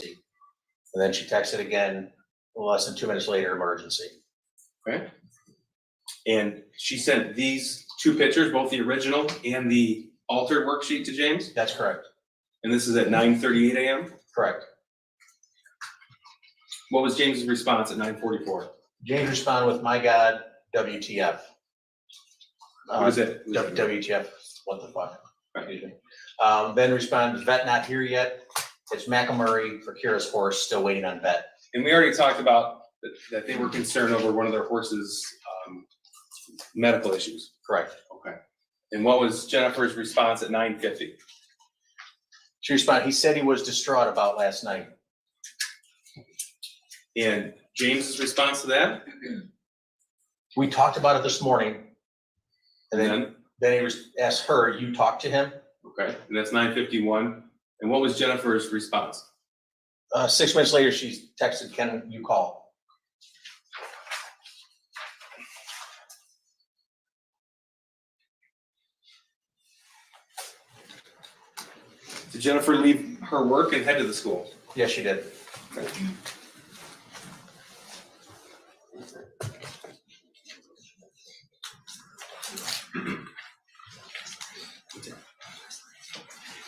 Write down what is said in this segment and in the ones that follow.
And then she texted again, less than 2 minutes later, emergency. Okay. And she sent these two pictures, both the original and the altered worksheet to James? That's correct. And this is at 9:38 a.m.? Correct. What was James's response at 9:44? James responded with, "My God, WTF." What is it? WTF, what the fuck? Right. Then responded, "Vet not here yet. It's McElmurray for Kira's horse, still waiting on vet." And we already talked about that they were concerned over one of their horses' medical issues. Correct. Okay. And what was Jennifer's response at 9:50? She responded, "He said he was distraught about last night." And James's response to that? We talked about it this morning. And And then he asked her, "You talked to him?" okay, and that's 9:51. And what was Jennifer's response? 6 minutes later, she texted, "Can you call?" Did Jennifer leave her work and head to the school? Yes, she did. Okay.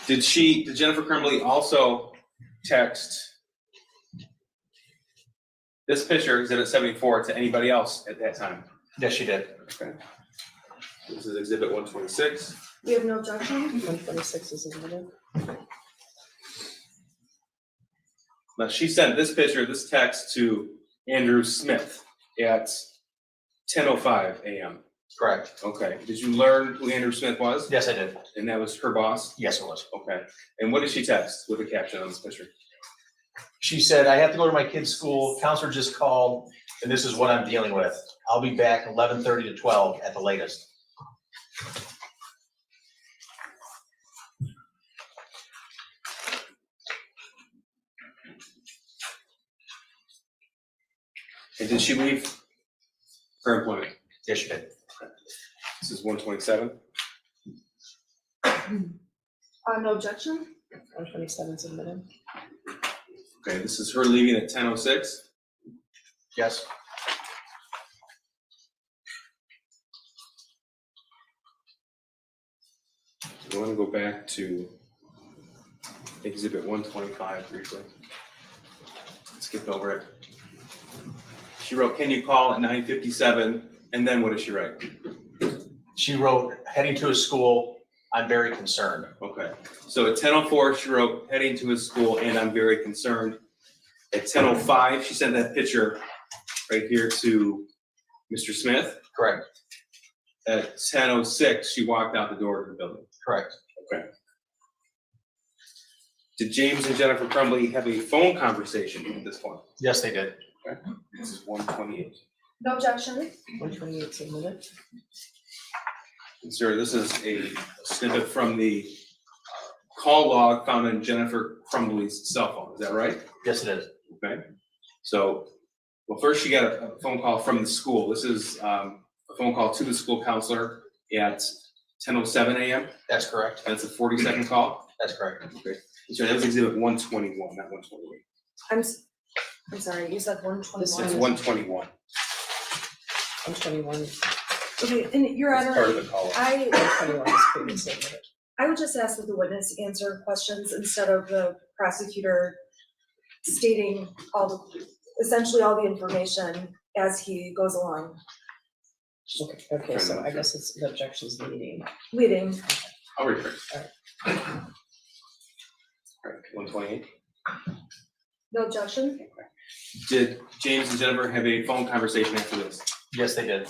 Did Jennifer Crumbley also text this picture, exhibit 74, to anybody else at that time? Yes, she did. Okay. This is exhibit 126. You have no objection? 126 is admitted. Now, she sent this picture, this text to Andrew Smith at 10:05 a.m. Correct. Okay. Did you learn who Andrew Smith was? Yes, I did. And that was her boss? Yes, it was. Okay. And what did she text with a caption on this picture? She said, "I have to go to my kid's school. Counselor just called, and this is what I'm dealing with. I'll be back 11:30 to 12 at the latest." And did she leave her employment? Yes, she did. This is 127. No objection? 127 is admitted. Okay, this is her leaving at 10:06. Yes. I want to go back to exhibit 125 briefly. Skip over it. She wrote, "Can you call at 9:57?" And then what did she write? She wrote, "Heading to his school. I'm very concerned." Okay, so at 10:04, she wrote, "Heading to his school, and I'm very concerned." At 10:05, she sent that picture right here to Mr. Smith. Correct. At 10:06, she walked out the door of the building. Correct. Okay. Did James and Jennifer Crumbley have a phone conversation at this point? Yes, they did. Okay. This is 128. No objection? 128 is admitted. And sir, this is a snippet from the call log found in Jennifer Crumbley's cell phone. Is that right? Yes, it is. Okay. So, well, first she got a phone call from the school. This is a phone call to the school counselor at 10:07 a.m. That's correct. And it's a 40-second call. That's correct. Okay. So that was exhibit 121, not 128. I'm sorry, you said It's 121. 121. 121. Okay, and Your It's part Honor, of the call. 121 is previously admitted. I would just ask that the witness answer questions instead of the prosecutor stating essentially all the information as he goes along, Okay, so I guess it's the objections leading. leading. I'll read it. All right. All right, 128. No objection? Did James and Jennifer have a phone conversation after this? Yes, they did.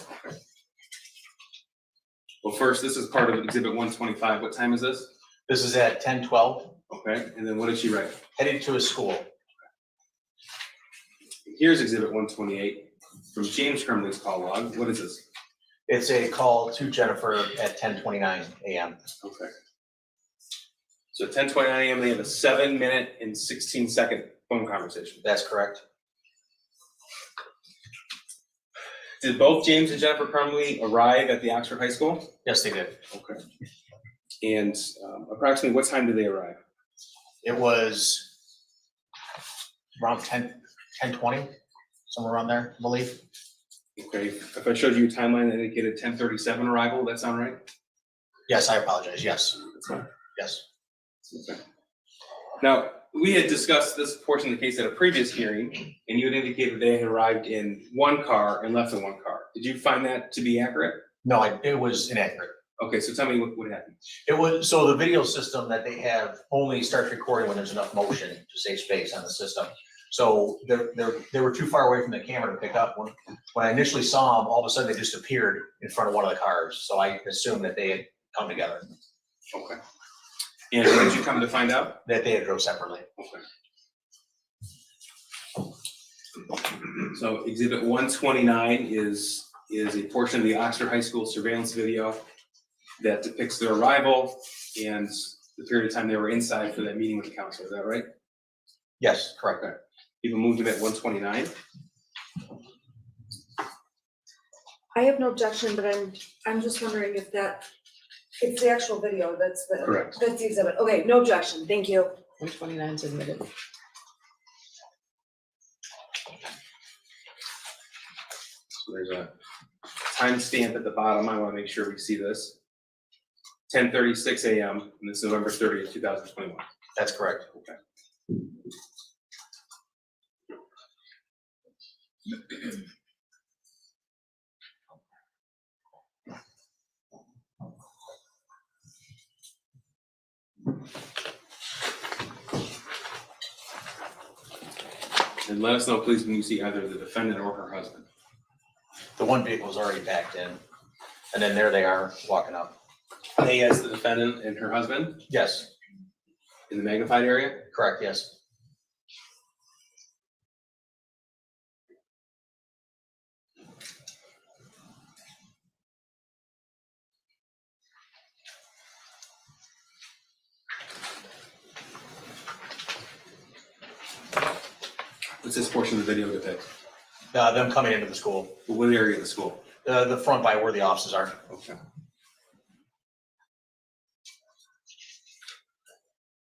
Well, first, this is part of exhibit 125. What time is this? This is at 10:12, Okay, and then what did she write? heading to his school. Here's exhibit 128 from James Crumbley's call log. What is this? It's a call to Jennifer at 10:29 a.m. Okay. So at 10:29 a.m., they have a 7-minute and 16-second phone conversation. That's correct. Did both James and Jennifer Crumbley arrive at the Oxford High School? Yes, they did. Okay. And approximately what time did they arrive? It was around 10:20, somewhere around there, I believe. Okay, if I showed you a timeline that indicated 10:37 arrival, that sound right? Yes, I apologize, yes, That's fine. yes. Okay. Now, we had discussed this portion of the case at a previous hearing, and you had indicated they had arrived in one car and left in one car. Did you find that to be accurate? No, it was inaccurate. Okay, so tell me what happened. It was, so the video system that they have only starts recording when there's enough motion to save space on the system. So they were too far away from the camera to pick up. When I initially saw them, all of a sudden they just appeared in front of one of the cars. So I assumed that they had come together, Okay. And when did you come to find out? that they had drove separately. Okay. So exhibit 129 is a portion of the Oxford High School surveillance video that depicts their arrival and the period of time they were inside for that meeting with the council. Is that right? Yes, correct. Okay. People moved them at 129. I have no objection, but I'm just wondering if it's the actual video that's Correct. that's the exhibit. Okay, no objection, thank you. 129 is admitted. So there's a timestamp at the bottom. I want to make sure we see this. 10:36 a.m. and this is November 30th, 2021. That's correct. Okay. And let us know, please, when you see either the defendant or her husband. The one vehicle was already backed in, and then there they are walking up. They as the defendant and her husband Yes, in the magnified area? correct, yes. What's this portion of the video depict? Them coming into the school, What area of the school? the front by where the offices are. Okay.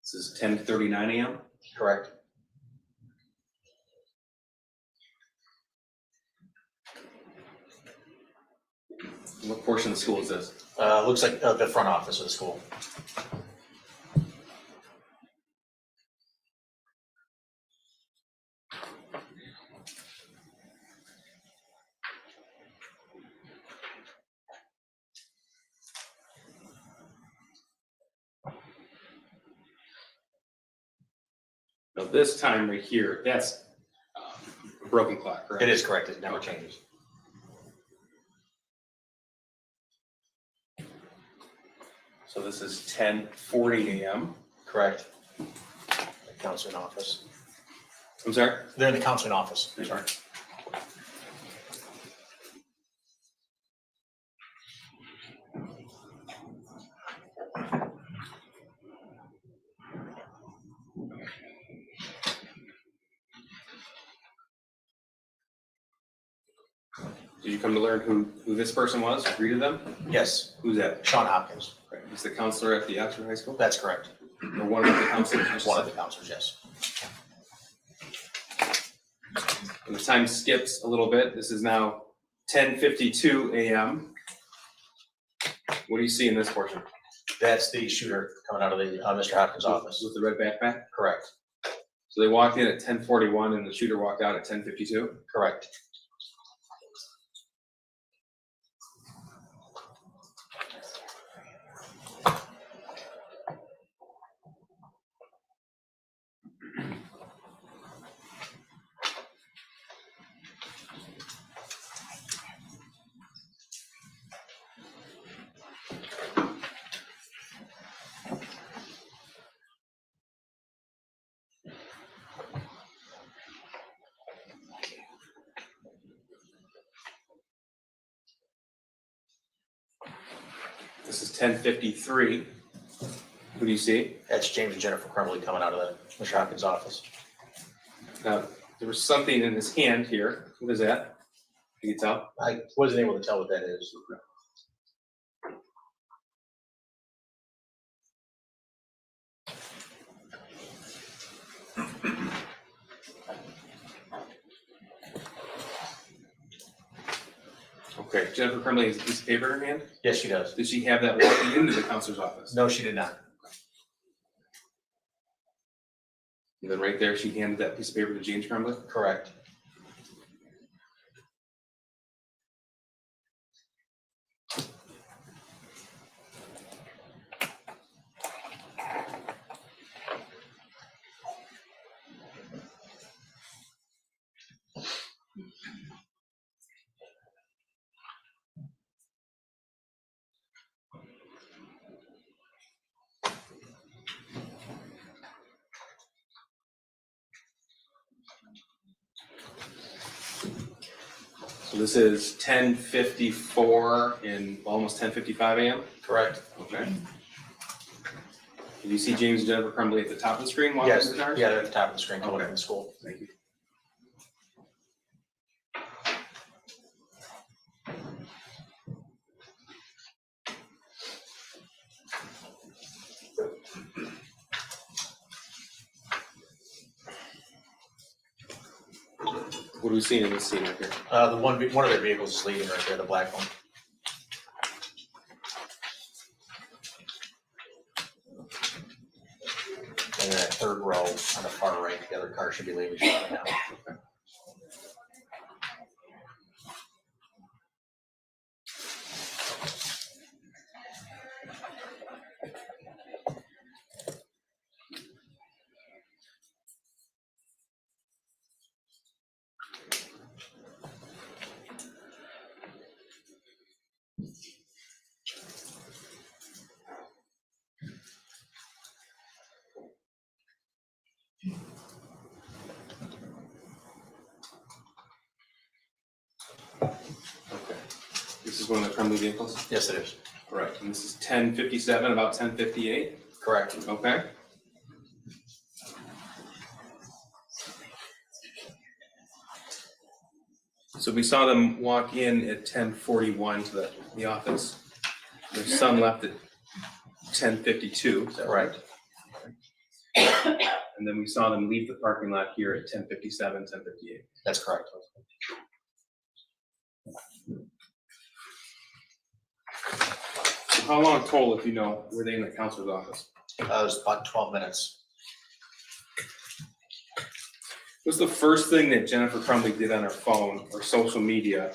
This is 10:39 a.m. Correct. What portion of the school is this? Looks like the front office of the school. Now this time right here, that's a broken clock, correct? It is correct, it never changes. So this is 10:40 a.m. Correct. The counseling office. I'm sorry? They're in the counseling office. Sorry. Did you come to learn who this person was? Greeted them? Yes, Who's that? Sean Hopkins. Okay. He's the counselor at the Oxford High School? That's correct. Or one of the counselors? One of the counselors, yes. And the time skips a little bit. This is now 10:52 a.m. What do you see in this portion? That's the shooter coming out of the Mr. Hopkins' office. With the red backpack? Correct, So they walked in at 10:41 and the shooter walked out at 10:52? correct. This is 10:53. Who do you see? That's James and Jennifer Crumbley coming out of the Mr. Hopkins' office. Now, there was something in his hand here. What is that? Can you tell? I wasn't able to tell what that is. Okay, Jennifer Crumbley has a piece of paper in her hand. Yes, she does. Did she have that walking into the counselor's office? No, she did not. And then right there, she handed that piece of paper to James Crumbley? Correct. So this is 10:54 and almost 10:55 a.m.? Correct. Okay. Did you see James and Jennifer Crumbley at the top of the screen walking Yes, the cars? yeah, they're at the top of the screen coming Okay. from school. Thank you. What do we see in this scene right here? The one of their vehicles is leaving right there, the black one. And then that third row on the far right, the other car should be leaving shortly now. Okay. This is one of the Crumbley vehicles? Yes, it is. Correct. And this is 10:57, about 10:58? Correct. Okay. So we saw them walk in at 10:41 to the office. Their son left at 10:52, is that right? And then we saw them leave the parking lot here at 10:57, 10:58. That's correct. So how long total, if you know, were they in the counselor's office? It was about 12 minutes. What's the first thing that Jennifer Crumbley did on her phone or social media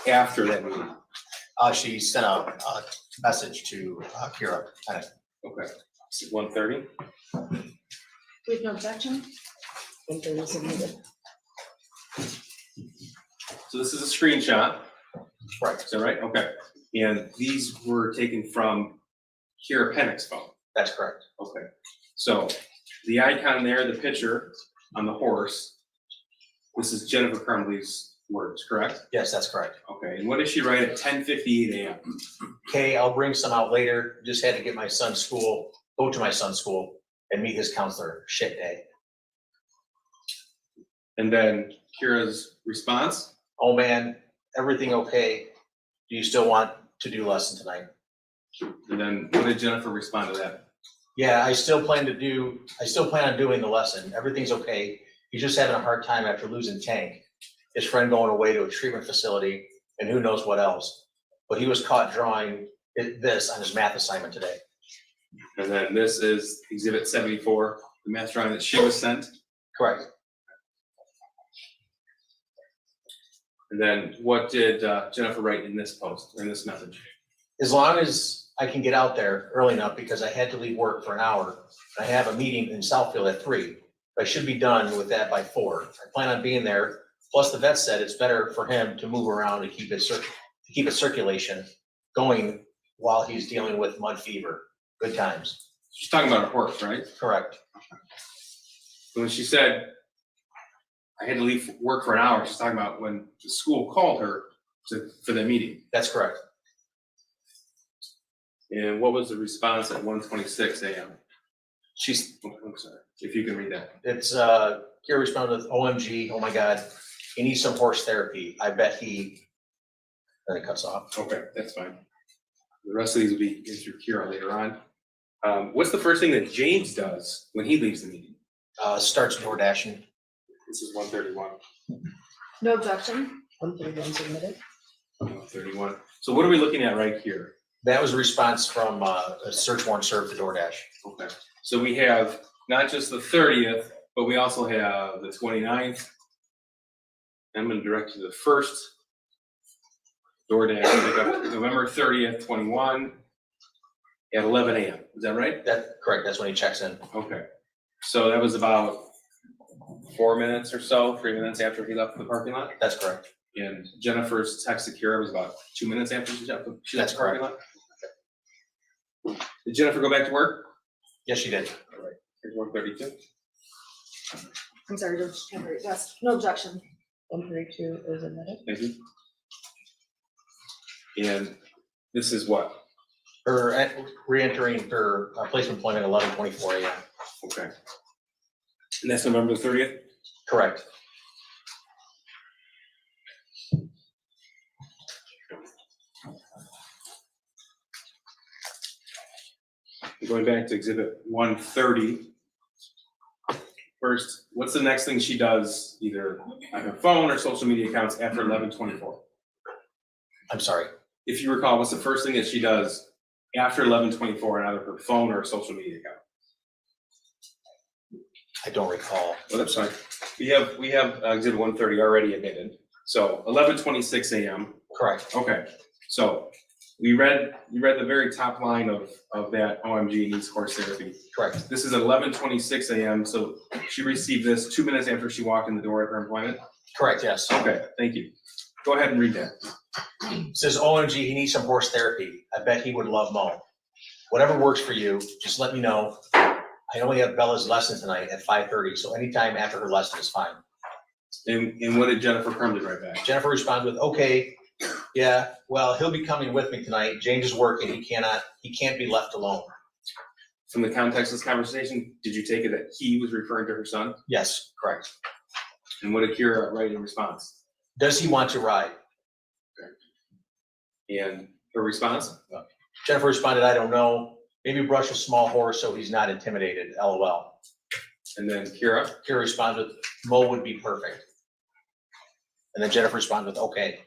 after that meeting? She sent a message to Kira. Okay, is it 1:30? We have no objection? When there is a meeting. So this is a screenshot, Right, is that right? Okay, and these were taken from Kira Pennick's phone. that's correct. Okay, so the icon there, the picture on the horse, this is Jennifer Crumbley's words, correct? Yes, that's correct. Okay, and what did she write at 10:58 a.m.? Okay, I'll bring some out later. Just had to get my son's school, go to my son's school and meet his counselor. Shit day. And then Kira's response? Oh man, everything okay? Do you still want to do lesson tonight? And then what did Jennifer respond to that? Yeah, I still plan on doing the lesson. Everything's okay. He's just having a hard time after losing Tank. His friend going away to a treatment facility and who knows what else. But he was caught drawing this on his math assignment today. And then this is exhibit 74, the math drawing that she was sent. Correct. And then what did Jennifer write in this post, or in this message? As long as I can get out there early enough because I had to leave work for an hour. I have a meeting in Southfield at 3. I should be done with that by 4. I plan on being there. Plus the vet said it's better for him to move around to keep his circulation going while he's dealing with mud fever. Good times. She's talking about a horse, right? Correct. When she said, I had to leave work for an hour, she's talking about when the school called her for the meeting. That's correct. And what was the response at 1:26 a.m.? I'm sorry, if you can read that. It's, Kira responded with, OMG, oh my God, he needs some horse therapy. I bet he, then it cuts off. Okay, that's fine. The rest of these will be in through Kira later on. What's the first thing that James does when he leaves the meeting? Starts door dashing. This is 1:31. No objection? 131 submitted. 31. So what are we looking at right here? That was a response from a search warrant served to DoorDash. Okay. So we have not just the 30th, but we also have the 29th. I'm gonna direct you to the first DoorDash pickup, November 30th, 21 at 11 a.m. Is that right? That's correct, that's when he checks in. Okay. So that was about 4 minutes or so, 3 minutes after he left the parking lot. That's correct. And Jennifer's text to Kira was about 2 minutes after she left the That's parking lot. Did Jennifer go back to work? Yes, she did. All right. Here's 132. I'm sorry, Judge Henry, yes, no objection. 132 is admitted. Thank you. And this is what? Her re-entering her place of employment 11:24 a.m. Okay. And that's November 30th? Correct. Going back to exhibit 130. First, what's the next thing she does, either on her phone or social media accounts after 11:24? I'm sorry. If you recall, what's the first thing that she does after 11:24 on either her phone or a social media account? I don't recall. Oh, that's fine. We have exhibit 130 already admitted. So 11:26 a.m. Correct. Okay, so you read the very top line of that OMG needs course therapy. Correct. This is 11:26 a.m. So she received this 2 minutes after she walked in the door at her employment. Correct, yes. Okay, thank you. Go ahead and read that. It says, OMG, he needs some horse therapy. I bet he would love Mo. Whatever works for you, just let me know. I only have Bella's lesson tonight at 5:30, so anytime after her lesson is fine. And what did Jennifer Crumbley write back? Jennifer responded with, okay, yeah, well, he'll be coming with me tonight. James is working. He can't be left alone. From the context of this conversation, did you take it that he was referring to her son? Yes, correct. And what did Kira write in response? Does he want to ride? And her response? Jennifer responded, I don't know. Maybe brush a small horse so he's not intimidated, LOL. And then Kira? Kira responded with, Mo would be perfect. And then Jennifer responded with, okay.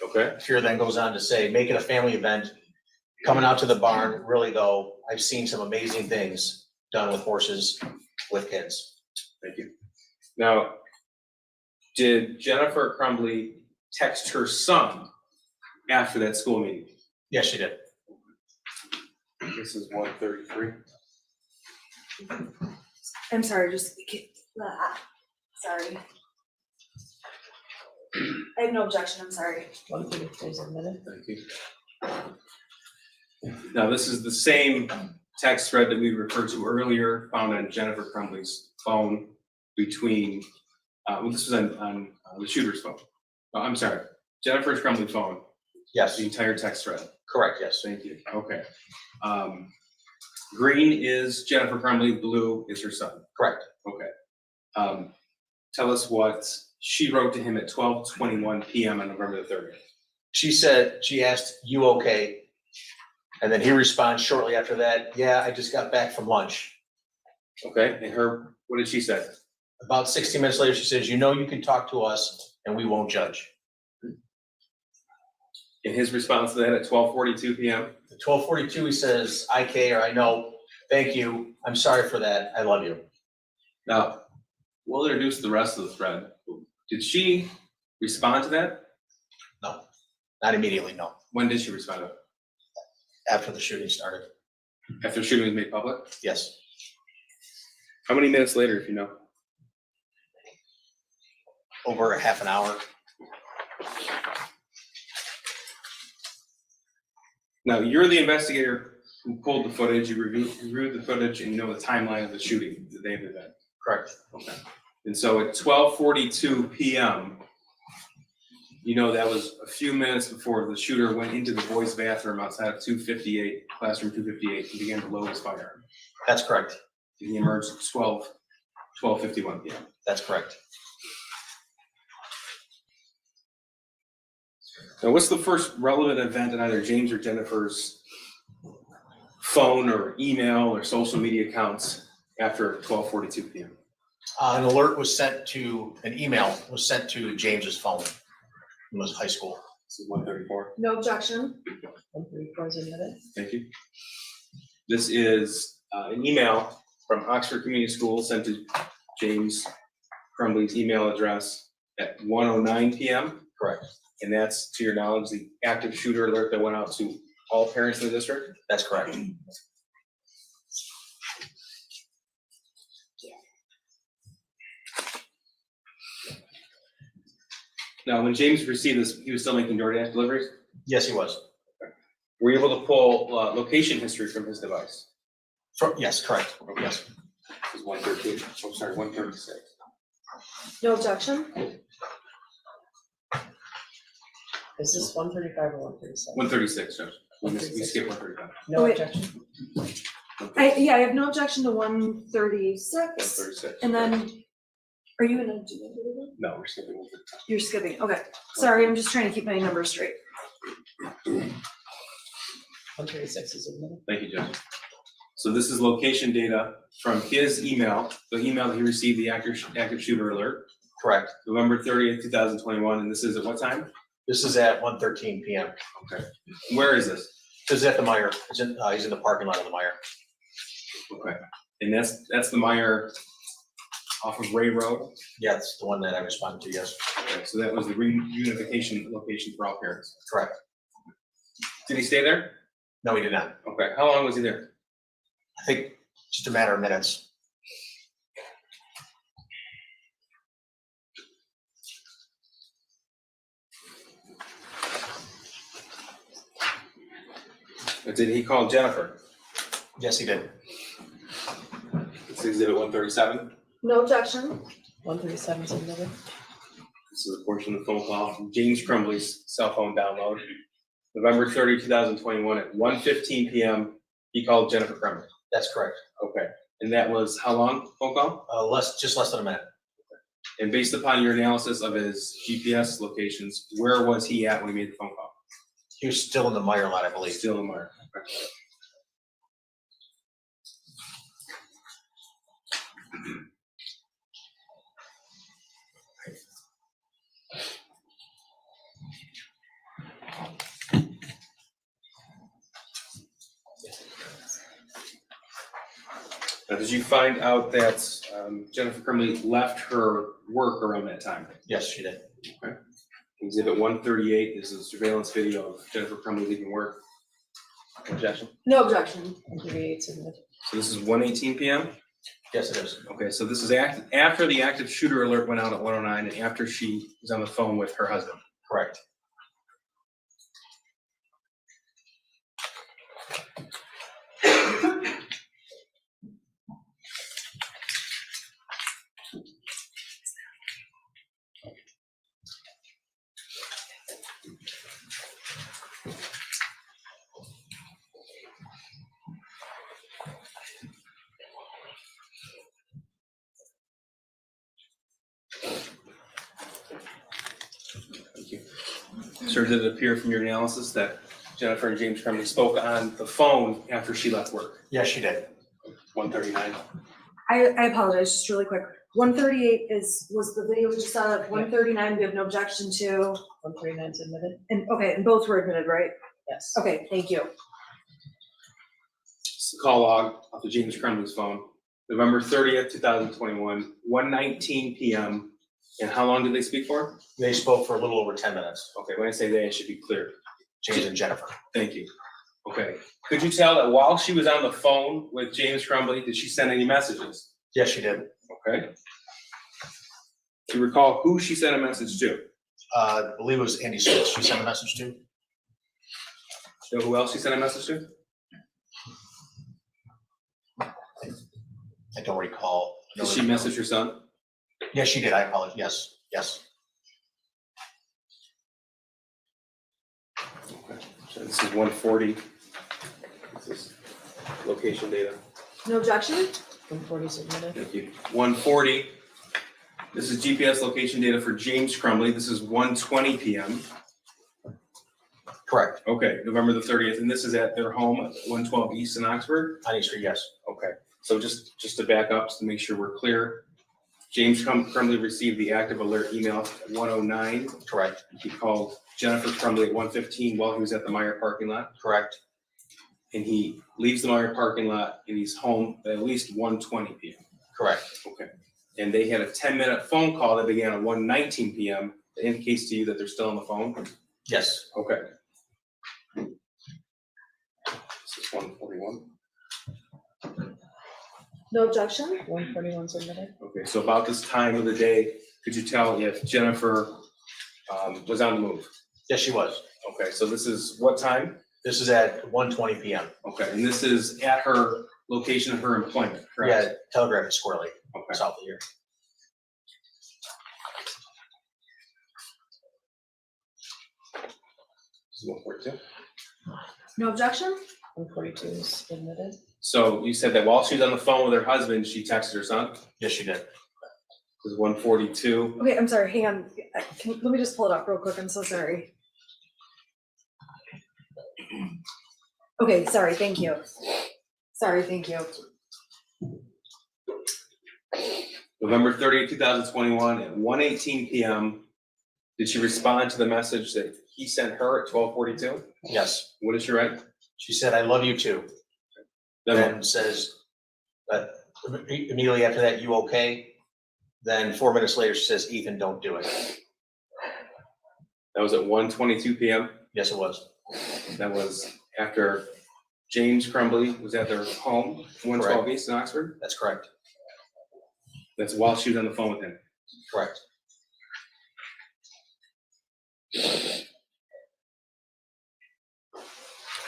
Okay. Kira then goes on to say, make it a family event. Coming out to the barn, really though, I've seen some amazing things done with horses, with kids. Thank you. Now, did Jennifer Crumbley text her son after that school meeting? Yes, she did. This is 133. I'm sorry, sorry. I have no objection, I'm sorry. 133 is admitted. Thank you. Now, this is the same text thread that we referred to earlier, found on Jennifer Crumbley's phone between, this was on the shooter's phone. Oh, I'm sorry, Jennifer Crumbley's phone, Yes, the entire text thread. correct, yes. Thank you. Okay. Green is Jennifer Crumbley, blue is her son. Correct. Okay. Tell us what she wrote to him at 12:21 p.m. on November the 30th. She asked, you okay? And then he responds shortly after that, yeah, I just got back from lunch. Okay, and what did she say? About 60 minutes later, she says, you know, you can talk to us and we won't judge. And his response to that at 12:42 p.m. At 12:42, he says, I care, I know, thank you, I'm sorry for that, I love you. Now, we'll introduce the rest of the thread. Did she respond to that? No, not immediately, no. When did she respond to it? After the shooting started, After shooting was made public? yes. How many minutes later, if you know? Over a half an hour. Now, you're the investigator who pulled the footage, you reviewed the footage, and you know the timeline of the shooting, the day of the event. Correct. Okay. And so at 12:42 p.m., you know that was a few minutes before the shooter went into the boys' bathroom outside of 258, classroom 258, and began to load his firearm. That's correct. And he emerged at 12:51 p.m. That's correct. Now, what's the first relevant event in either James or Jennifer's phone or email or social media accounts after 12:42 p.m.? An alert was sent to, an email was sent to James's phone from his high school. This is 134. No objection. 134 is admitted. Thank you. This is an email from Oxford Community Schools sent to James Crumbley's email address at 1:09 p.m. Correct. And that's, to your knowledge, the active shooter alert that went out to all parents in the district? That's correct. Now, when James received this, he was still making DoorDash deliveries? Yes, he was. Were you able to pull location history from his device? Yes, correct. Yes. It was 113, oh, sorry, 136. No objection. Is this 135 or 137? 136, Judge. We 136. skipped 135. No Wait. objection. I have no objection to 136. 136. And then, are you gonna do it? No, we're skipping 135. You're skipping, okay. Sorry, I'm just trying to keep my numbers straight. 136 is admitted. Thank you, Judge. So this is location data from his email, the email that he received the active shooter alert, Correct. November 30th, 2021, and this is at what time? This is at 1:13 p.m. Okay. Where is this? This is at the Meyer. He's in the parking lot of the Meyer. Okay. And that's the Meyer off of Ray Road? Yeah, it's the one that I responded to, yes. Okay, so that was the reunification location for all parents. Correct. Did he stay there? No, he did not. Okay, how long was he there? I think just a matter of minutes. Did he call Jennifer? Yes, he did. It's exhibit 137. No objection. 137 is admitted. This is a portion of the phone call from James Crumbley's cell phone download. November 30, 2021 at 1:15 p.m. He called Jennifer Crumbley. That's correct. Okay, and that was how long phone call? Just less than a minute. And based upon your analysis of his GPS locations, where was he at when he made the phone call? He was still in the Meyer lot, I believe. Still in Meyer. Okay. Now, did you find out that Jennifer Crumbley left her work around that time? Yes, she did. Exhibit 138 is a surveillance video of Jennifer Crumbley leaving work. Objection? No objection. 138 is admitted. So this is 1:18 p.m.? Yes, it is. Okay, so this is after the active shooter alert went out at 1:09 and after she was on the phone with her husband. Correct. Thank you. Sir, did it appear from your analysis that Jennifer and James Crumbley spoke on the phone after she left work? Yes, she did. 1:39. I apologize, just really quick. 138 was the video we just saw. 139, we have no objection to. 139 is admitted. And both were admitted, right? Yes. Okay, thank you. It's the call log off of James Crumbley's phone, November 30th, 2021, 1:19 p.m. And how long did they speak for? They spoke for a little over 10 minutes, Okay, when I say they, it should be clear. James and Jennifer. Thank you. Okay, could you tell that while she was on the phone with James Crumbley, did she send any messages? Yes, she did. Okay. Do you recall who she sent a message to? I believe it was Andy Smith she sent a message to. Do you know who else she sent a message to? I don't recall. Did she message her son? Yes, she did. I apologize. Yes, yes. Okay. So this is 140. This is location data. No objection? 140 is admitted. Thank you. 140. This is GPS location data for James Crumbley. This is 1:20 p.m. Correct. Okay, November the 30th, and this is at their home at 112 East in Oxford. On East Street, yes. Okay, so just to back up, just to make sure we're clear, James Crumbley received the active alert email at 1:09. Correct, He called Jennifer Crumbley at 1:15 while he was at the Meyer parking lot. correct, And he leaves the Meyer parking lot and he's home at least 1:20 p.m. correct. Okay. And they had a 10-minute phone call that began at 1:19 p.m. that indicates to you that they're still on the phone? Yes, Okay. This is 1:41. No objection? 141 submitted. Okay, so about this time of the day, could you tell if Jennifer was on the move? yes, she was. Okay, so this is what time? This is at 1:20 PM. Okay, and this is at her location of her employment, correct? Yeah, Telegraph at Square Lake, Okay. south of here. This is 1:42. No objection? 142 is submitted. So you said that while she was on the phone with her husband, she texted her son? Yes, she did. This is 1:42. Okay, I'm sorry, hang on. Let me just pull it up real quick, I'm so sorry. Okay, sorry, thank you. Sorry, thank you. November 30th, 2021 at 1:18 p.m. Did she respond to the message that he sent her at 12:42? Yes, What did she write? she said, I love you too. Then says, immediately after that, you okay? Then 4 minutes later, she says, Ethan, don't do it. That was at 1:22 p.m. Yes, it was. That was after James Crumbley was at their home, 112 Correct. East in Oxford. That's correct, That's while she was on the phone with him. correct.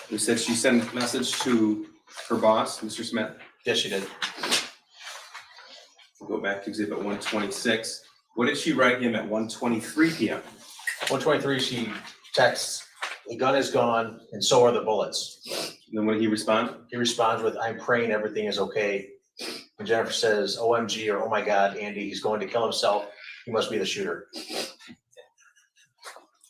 You said she sent a message to her boss, Mr. Smith. Yes, she did. We'll go back to exhibit 126. What did she write him at 1:23 p.m.? 123, she texts, the gun is gone and so are the bullets. And then what did he respond? He responds with, I'm praying everything is okay. And Jennifer says, OMG, or oh my God, Andy, he's going to kill himself. He must be the shooter.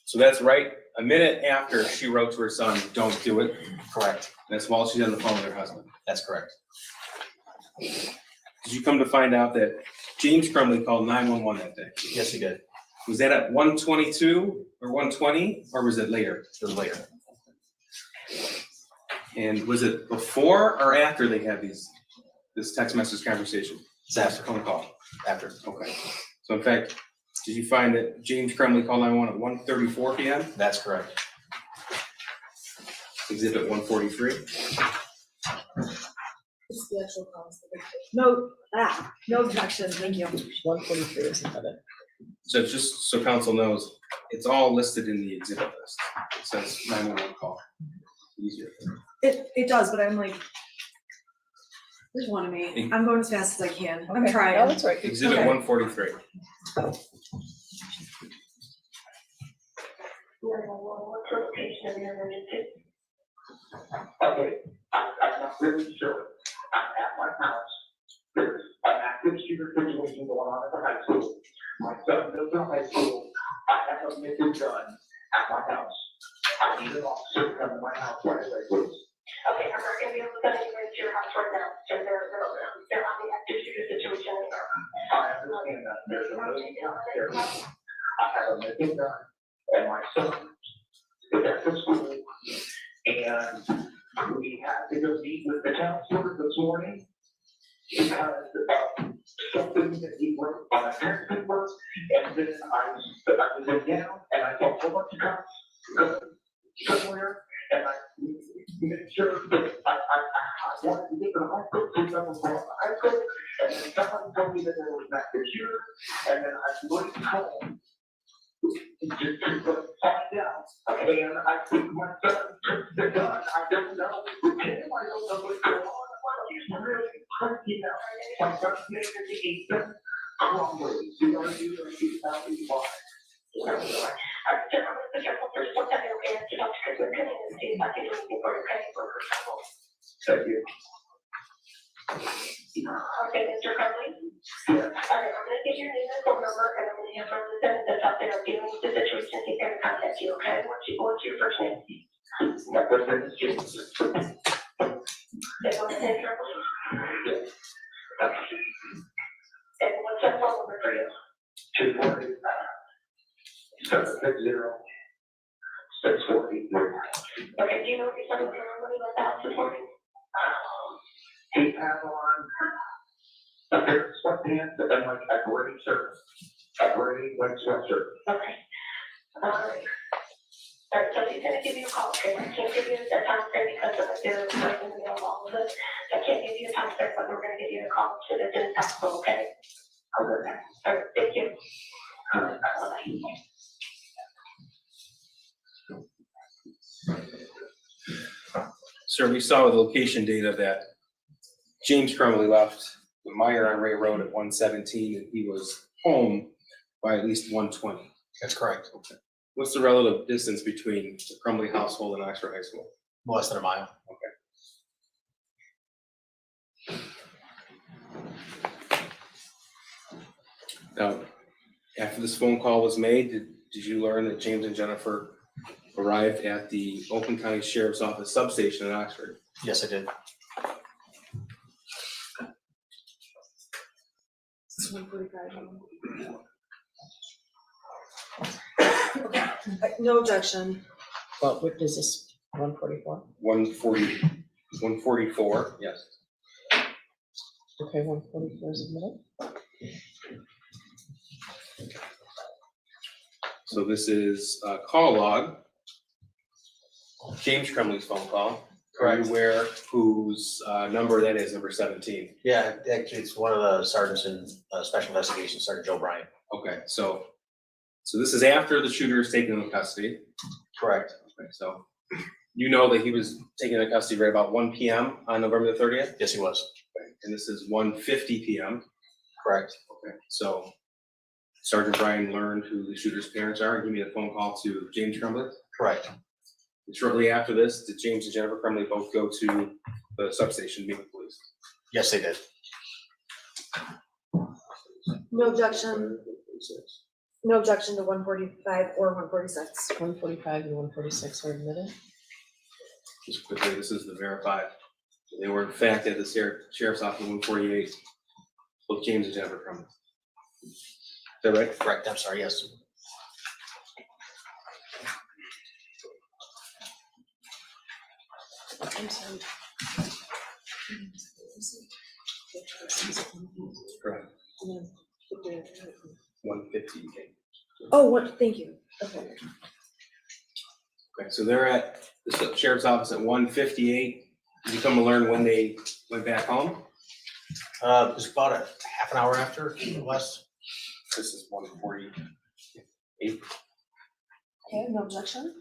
So that's right a minute after she wrote to her son, don't do it. Correct, That's while she's on the phone with her husband. that's correct. Did you come to find out that James Crumbley called 911 that day? Yes, he did. Was that at 1:22 or 1:20, or was it later? It was later. And was it before or after they had this text message conversation? It's after, Phone call. after. Okay. So in fact, did you find that James Crumbley called 911 at 1:34 p.m.? That's correct. Exhibit 143. It's the actual cause. No, no objection, thank you. 143 is submitted. So just so council knows, it's all listed in the exhibit list. It says 911 call. Easier. It does, but I'm like, there's one of me. I'm going as fast as I can. I'm Okay. trying. No, that's right. Exhibit Okay. 143. Okay, I'm not really sure. I'm at my house. There's an active shooter situation going on at the high school. My son goes to high school. I have a missing gun at my house. I need an officer to come to my house right away, please. Okay, I'm not gonna be able to send anybody to your house right now, so they're on the active shooter situation. I understand that. There's a million guns there. I have a missing gun and my son is at the school. And we had to go meet with the counselor this morning because of something that he wrote on a parent paper. And then I was in town and I saw a whole bunch of cops go somewhere and I made sure that I wanted to get to the hospital, pick up from the high school. And then someone told me that there was an active shooter. And then I went home just to find out. And I think my son took the gun. I don't know. With him, I don't know what's going on. He's really crazy now. My son's name is Ethan Crumbley. C-R-U-M-B-L-E-Y. I'm gonna put your phone first, one second, okay, to talk to Chris McKinney and see if I can do anything for you, okay, for example. Thank you. Okay, Mr. Crumbley? Yes. All right, I'm gonna give you your name and phone number, and I'm gonna have one of the seven that's out there dealing with the situation, he's gonna contact you, okay? What's your first name? My first name is James. Say what's your name, Crumbley? Yes. Okay. And what's that phone number? 240, 760, 643. Okay, do you know if your son was around when he left the house this morning? He had on a pair of sweatpants and then like a gray shirt, a gray white sweatshirt. Okay. Alright, so he's gonna give you a call, okay? I can't give you a time frame because of the person in the all of us. I can't give you a time frame, but we're gonna give you a call to the soon as possible, okay? Okay. Alright, thank you. Alright. Bye-bye. Sir, we saw the location data that James Crumbley left the Meyer on Ray Road at 117, and he was home by at least 120. That's correct. Okay. What's the relative distance between the Crumbley household and Oxford High School? Less than a mile. Now, after this phone call was made, did you learn that James and Jennifer arrived at the Oakland County Sheriff's Office substation in Oxford? Yes, I did. It's 145. No objection. Well, what is this, 144? 144, yes. Okay, 144 is admitted. So this is a call log. James Crumbley's phone call. Are you aware whose number that is, number 17? Yeah, actually, it's one of the sergeants in special investigations, Sergeant Joe Bryant. Okay, so this is after the shooter is taken into custody. Correct. Okay, so you know that he was taken into custody right about 1 p.m. on November the 30th? Yes, he was. Okay, and this is 1:50 p.m. Correct. Okay, so Sergeant Bryan learned who the shooter's parents are and he made a phone call to James Crumbley. Correct. And shortly after this, did James and Jennifer Crumbley both go to the substation to meet with police? Yes, they did. No objection. No objection to 145 or 146. 145 and 146 are admitted. Just quickly, this is the verified. They were in fact at the Sheriff's Office 148, both James and Jennifer Crumbley. Is that right? Correct. I'm sorry. Yes. I'm sorry. Correct. 150. Oh, what, thank you. Okay. Okay, so they're at the Sheriff's Office at 1:58. Did you come to learn when they went back home? It was about a half an hour after, less. This is 1:48. Okay, no objection.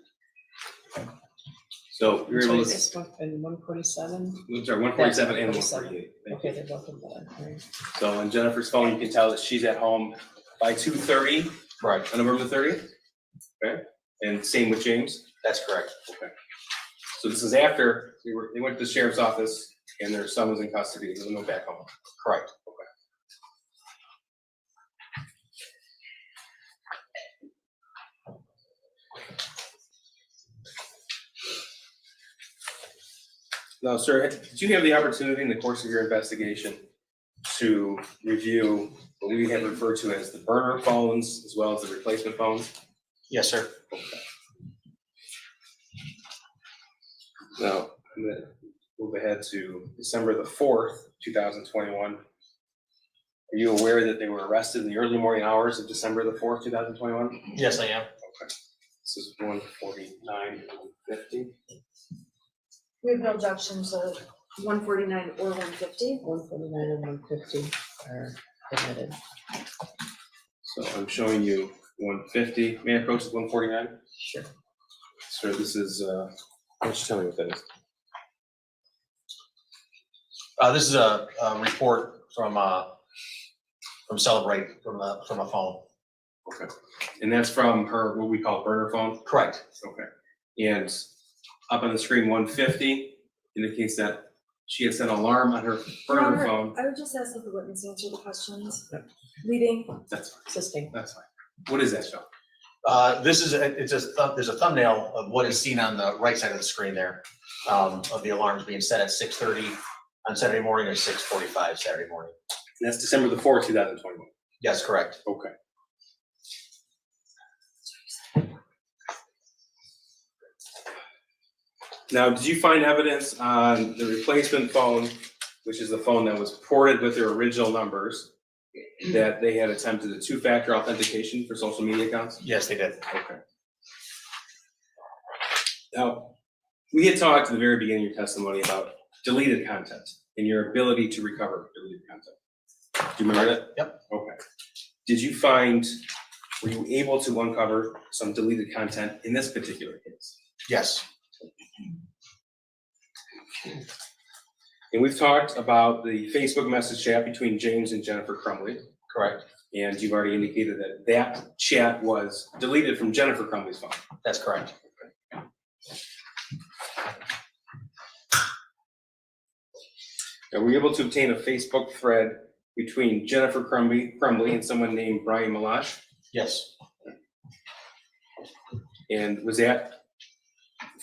So you're able to, This one and 147. I'm sorry, 147 and 147. 148. Thank Okay, you. they're both admitted. All right. So on Jennifer's phone, you can tell that she's at home by 2:30 Right. on November 30th. Okay, and same with James. That's correct. Okay. So this is after they went to the Sheriff's Office and their son was in custody and they went back home. Correct. Now, sir, did you have the opportunity in the course of your investigation to review what we have referred to as the burner phones as well as the replacement phones? Yes, sir. Now, I'm gonna move ahead to December the 4th, 2021. Are you aware that they were arrested in the early morning hours of December the 4th, 2021? Yes, I am. This is 1:49, 1:50. We have no objection to 149 or 150. 149 and 150 are admitted. So I'm showing you 150. May I approach the 149? Sure. Sir, this is, why don't you tell me what that is? This is a report from Celebrate from a phone. Okay. And that's from her, what we call burner phone? Correct. Okay. And up on the screen, 150 indicates that she had set an alarm on her burner Robert, phone. I would just ask that the witness answer the questions. Yep. Leading. That's fine. Assisting. That's fine. What is that show? This is, there's a thumbnail of what is seen on the right side of the screen there, of the alarms being set at 6:30 on Saturday morning or 6:45 Saturday morning. And that's December the 4th, 2021. Yes, correct. Okay. Now, did you find evidence on the replacement phone, which is the phone that was ported with their original numbers, that they had attempted a two-factor authentication for social media accounts? Yes, they did. Okay. Now, we had talked at the very beginning of your testimony about deleted content and your ability to recover deleted content. Do you remember that? Yep. Okay. Were you able to uncover some deleted content in this particular case? Yes, And we've talked about the Facebook message chat between James and Jennifer Crumbley, correct. and you've already indicated that that chat was deleted from Jennifer Crumbley's phone. That's correct. Now, were you able to obtain a Facebook thread between Jennifer Crumbley and someone named Brian Malash? Yes, And was that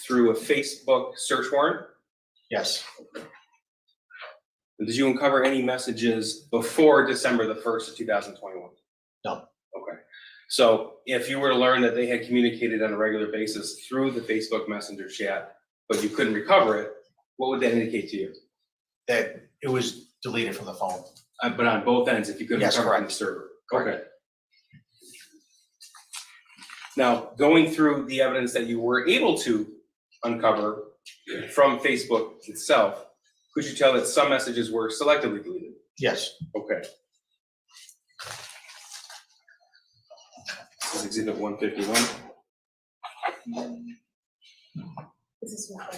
through a Facebook search warrant? yes, And did you uncover any messages before December the 1st of 2021? No. Okay. So if you were to learn that they had communicated on a regular basis through the Facebook Messenger chat, but you couldn't recover it, what would that indicate to you? that it was deleted from the phone. But on both ends, if you couldn't Yes, recover it on the server? Okay. Now, going through the evidence that you were able to uncover from Facebook itself, could you tell that some messages were selectively deleted? Yes, Okay. This is exhibit 151. This is what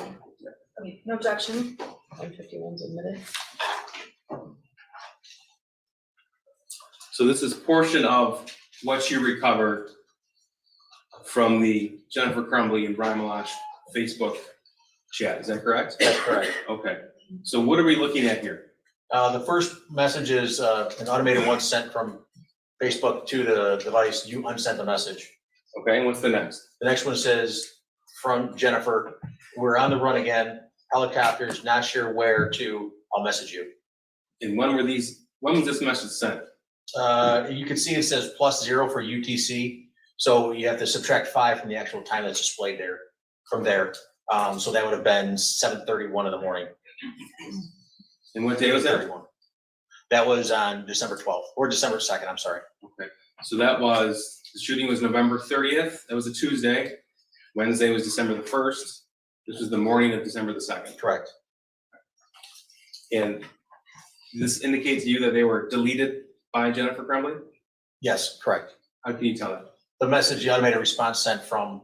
okay, no objection. 151's admitted. So this is portion of what you recovered from the Jennifer Crumbley and Brian Malash Facebook chat, is that correct? that's correct. Okay, so what are we looking at here? The first message is an automated one sent from Facebook to the device. You unsent the message. Okay, and what's the next? The next one says, from Jennifer, we're on the run again, helicopters, not sure where to, I'll message you. And when was this message sent? You can see it says +0 for UTC. So you have to subtract 5 from the actual time that's displayed there, from there. So that would have been 7:31 in the morning. And what day was that? 31. That was on December 12th, or December 2nd, I'm sorry. Okay, so that was, the shooting was November 30th, that was a Tuesday. Wednesday was December the 1st. This was the morning of December the 2nd. Correct. And this indicates to you that they were deleted by Jennifer Crumbley? Yes, correct. How can you tell that? The message, the automated response sent from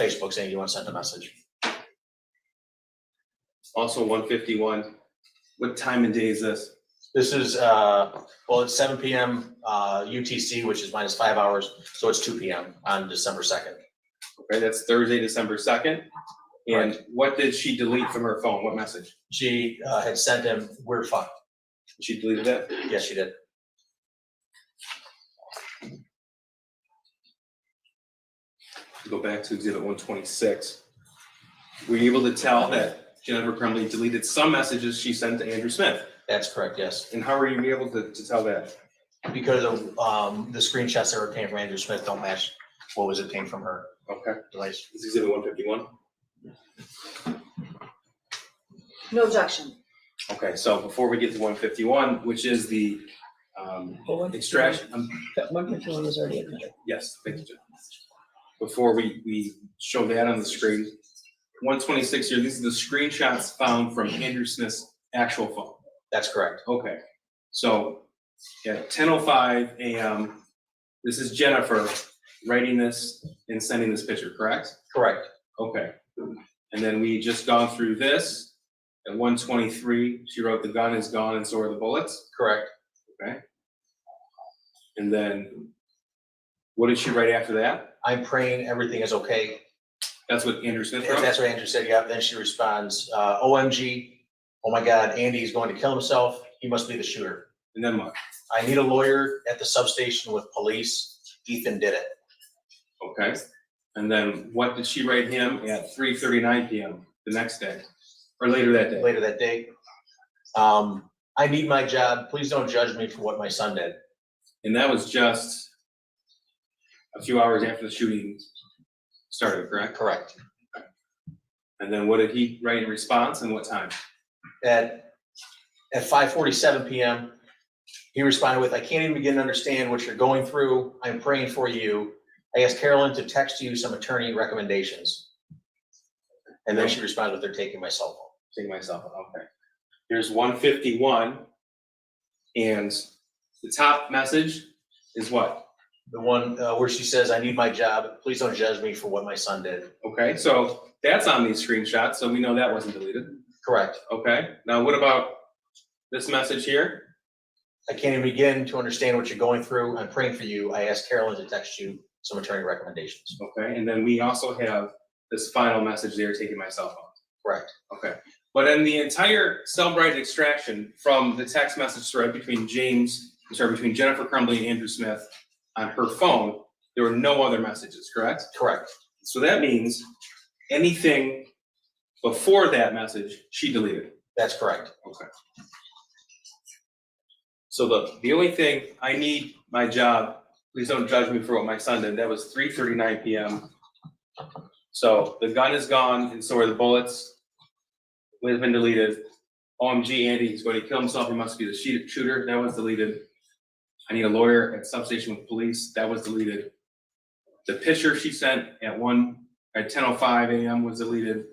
Facebook saying you want to send a message. Also 151, what time and day is this? This is, well, it's 7 PM UTC, which is -5 hours, so it's 2 PM on December 2nd. Okay, that's Thursday, December 2nd. And what did she delete from her phone? What message? She had sent him, we're fucked. She deleted that? Yes, she did. Go back to exhibit 126. Were you able to tell that Jennifer Crumbley deleted some messages she sent to Andrew Smith? That's correct, yes. And how were you able to tell that? Because of the screenshots that were obtained from Andrew Smith don't match what was obtained from her Okay, device. this is exhibit 151. No objection. Okay, so before we get to 151, which is the extraction, 151 was already admitted. yes, thank you, Jen. Before we show that on the screen, 126 here, these are the screenshots found from Andrew Smith's actual phone. That's correct. Okay, so at 10:05 a.m., this is Jennifer writing this and sending this picture, correct? Correct. Okay, and then we just gone through this. At 1:23, she wrote, "The gun is gone and so are the bullets." Correct. Okay. And then, what did she write after that? I'm praying everything is okay. That's what Andrew Smith If wrote? that's what Andrew said, yeah. Then she responds, OMG, oh my God, Andy's going to kill himself. He must be the shooter. And then what? I need a lawyer at the substation with police. Ethan did it. Okay. And then what did she write him at 3:39 p.m. the next day? Or later that day? Later that day. I need my job. Please don't judge me for what my son did. And that was just a few hours after the shooting started, correct? Correct. And then what did he write in response and what time? At 5:47 PM, he responded with, "I can't even begin to understand what you're going through. I'm praying for you. I asked Carolyn to text you some attorney recommendations." And then she responded with, "They're taking my cell phone." Take myself, okay. Here's 151, and the top message is what? The one where she says, "I need my job. Please don't judge me for what my son did." Okay, so that's on these screenshots, so we know that wasn't deleted. Correct. Okay, now what about this message here? "I can't even begin to understand what you're going through. I'm praying for you. I asked Carolyn to text you some attorney recommendations." Okay, and then we also have this final message there, taking my cell phone. Correct. Okay, but in the entire Cellbrite extraction from the text message thread between between Jennifer Crumbley and Andrew Smith on her phone, there were no other messages, correct? Correct. So that means anything before that message, she deleted. That's correct. Okay. So the only thing, "I need my job, please don't judge me for what my son did," that was 3:39 PM. So the gun is gone and so are the bullets. Has been deleted. OMG, Andy, he's going to kill himself, he must be the shooter, that was deleted. "I need a lawyer at substation with police," that was deleted. The picture she sent at 10:05 AM was deleted,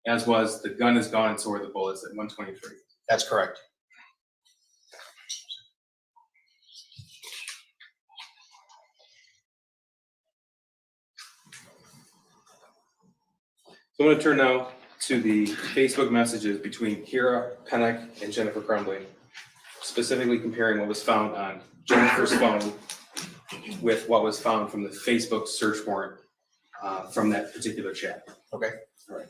as was "the gun is gone and so are the bullets" at 1:23. That's correct. So I'm gonna turn now to the Facebook messages between Kira Pennick and Jennifer Crumbley, specifically comparing what was found on Jennifer's phone with what was found from the Facebook search warrant from that particular chat. Okay. All right.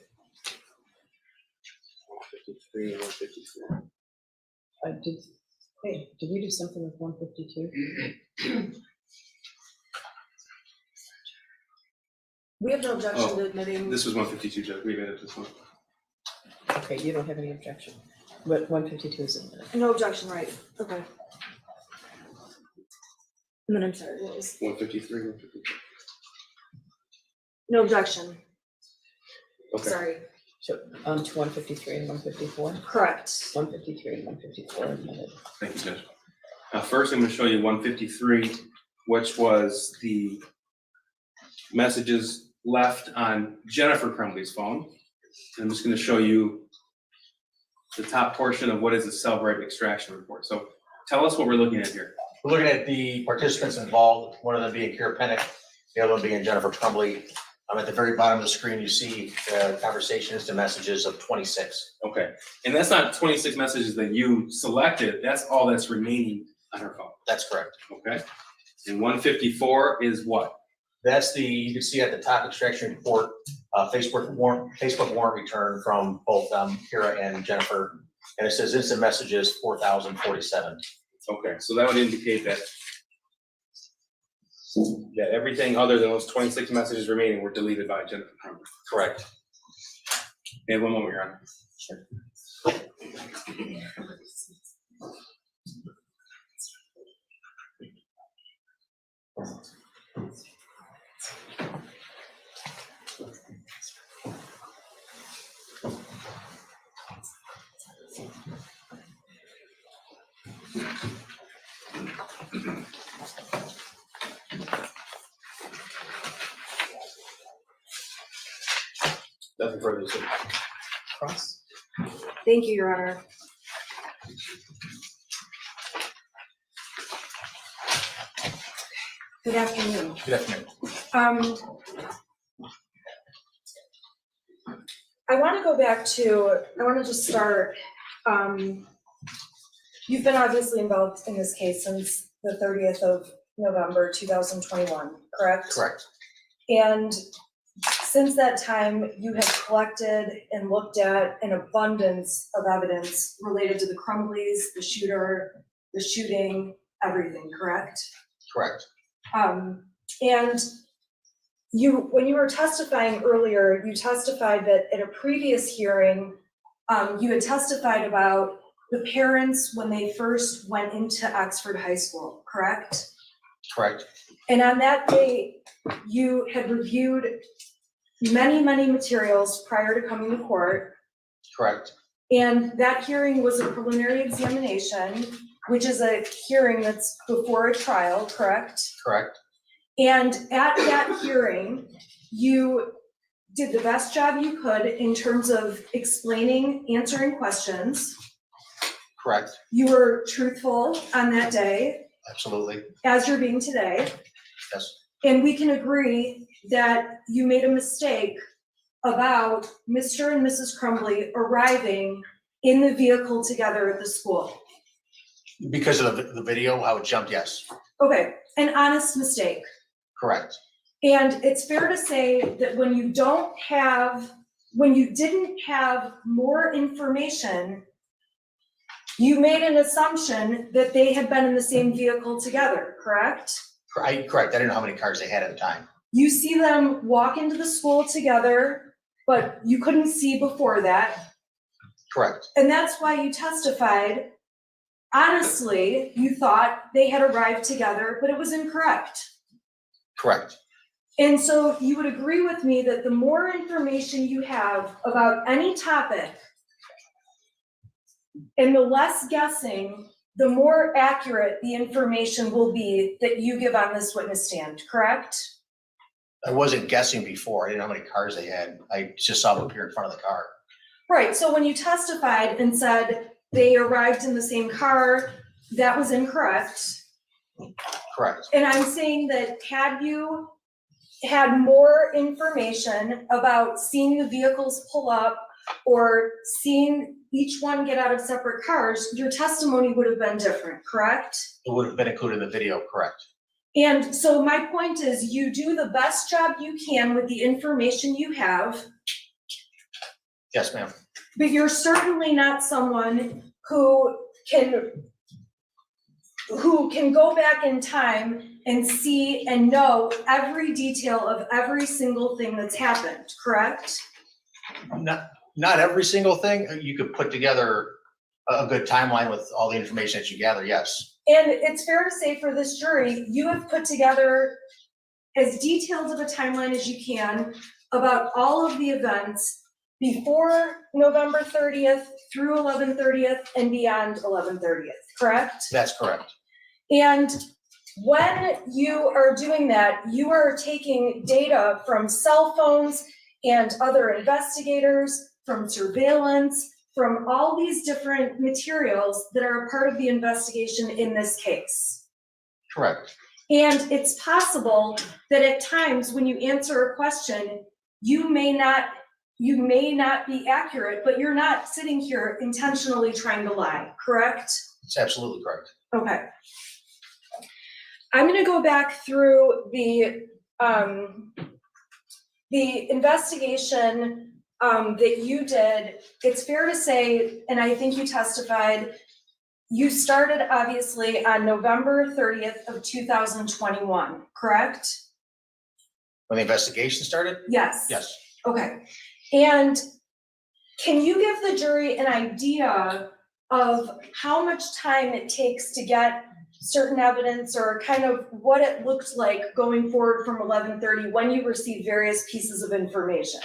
153 and 154. Did we do something with 152? We have no objection to admitting. This was 152, Joe. We made it this one. Okay, you don't have any objection, but 152 is in there. No objection, right, okay. And then I'm sorry, what was, 153, 154. no objection, Okay. sorry, So, to 153 and 154, correct. 153 and 154 are admitted. Thank you, Judge. First, I'm going to show you 153, which was the messages left on Jennifer Crumbley's phone. I'm just going to show you the top portion of what is a Cellbrite extraction report. So tell us what we're looking at here. We're looking at the participants involved, one of them being Kira Pennick, the other one being Jennifer Crumbley. At the very bottom of the screen, you see conversations to messages of 26. Okay, and that's not 26 messages that you selected, that's all that's remaining on her phone, That's correct. okay? And 154 is what? That's you can see at the top extraction report, Facebook warrant return from both Kira and Jennifer. And it says instant messages 4,047. Okay, so that would indicate that everything other than those 26 messages remaining were deleted by Jennifer Crumbley. Correct. Okay, one moment, Your Honor. Nothing further to say. Cross. Thank you, Your Honor. Good afternoon. Good afternoon. I want to go back to, I want to just start, you've been obviously involved in this case since the 30th of November, 2021, correct? Correct. And since that time, you have collected and looked at an abundance of evidence related to the Crumbleys, the shooter, the shooting, everything, correct? Correct. And when you were testifying earlier, you testified that at a previous hearing, you had testified about the parents when they first went into Oxford High School, correct? Correct. And on that day, you had reviewed many, many materials prior to coming to court. Correct. And that hearing was a preliminary examination, which is a hearing that's before a trial, correct? Correct. And at that hearing, you did the best job you could in terms of explaining, answering questions. Correct. You were truthful on that day, Absolutely. as you're being today. Yes. And we can agree that you made a mistake about Mr. and Mrs. Crumbley arriving in the vehicle together at the school. Because of the video, how it jumped, yes. Okay, an honest mistake. Correct. And it's fair to say that when you didn't have more information, you made an assumption that they had been in the same vehicle together, correct? Correct. I didn't know how many cars they had at the time. You see them walk into the school together, but you couldn't see before that. Correct. And that's why you testified, honestly, you thought they had arrived together, but it was incorrect. Correct. And so you would agree with me that the more information you have about any topic and the less guessing, the more accurate the information will be that you give on this witness stand, correct? I wasn't guessing before. I didn't know how many cars they had. I just saw them appear in front of the car. Right, so when you testified and said they arrived in the same car, that was incorrect. Correct. And I'm saying that had you had more information about seeing the vehicles pull up or seeing each one get out of separate cars, your testimony would have been different, correct? It would have been included in the video, correct? And so my point is, you do the best job you can with the information you have, Yes, ma'am. but you're certainly not someone who can go back in time and see and know every detail of every single thing that's happened, correct? Not every single thing. You could put together a good timeline with all the information that you gather, yes. And it's fair to say for this jury, you have put together as detailed of a timeline as you can about all of the events before November 30th through 11/30th and beyond 11/30th, correct? That's correct. And when you are doing that, you are taking data from cell phones and other investigators, from surveillance, from all these different materials that are a part of the investigation in this case. Correct. And it's possible that at times when you answer a question, you may not be accurate, but you're not sitting here intentionally trying to lie, correct? It's absolutely correct. Okay. I'm gonna go back through the investigation that you did. It's fair to say, and I think you testified, you started obviously on November 30th of 2021, correct? When the investigation started? Yes. Yes. Okay. And can you give the jury an idea of how much time it takes to get certain evidence, or kind of what it looked like going forward from 11/30 when you received various pieces of information?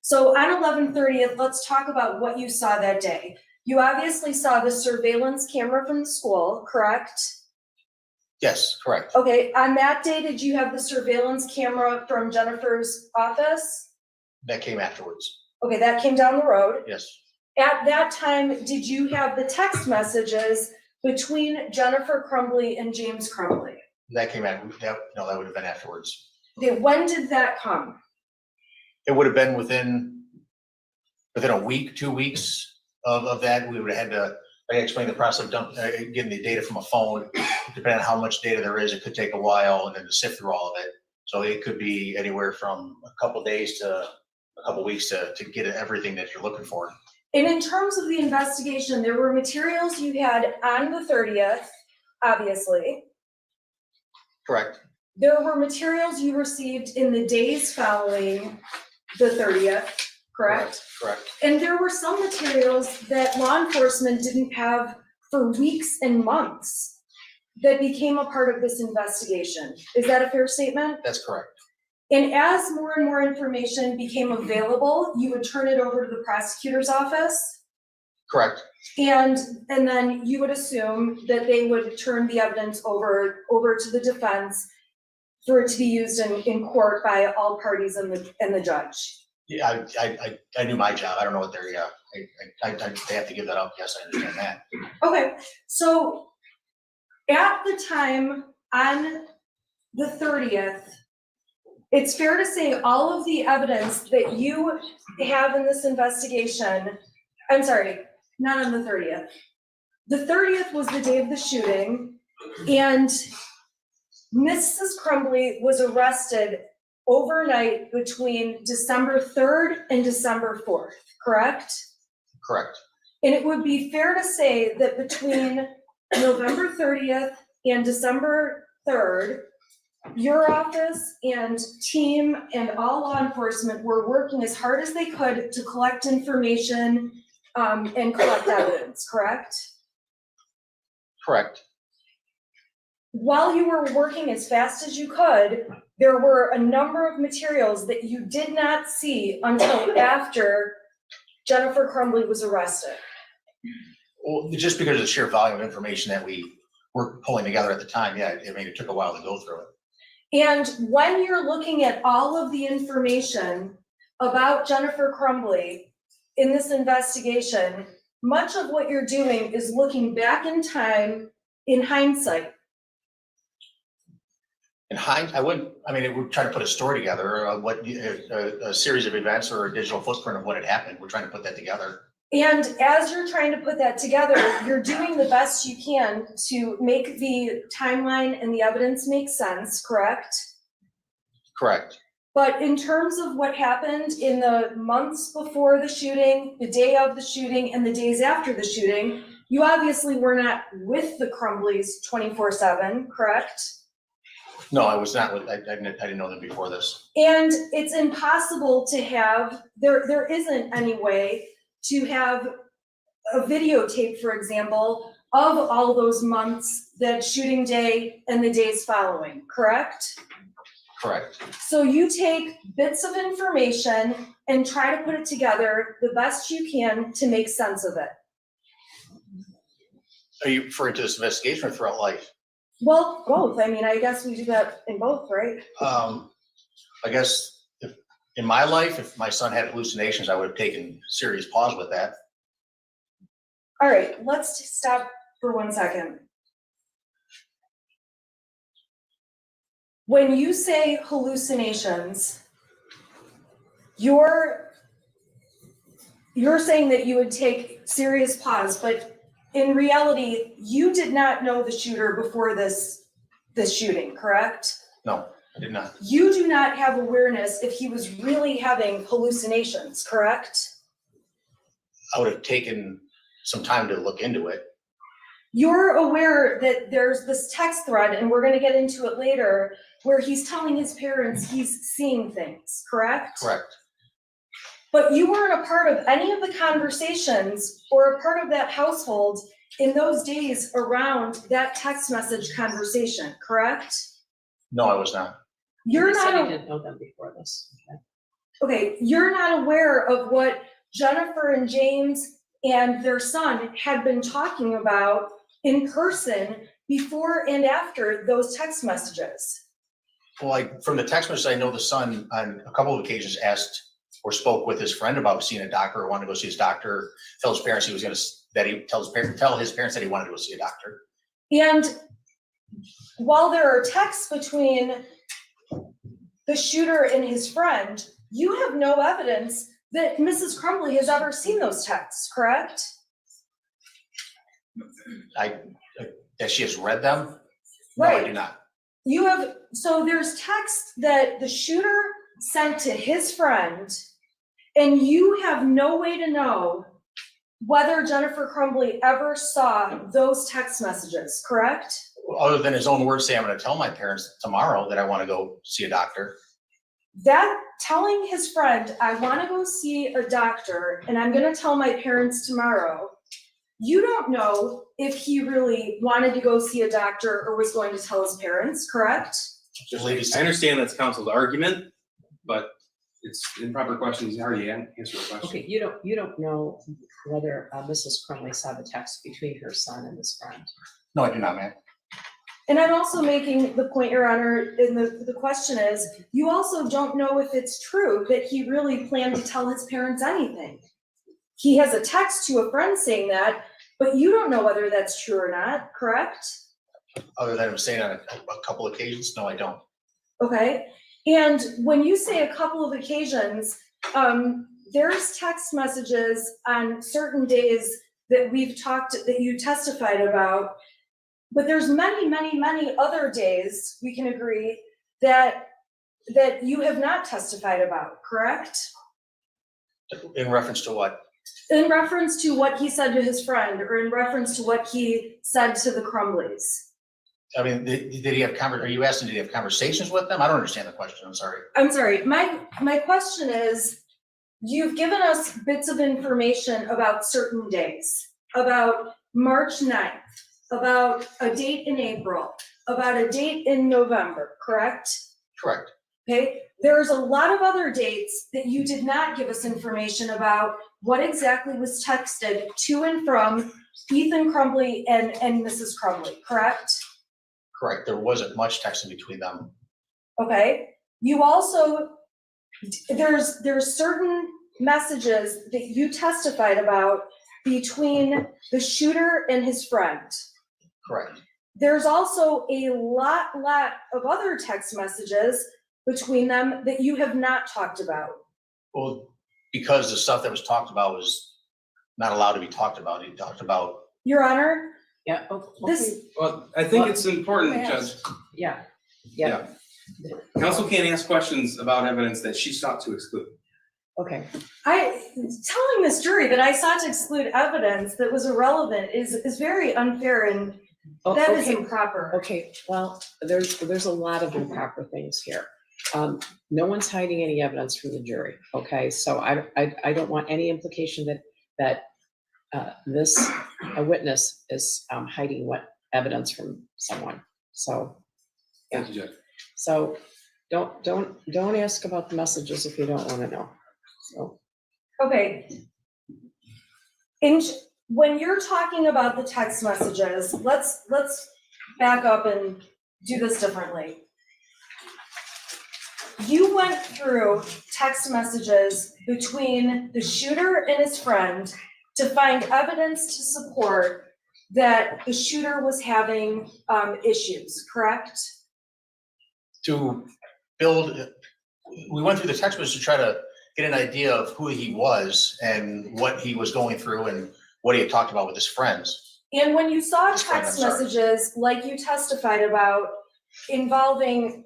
So on 11/30th, let's talk about what you saw that day. You obviously saw the surveillance camera from the school, correct? Yes, correct. Okay, on that day, did you have the surveillance camera from Jennifer's office? That came afterwards. Okay, that came down the road. Yes. At that time, did you have the text messages between Jennifer Crumbley and James Crumbley? That came out, no, that would have been afterwards. Okay, when did that come? It would have been within a week, 2 weeks of that. We would have had to, I explained the process of getting the data from a phone. Depending on how much data there is, it could take a while and then to sift through all of it. So it could be anywhere from a couple days to a couple weeks to get everything that you're looking for. And in terms of the investigation, there were materials you had on the 30th, obviously. Correct. There were materials you received in the days following the 30th, correct? Correct. And there were some materials that law enforcement didn't have for weeks and months that became a part of this investigation. Is that a fair statement? That's correct. And as more and more information became available, you would turn it over to the prosecutor's office. Correct. And then you would assume that they would turn the evidence over to the defense for it to be used in court by all parties and the judge. Yeah, I knew my job. I don't know what they're, yeah, they have to give that up. Yes, I understand that. Okay, so at the time on the 30th, it's fair to say all of the evidence that you have in this investigation, I'm sorry, not on the 30th. The 30th was the day of the shooting, and Mrs. Crumbley was arrested overnight between December 3rd and December 4th, correct? Correct. And it would be fair to say that between November 30th and December 3rd, your office and team and all law enforcement were working as hard as they could to collect information and collect evidence, correct? Correct. While you were working as fast as you could, there were a number of materials that you did not see until after Jennifer Crumbley was arrested. Well, just because of the sheer volume of information that we were pulling together at the time, yeah, I mean, it took a while to go through it. And when you're looking at all of the information about Jennifer Crumbley in this investigation, much of what you're doing is looking back in time in hindsight. I wouldn't, I mean, we're trying to put a story together, a series of events or a digital footprint of what had happened. We're trying to put that together. And as you're trying to put that together, you're doing the best you can to make the timeline and the evidence make sense, correct? Correct. But in terms of what happened in the months before the shooting, the day of the shooting, and the days after the shooting, you obviously were not with the Crumbleys 24/7, correct? No, I was not. I didn't know them before this. And it's impossible to have, there isn't any way to have a videotape, for example, of all those months, that shooting day and the days following, correct? Correct. So you take bits of information and try to put it together the best you can to make sense of it. Are you referring to this investigation or throughout life? Well, both. I mean, I guess we do that in both, right? I guess if, in my life, if my son had hallucinations, I would have taken serious pause with that. All right, let's stop for 1 second. When you say hallucinations, you're saying that you would take serious pause, but in reality, you did not know the shooter before this shooting, correct? No, I did not. You do not have awareness if he was really having hallucinations, correct? I would have taken some time to look into it. You're aware that there's this text thread, and we're gonna get into it later, where he's telling his parents he's seeing things, correct? Correct. But you weren't a part of any of the conversations or a part of that household in those days around that text message conversation, correct? No, I was not. You're You said not, you didn't know them before this. okay, you're not aware of what Jennifer and James and their son had been talking about in person before and after those text messages. Well, like from the text message, I know the son on a couple of occasions asked or spoke with his friend about seeing a doctor or wanted to go see his doctor, tell his parents he was going to, tell his parents that he wanted to go see a doctor. And while there are texts between the shooter and his friend, you have no evidence that Mrs. Crumbley has ever seen those texts, correct? That she has read them? No, I Right. do not. You have, so there's text that the shooter sent to his friend, and you have no way to know whether Jennifer Crumbley ever saw those text messages, correct? Other than his own words say, I'm going to tell my parents tomorrow that I want to go see a doctor. That telling his friend, I want to go see a doctor and I'm going to tell my parents tomorrow, you don't know if he really wanted to go see a doctor or was going to tell his parents, correct? Ladies, I understand that's counsel's argument, but it's improper questions. You already answered the question. Okay, you don't know whether Mrs. Crumbley saw the text between her son and his friend. No, I do not, ma'am. And I'm also making the point, Your Honor, and the question is, you also don't know if it's true that he really planned to tell his parents anything. He has a text to a friend saying that, but you don't know whether that's true or not, correct? Other than him saying on a couple occasions, no, I don't. Okay, and when you say a couple of occasions, there's text messages on certain days that that you testified about, but there's many, many, many other days, we can agree, that you have not testified about, correct? In reference to what? In reference to what he said to his friend, or in reference to what he said to the Crumbleys. I mean, did he have are you asking, did he have conversations with them? I don't understand the question, I'm sorry. I'm sorry, my question is, you've given us bits of information about certain days, about March 9th, about a date in April, about a date in November, correct? Correct. Okay, there's a lot of other dates that you did not give us information about what exactly was texted to and from Ethan Crumbley and Mrs. Crumbley, correct? Correct, there wasn't much texting between them. Okay, you also, there's certain messages that you testified about between the shooter and his friend. Correct. There's also a lot of other text messages between them that you have not talked about. Well, because the stuff that was talked about was not allowed to be talked about. He talked about. Your Honor, Yeah, okay. this, Well, I think it's important, Judge. Yeah. Counsel can't ask questions about evidence that she sought to exclude. Okay, telling this jury that I sought to exclude evidence that was irrelevant is very unfair, and that is improper. Okay, well, there's a lot of improper things here. No one's hiding any evidence from the jury, okay? So I don't want any implication that this witness is hiding what evidence from someone. So, Thank you, Judge. so don't ask about the messages if you don't want to know. So, Okay. When you're talking about the text messages, let's back up and do this differently. You went through text messages between the shooter and his friend to find evidence to support that the shooter was having issues, correct? To build, we went through the text message to try to get an idea of who he was and what he was going through and what he had talked about with his friends. And when you saw His friend, text I'm sorry. messages like you testified about involving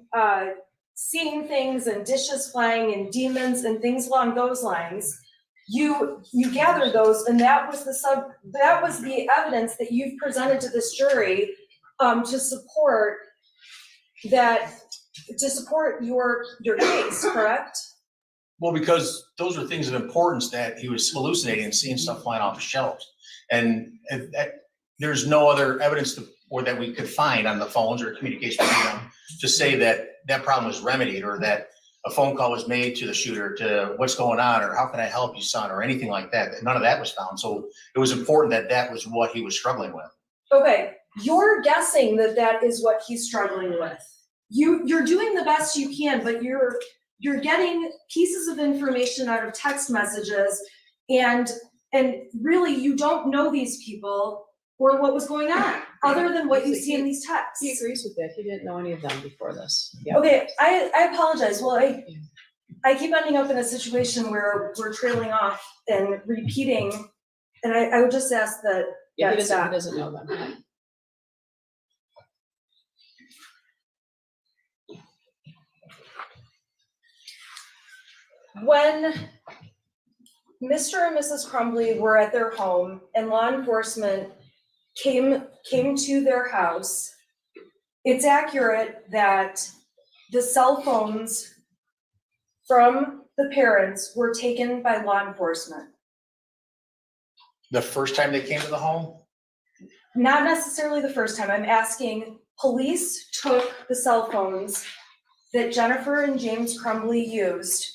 seeing things and dishes flying and demons and things along those lines, you gathered those, and that was the evidence that you've presented to this jury to support your case, correct? Well, because those are things of importance that he was hallucinating and seeing stuff flying off the shelves. And there's no other evidence or that we could find on the phones or communication between them to say that that problem was remedied or that a phone call was made to the shooter to what's going on or how can I help you, son, or anything like that. None of that was found. So it was important that that was what he was struggling with. Okay, you're guessing that is what he's struggling with. You're doing the best you can, but you're getting pieces of information out of text messages, and really you don't know these people or what was going on, other than what you see in these texts. he agrees with that. He didn't know any of them before this. Yeah. Okay, I apologize. Well, I keep ending up in a situation where we're trailing off and repeating, and I would just ask that. Yeah, he stop. doesn't know them. When Mr. and Mrs. Crumbley were at their home and law enforcement came to their house, it's accurate that the cell phones from the parents were taken by law enforcement. The first time they came to the home? Not necessarily the first time. I'm asking, police took the cell phones that Jennifer and James Crumbley used,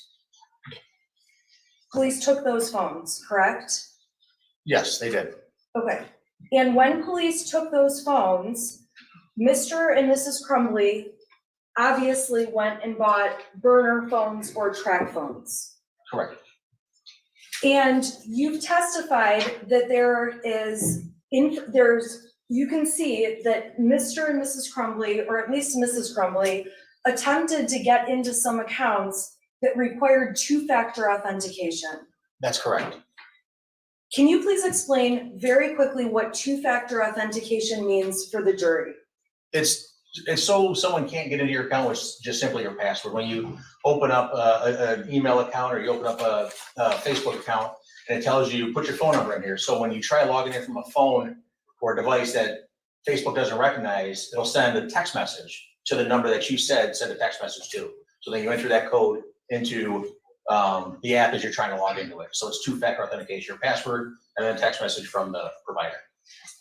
police took those phones, correct? Yes, they did. Okay. And when police took those phones, Mr. and Mrs. Crumbley obviously went and bought burner phones or track phones. Correct. And you've testified that you can see that Mr. and Mrs. Crumbley, or at least Mrs. Crumbley, attempted to get into some accounts that required two-factor authentication. That's correct. Can you please explain very quickly what two-factor authentication means for the jury? It's so someone can't get into your account with just simply your password. When you open up an email account or you open up a Facebook account, and it tells you, put your phone number in here. So when you try logging in from a phone or a device that Facebook doesn't recognize, it'll send a text message to the number that you said send a text message to. So then you enter that code into the app as you're trying to log into it. So it's two-factor authentication, your password, and then a text message from the provider.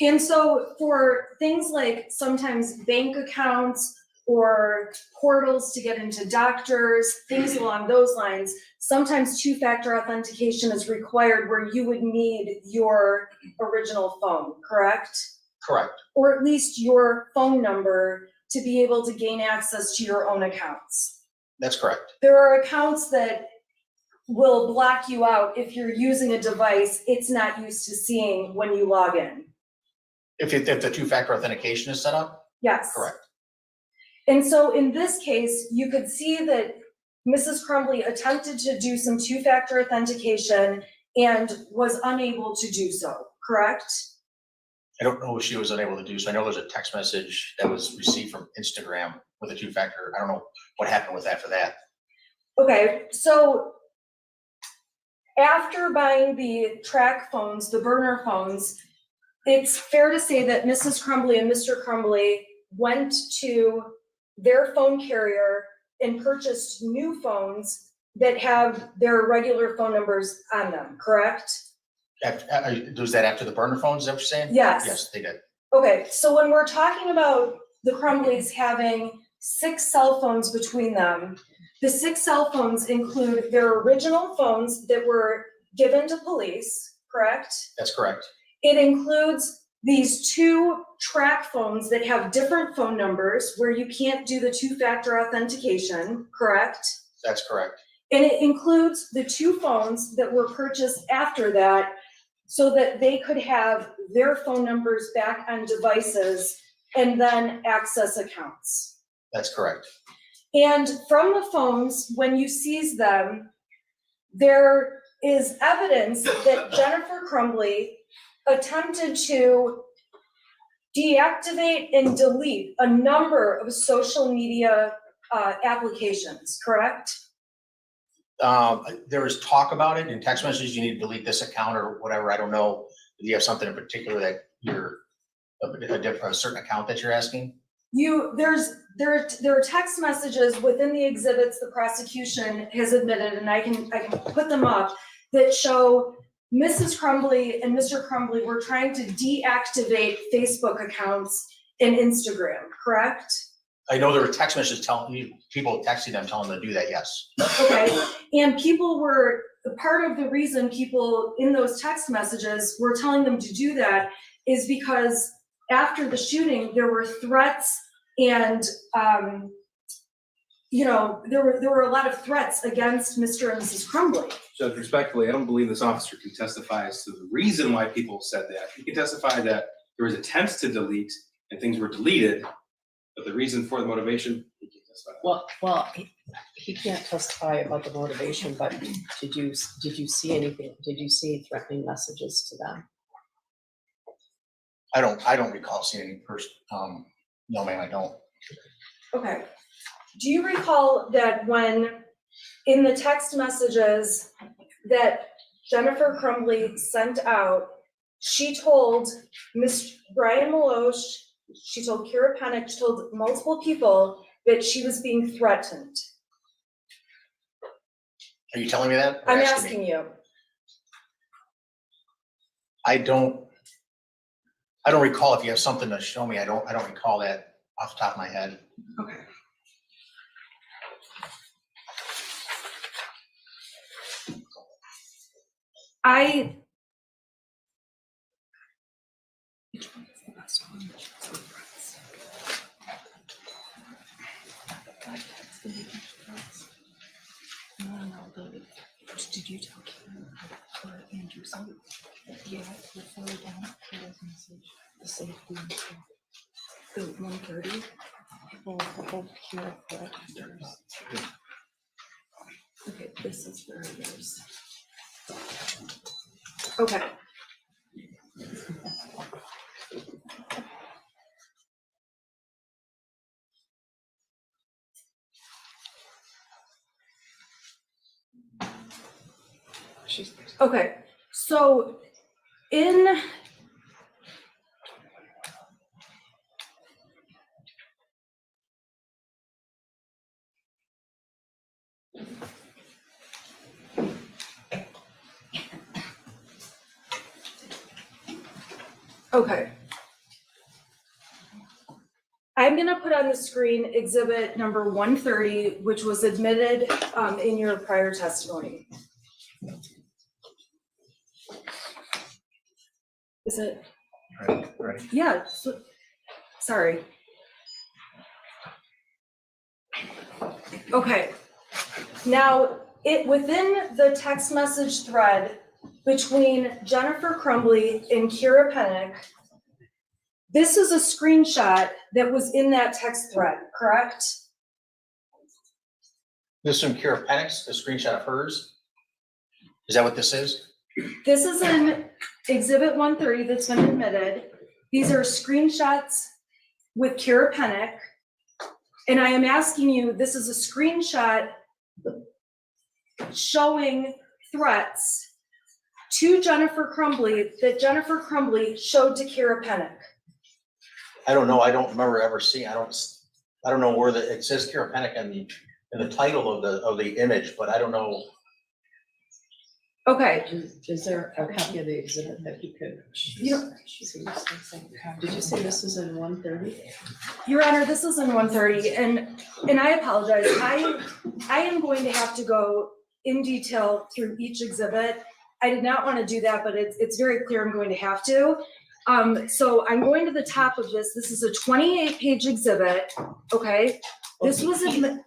And so for things like sometimes bank accounts or portals to get into doctors, things along those lines, sometimes two-factor authentication is required where you would need your original phone, correct? Correct. Or at least your phone number to be able to gain access to your own accounts. That's correct. There are accounts that will block you out if you're using a device it's not used to seeing when you log in. If the two-factor authentication is set up, Yes. correct. And so in this case, you could see that Mrs. Crumbley attempted to do some two-factor authentication and was unable to do so, correct? I don't know what she was unable to do. So I know there's a text message that was received from Instagram with a two-factor. I don't know what happened with after that. Okay, so after buying the track phones, the burner phones, it's fair to say that Mrs. Crumbley and Mr. Crumbley went to their phone carrier and purchased new phones that have their regular phone numbers on them, correct? Was that after the burner phones, is that what you're saying? Yes. Yes, they did. Okay, so when we're talking about the Crumbleys having 6 cell phones between them, the 6 cell phones include their original phones that were given to police, correct? That's correct. It includes these 2 track phones that have different phone numbers where you can't do the two-factor authentication, correct? That's correct. And it includes the 2 phones that were purchased after that so that they could have their phone numbers back on devices and then access accounts. That's correct. And from the phones, when you seize them, there is evidence that Jennifer Crumbley attempted to deactivate and delete a number of social media applications, correct? There was talk about it in text messages, you need to delete this account or whatever, I don't know. Do you have something in particular that you're, a certain account that you're asking? There are text messages within the exhibits the prosecution has admitted, and I can put them up, that show Mrs. Crumbley and Mr. Crumbley were trying to deactivate Facebook accounts and Instagram, correct? I know there were text messages people texting them, telling them to do that, yes. Okay, and part of the reason people in those text messages were telling them to do that is because after the shooting, there were threats and, there were a lot of threats against Mr. and Mrs. Crumbley. Judge, respectfully, I don't believe this officer can testify as to the reason why people said that. He can testify that there was attempts to delete and things were deleted, but the reason for the motivation, he can testify. Well, he can't testify about the motivation, but did you see anything? Did you see threatening messages to them? I don't recall seeing any person, no ma'am, I don't. Okay. Do you recall that when in the text messages that Jennifer Crumbley sent out, she told Ms. Brian Maloche, she told Kira Pennick, she told multiple people that she was being threatened? Are you telling me that? Or I'm me? asking you. I don't recall. If you have something to show me, I don't recall that off the top of my head. Okay. Which one is the best one? Did you tell Karen or Andrew something? Yeah, before down, Karen's message, the safety and stuff. The 1:30, people hold Karen for attenders. Okay, this is where it is. Okay. Okay, so in okay. I'm gonna put on the screen exhibit number 130, which was admitted in your prior testimony. Is it? Right. Yeah, sorry. Okay, now within the text message thread between Jennifer Crumbley and Kira Pennick, this is a screenshot that was in that text thread, correct? This from Kira Penix, a screenshot of hers? Is that what this is? This is in exhibit 130 that's been admitted. These are screenshots with Kira Pennick. And I am asking you, this is a screenshot showing threats to Jennifer Crumbley that Jennifer Crumbley showed to Kira Pennick. I don't know. I don't remember ever seeing, I don't know where it says Kira Pennick in the title of the image, but I don't know. Okay, Is there a copy of the exhibit that you could? Did you say this is in 130? Your Honor, this is in 130, and I apologize. I am going to have to go in detail through each exhibit. I did not want to do that, but it's very clear I'm going to have to. So I'm going to the top of this. This is a 28-page exhibit, okay? Well, This was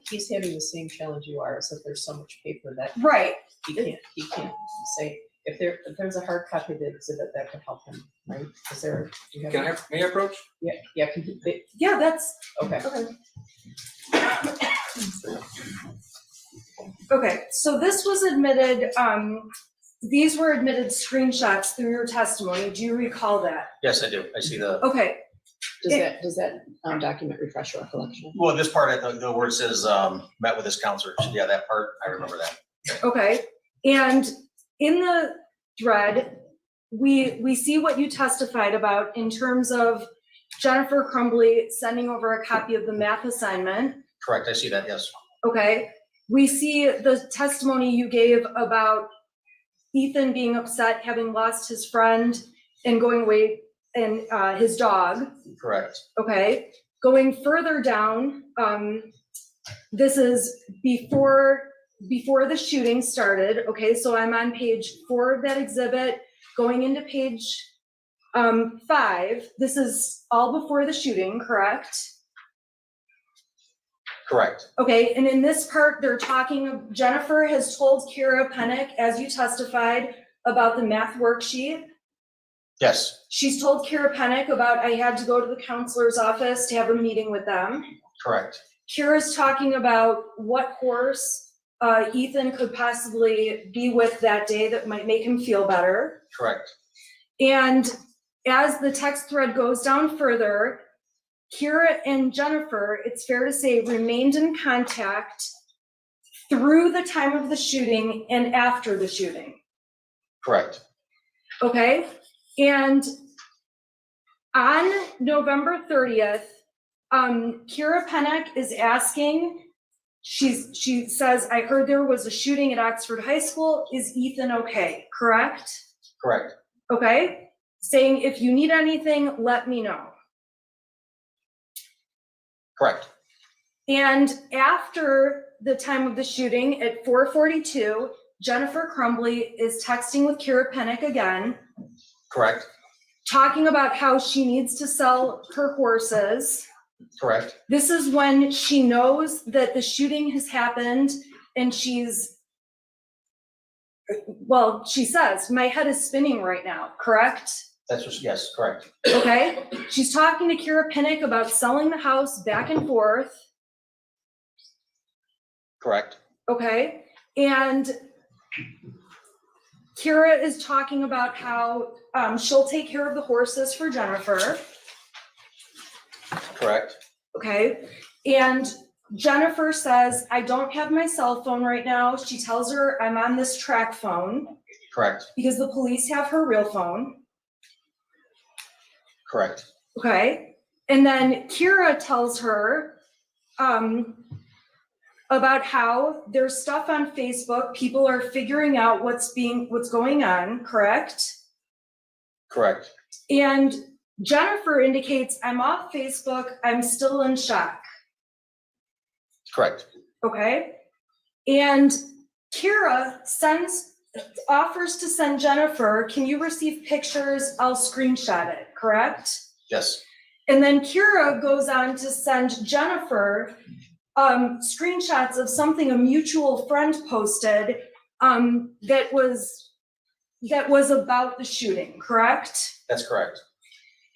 he's having the same challenge you are, is that there's so much paper that right. he can't say, if there's a hard copy of the exhibit that could help him, right? Is there? Do you have? May I approach? Yeah, can you, Yeah, that's okay. Okay, so this was admitted, these were admitted screenshots through your testimony. Do you recall that? Yes, I do. I see the, Okay, Does that document refresh your recollection? well, this part, the word says, met with his counselor. Yeah, that part, I remember that. okay. And in the thread, we see what you testified about in terms of Jennifer Crumbley sending over a copy of the math assignment. Correct. I see that. Yes. Okay. We see the testimony you gave about Ethan being upset, having lost his friend and going away, and his dog. Correct. Okay, going further down, this is before the shooting started. Okay, so I'm on page 4 of that exhibit, going into page 5. This is all before the shooting, correct? Correct. Okay, and in this part, they're talking, Jennifer has told Kira Pennick, as you testified, about the math worksheet. Yes. She's told Kira Pennick about, I had to go to the counselor's office to have a meeting with them. Correct. Kira's talking about what horse Ethan could possibly be with that day that might make him feel better. Correct. And as the text thread goes down further, Kira and Jennifer, it's fair to say, remained in contact through the time of the shooting and after the shooting. Correct. Okay? And on November 30th, Kira Pennick is asking, she says, I heard there was a shooting at Oxford High School. Is Ethan okay? Correct? Correct. Okay? Saying, if you need anything, let me know. Correct. And after the time of the shooting at 4:42, Jennifer Crumbley is texting with Kira Pennick again, Correct, talking about how she needs to sell her horses. correct, This is when she knows that the shooting has happened and she's, well, she says, my head is spinning right now, correct? that's what, yes, correct, Okay, she's talking to Kira Pennick about selling the house back and forth, correct, okay? And Kira is talking about how she'll take care of the horses for Jennifer, correct, okay? And Jennifer says, I don't have my cell phone right now. She tells her I'm on this track phone correct, because the police have her real phone, correct, okay? And then Kira tells her about how there's stuff on Facebook, people are figuring out what's going on, correct? correct, And Jennifer indicates, I'm off Facebook, I'm still in shock, correct, okay? And Kira offers to send Jennifer, can you receive pictures? I'll screenshot it, correct? yes, And then Kira goes on to send Jennifer screenshots of something a mutual friend posted that was about the shooting, correct? that's correct,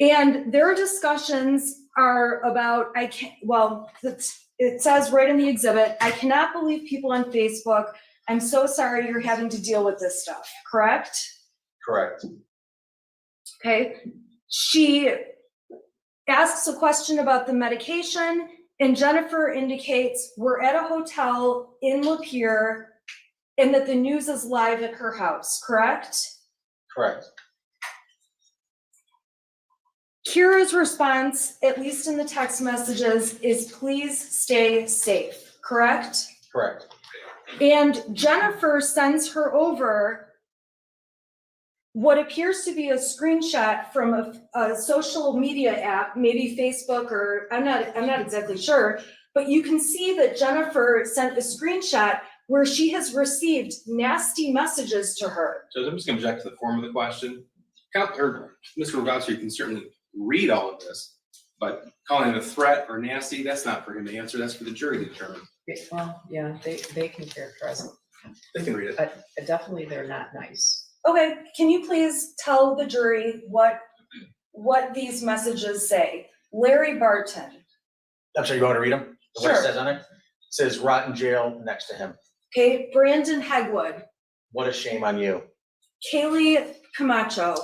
And their discussions are about, it says right in the exhibit, I cannot believe people on Facebook. I'm so sorry you're having to deal with this stuff, correct? correct, Okay. She asks a question about the medication, and Jennifer indicates we're at a hotel in Lapeer and that the news is live at her house, correct? correct, Kira's response, at least in the text messages, is please stay safe, correct? correct, And Jennifer sends her over what appears to be a screenshot from a social media app, maybe Facebook or I'm not exactly sure, but you can see that Jennifer sent a screenshot where she has received nasty messages to her. So I'm just gonna object to the form of the question. Mr. Rogowski can certainly read all of this, but calling it a threat or nasty, that's not for him to answer, that's for the jury to determine. Well, yeah, they can characterize it. They can read it. But definitely they're not nice. Okay, can you please tell the jury what these messages say? Larry Barton. I'm sorry, you want to read them? What it Sure. says on it? It says rotten jail next to him, Okay, Brandon Hegwood, what a shame on you, Kaylee Camacho,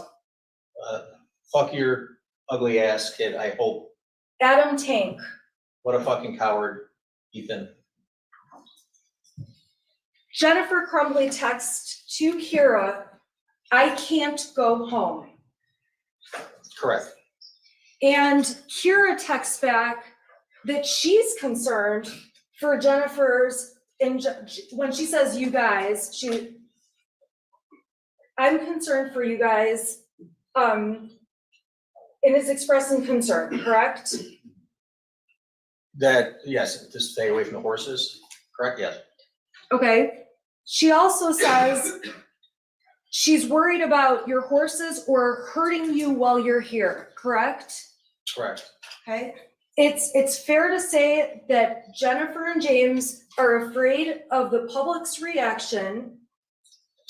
fuck your ugly ass kid, I hope, Adam Tank, what a fucking coward, Ethan, Jennifer Crumbley texts to Kira, I can't go home. correct, And Kira texts back that she's concerned for Jennifer's, when she says you guys, I'm concerned for you guys, and is expressing concern, correct? that, yes, to stay away from the horses, correct, yes, Okay. She also says she's worried about your horses or hurting you while you're here, correct? correct, Okay. It's fair to say that Jennifer and James are afraid of the public's reaction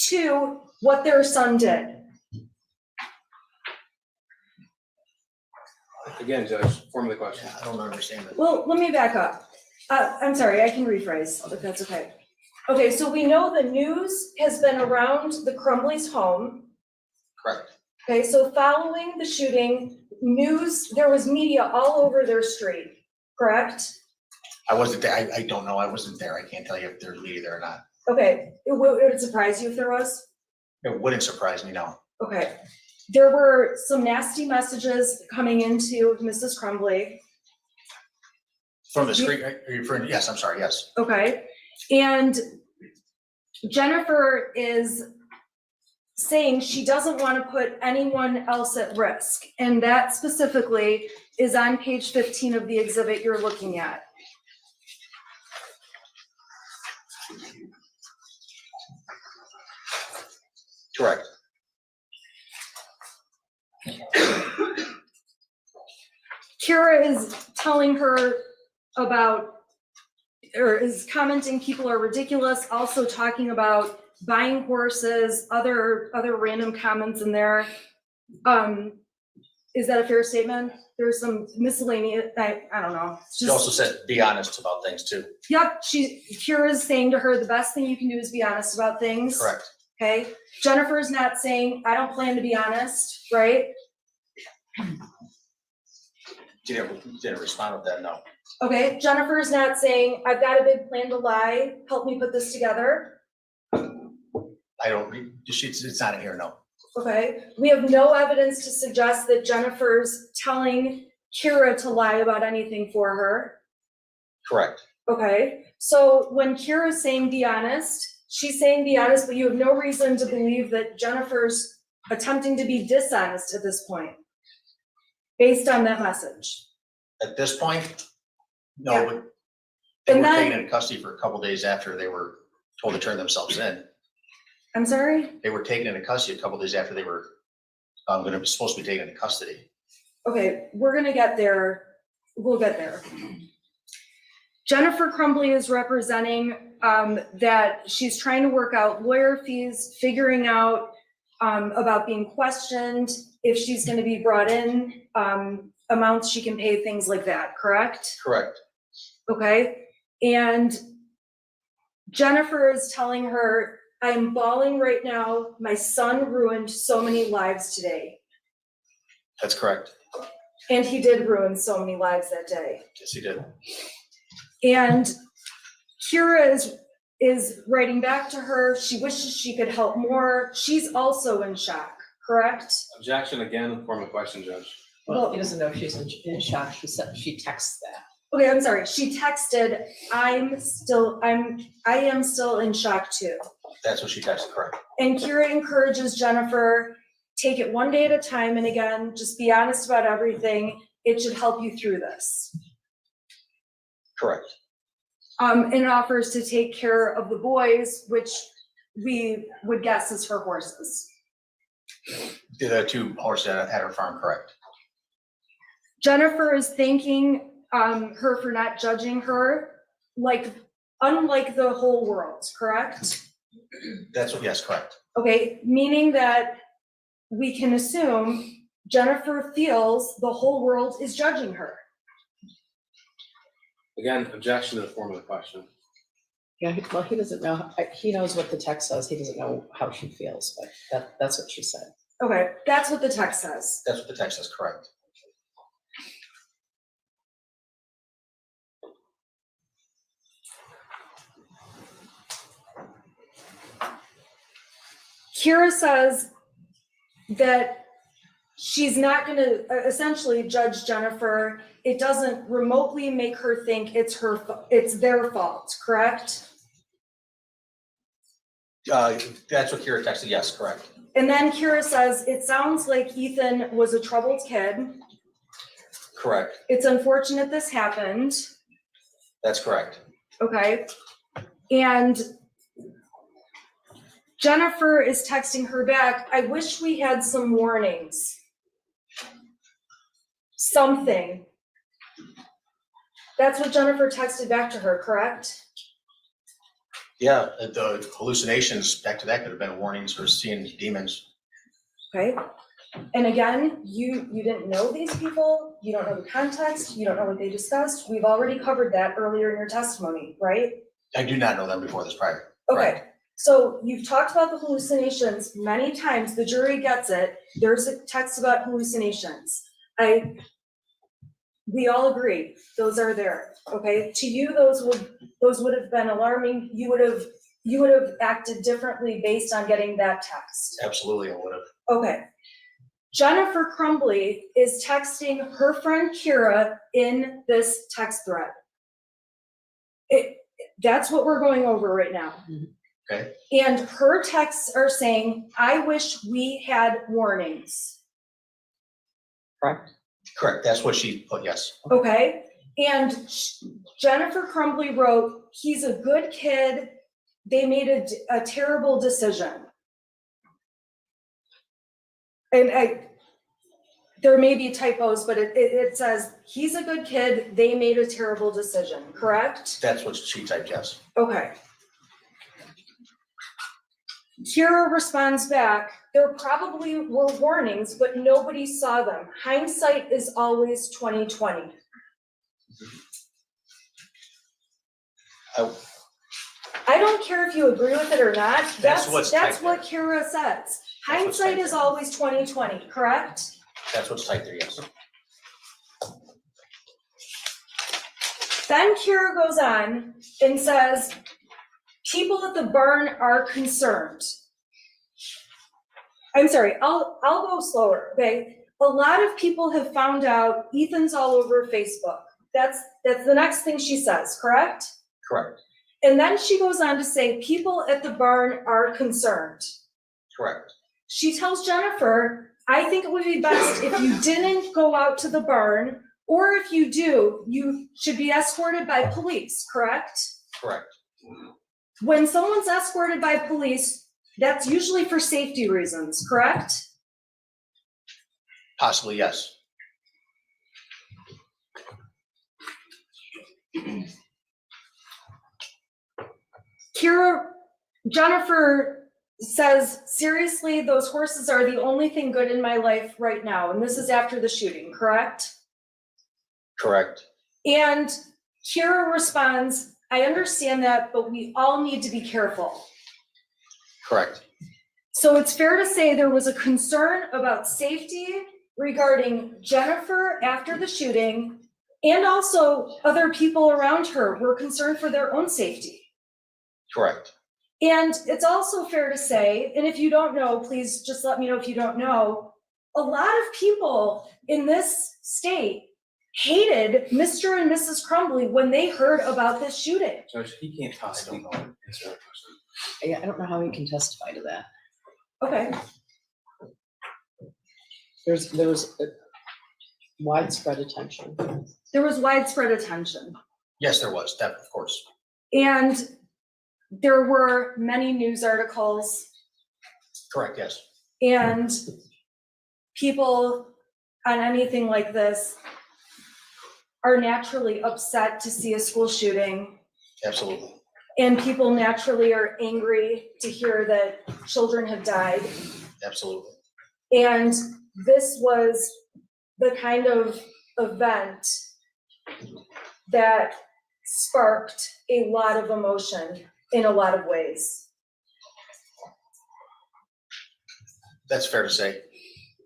to what their son did. Again, Judge, form of the question. I don't understand it, Well, let me back up. I'm sorry, I can rephrase, if that's okay. Okay, so we know the news has been around the Crumbley's home. correct, Okay, so following the shooting, there was media all over their street, correct? I wasn't there, I don't know, I wasn't there, I can't tell you if there's media there or not, Okay, would it surprise you if there was? it wouldn't surprise me, no, Okay, there were some nasty messages coming into Mrs. Crumbley, from the street, are you referring, yes, I'm sorry, yes, okay? And Jennifer is saying she doesn't want to put anyone else at risk. And that specifically is on page 15 of the exhibit you're looking at. Correct. Kira is telling her about, or is commenting people are ridiculous, also talking about buying horses, other random comments in there. Is that a fair statement? There's some miscellaneous, I don't know. It's She just- also said, be honest about things too. Yep, Kira's saying to her, the best thing you can do is be honest about things. Correct. Okay, Jennifer's not saying, I don't plan to be honest, right? Didn't respond with that, no. Okay, Jennifer's not saying, I've got a big plan to lie, help me put this together. It's not in here, no. Okay, we have no evidence to suggest that Jennifer's telling Kira to lie about anything for her. Correct. Okay, so when Kira's saying be honest, she's saying be honest, but you have no reason to believe that Jennifer's attempting to be dishonest at this point, based on that message. At this point, no, Yeah. but they And were then- taken into custody for a couple days after they were told to turn themselves in. I'm sorry? They were taken into custody a couple days after they were supposed to be taken into custody. Okay, we're gonna get there, we'll get there. Jennifer Crumbley is representing that she's trying to work out lawyer fees, figuring out about being questioned, if she's gonna be brought in, amounts she can pay, things like that, correct? Correct. Okay, and Jennifer is telling her, I'm bawling right now, my son ruined so many lives today. That's correct. And he did ruin so many lives that day. Yes, he did. And Kira is writing back to her, she wishes she could help more, she's also in shock, correct? Objection again, form of question, Judge. Well, he doesn't know if she's in shock. She said, she texts that. Okay, I'm sorry, she texted, I am still in shock too. That's what she texted, correct. And Kira encourages Jennifer, take it one day at a time, and again, just be honest about everything. It should help you through this. Correct. And offers to take care of the boys, which we would guess is her horses. The two horses at her farm, correct. Jennifer is thanking her for not judging her, unlike the whole world, correct? Yes, correct. Okay, meaning that we can assume Jennifer feels the whole world is judging her. Again, objection to the form of the question. Yeah, well, he doesn't know, he knows what the text says, he doesn't know how she feels, but that's what she said. Okay, that's what the text says. That's what the text says, correct. Kira says that she's not gonna essentially judge Jennifer. It doesn't remotely make her think it's their fault, correct? That's what Kira texted, yes, correct. And then Kira says, it sounds like Ethan was a troubled kid. Correct. It's unfortunate this happened, That's correct. okay? And Jennifer is texting her back, I wish we had some warnings. Something. That's what Jennifer texted back to her, correct? Yeah, the hallucinations, back to that could have been warnings for seeing demons. Okay? And again, you didn't know these people, you don't know the context, you don't know what they discussed. We've already covered that earlier in your testimony, right? I do not know them before this prior. Okay, so you've talked about the hallucinations many times, the jury gets it. There's a text about hallucinations. We all agree, those are there, okay? To you, those would have been alarming. You would have acted differently based on getting that text. Absolutely, I would have. Okay. Jennifer Crumbley is texting her friend Kira in this text thread. That's what we're going over right now. Okay. And her texts are saying, I wish we had warnings, Correct? Correct, that's what she put, yes. okay? And Jennifer Crumbley wrote, he's a good kid, they made a terrible decision. and there may be typos, but it says, he's a good kid, they made a terrible decision, correct? That's what she typed, yes. Okay. Kira responds back, there probably were warnings, but nobody saw them. Hindsight is always 20/20. I don't care if you agree with it or not. That's what's typed what Kira says. what's Hindsight typed is there. always 20/20, correct? That's what's typed there, yes. Then Kira goes on and says, people at the barn are concerned. I'm sorry, I'll go slower, okay? A lot of people have found out Ethan's all over Facebook. That's the next thing she says, correct? Correct, And then she goes on to say, people at the barn are concerned. correct, She tells Jennifer, I think it would be best if you didn't go out to the barn, or if you do, you should be escorted by police, correct? correct. When someone's escorted by police, that's usually for safety reasons, correct? Possibly, yes. Jennifer says, seriously, those horses are the only thing good in my life right now, and this is after the shooting, correct? Correct, And Kira responds, I understand that, but we all need to be careful. correct, So it's fair to say there was a concern about safety regarding Jennifer after the shooting, and also other people around her were concerned for their own safety. correct. And it's also fair to say, and if you don't know, please just let me know if you don't know, a lot of people in this state hated Mr. and Mrs. Crumbley when they heard about this shooting. Judge, he can't I possibly don't know. answer that question. Yeah, I don't know how he can testify to that. Okay, There was widespread attention. there was widespread attention. Yes, there was, that, of course. And there were many news articles Correct, yes. and people on anything like this are naturally upset to see a school shooting. Absolutely, And people naturally are angry to hear that children have died. absolutely. And this was the kind of event that sparked a lot of emotion in a lot of ways. That's fair to say,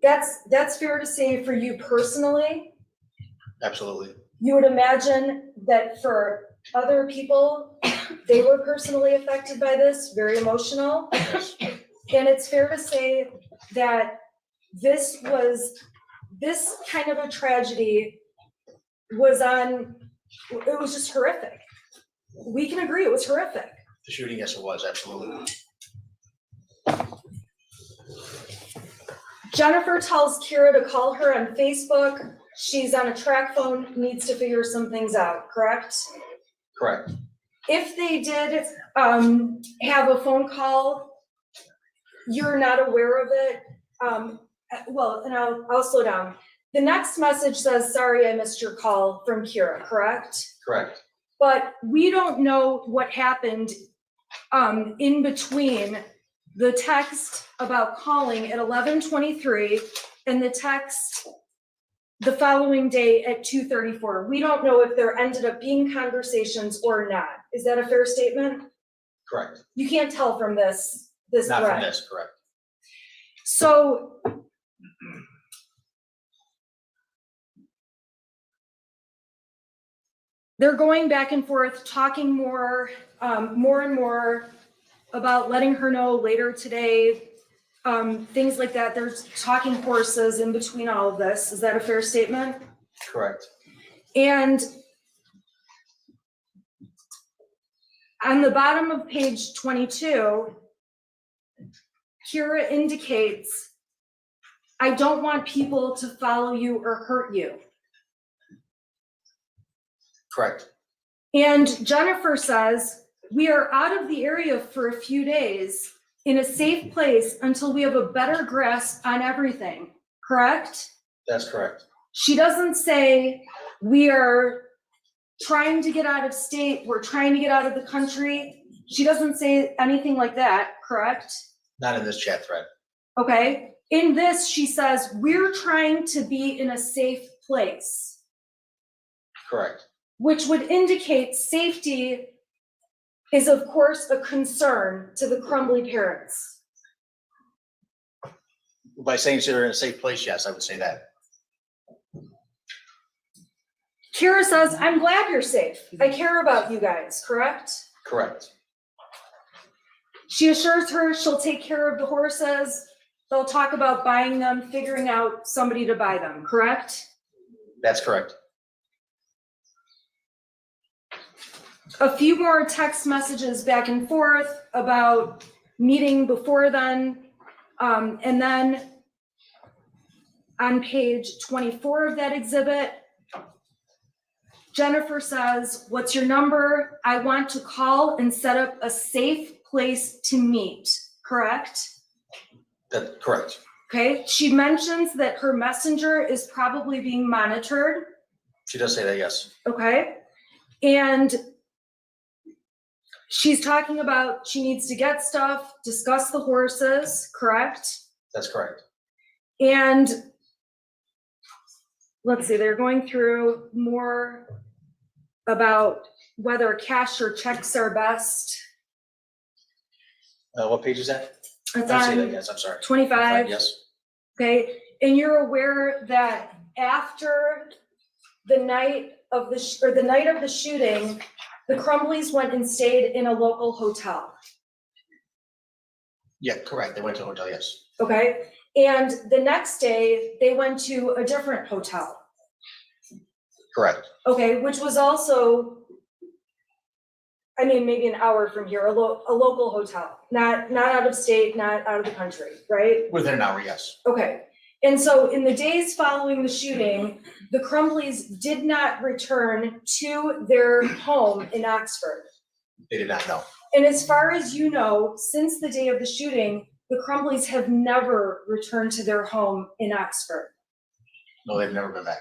That's fair to say for you personally. absolutely. You would imagine that for other people, they were personally affected by this, very emotional. Yes, And it's fair to say that this kind of a tragedy it was just horrific. We can agree it was horrific. the shooting, yes, it was, absolutely. Jennifer tells Kira to call her on Facebook. She's on a track phone, needs to figure some things out, correct? Correct, If they did have a phone call, you're not aware of it. Well, and I'll slow down. The next message says, sorry, I missed your call from Kira, correct? correct, But we don't know what happened in between the text about calling at 11:23 and the text the following day at 2:34. We don't know if there ended up being conversations or not. Is that a fair statement? correct. You can't tell from this Not from thread. this, correct. So they're going back and forth, talking more and more about letting her know later today, things like that. There's talking horses in between all of this. Is that a fair statement? Correct, And on the bottom of page 22, Kira indicates, I don't want people to follow you or hurt you. correct, And Jennifer says, we are out of the area for a few days in a safe place until we have a better grasp on everything, correct? That's correct. She doesn't say, we are trying to get out of state, we're trying to get out of the country. She doesn't say anything like that, correct? Not in this chat thread. Okay, in this, she says, we're trying to be in a safe place, Correct. which would indicate safety is of course a concern to the Crumbley parents. By saying they're in a safe place, yes, I would say that. Kira says, I'm glad you're safe. I care about you guys, correct? Correct. She assures her she'll take care of the horses. They'll talk about buying them, figuring out somebody to buy them, correct? That's correct. A few more text messages back and forth about meeting before then. And then on page 24 of that exhibit, Jennifer says, what's your number? I want to call and set up a safe place to meet, correct? That's correct. Okay, she mentions that her messenger is probably being monitored, She does say that, yes. okay? And she's talking about she needs to get stuff, discuss the horses, correct? That's correct. And let's see, they're going through more about whether cash or checks are best. What page is that? It's I see that, on yes, I'm sorry. 25. Yes, Okay, and you're aware that after the night of the shooting, the Crumbleys went and stayed in a local hotel, yeah, correct. They went to a hotel, yes. okay? And the next day, they went to a different hotel, Correct. okay, which was also, I mean, maybe an hour from here, a local hotel, not out of state, not out of the country, right? Within an hour, yes. Okay, and so in the days following the shooting, the Crumbleys did not return to their home in Oxford. They did not know. And as far as you know, since the day of the shooting, the Crumbleys have never returned to their home in Oxford. No, they've never been back.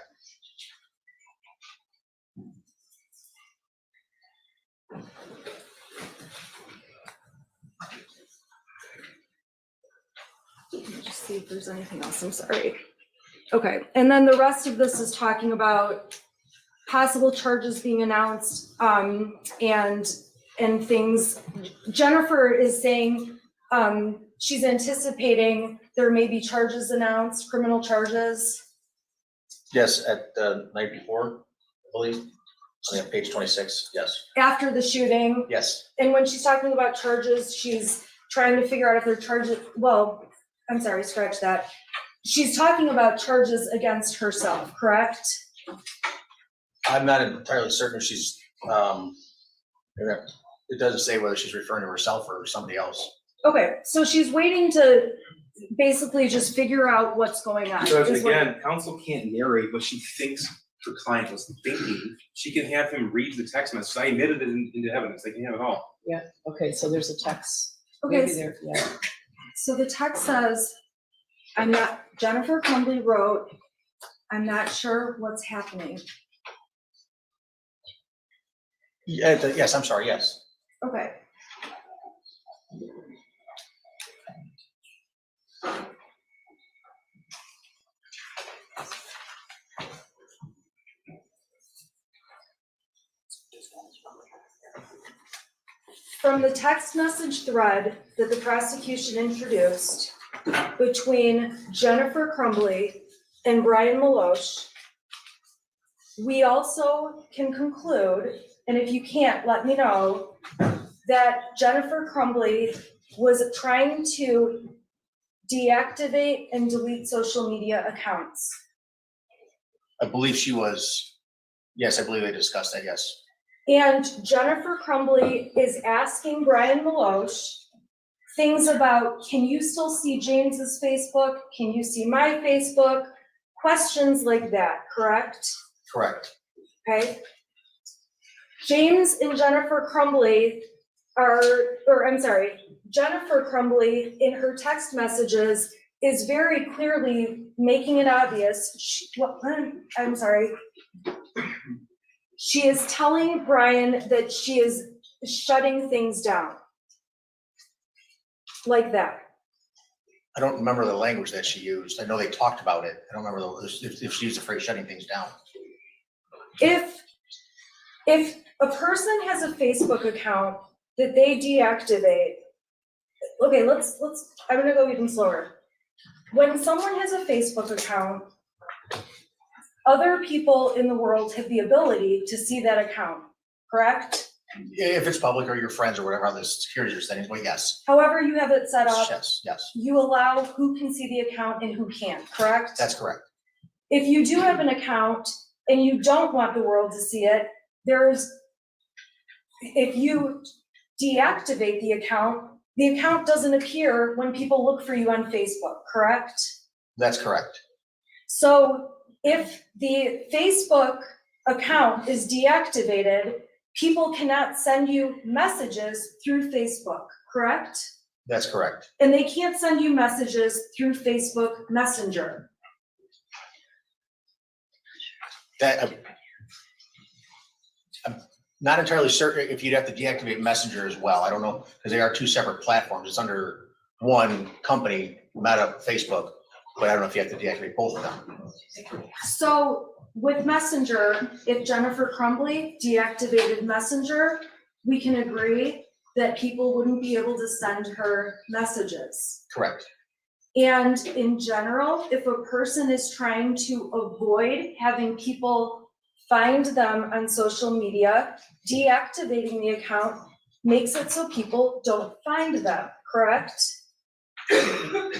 Let me just see if there's anything else, I'm sorry. Okay, and then the rest of this is talking about possible charges being announced, and things. Jennifer is saying, she's anticipating there may be charges announced, criminal charges. Yes, at the night before, I believe. On page 26, yes. After the shooting, Yes, and when she's talking about charges, she's trying to figure out if they're charges, well, I'm sorry, scratch that. She's talking about charges against herself, correct? I'm not entirely certain if she's, it doesn't say whether she's referring to herself or somebody else. Okay, so she's waiting to basically just figure out what's going on. Because is what- again, counsel can't narrate what she thinks her client was thinking. She can have him read the text message. I admitted it into evidence. They can have it all. Yeah, okay, so there's a text. Okay, Maybe there, yeah. so the text says, Jennifer Crumbley wrote, I'm not sure what's happening. Yeah, yes, I'm sorry, yes. Okay. From the text message thread that the prosecution introduced between Jennifer Crumbley and Brian Maloche, we also can conclude, and if you can't, let me know, that Jennifer Crumbley was trying to deactivate and delete social media accounts. I believe she was, yes, I believe they discussed that, yes. And Jennifer Crumbley is asking Brian Maloche things about, can you still see James's Facebook? Can you see my Facebook? Questions like that, correct? Correct. Okay. James and Jennifer Crumbley Jennifer Crumbley, in her text messages, is very clearly making it obvious, I'm sorry. She is telling Brian that she is shutting things down. Like that. I don't remember the language that she used. I know they talked about it. I don't remember if she used the phrase shutting things down. If a person has a Facebook account that they deactivate, okay, I'm gonna go even slower. When someone has a Facebook account, other people in the world have the ability to see that account, correct? If it's public or your friends or whatever, other security settings, well, yes. However you have it set up, Yes, you allow who can see the account and who can't, correct? that's correct. If you do have an account and you don't want the world to see it, if you deactivate the account doesn't appear when people look for you on Facebook, correct? That's correct. So if the Facebook account is deactivated, people cannot send you messages through Facebook, correct? That's correct. And they can't send you messages through Facebook Messenger. I'm not entirely certain if you'd have to deactivate Messenger as well. I don't know, because they are two separate platforms. It's under one company, Meta, Facebook, but I don't know if you have to deactivate both of them. So with Messenger, if Jennifer Crumbley deactivated Messenger, we can agree that people wouldn't be able to send her messages. Correct. And in general, if a person is trying to avoid having people find them on social media, deactivating the account makes it so people don't find them, correct?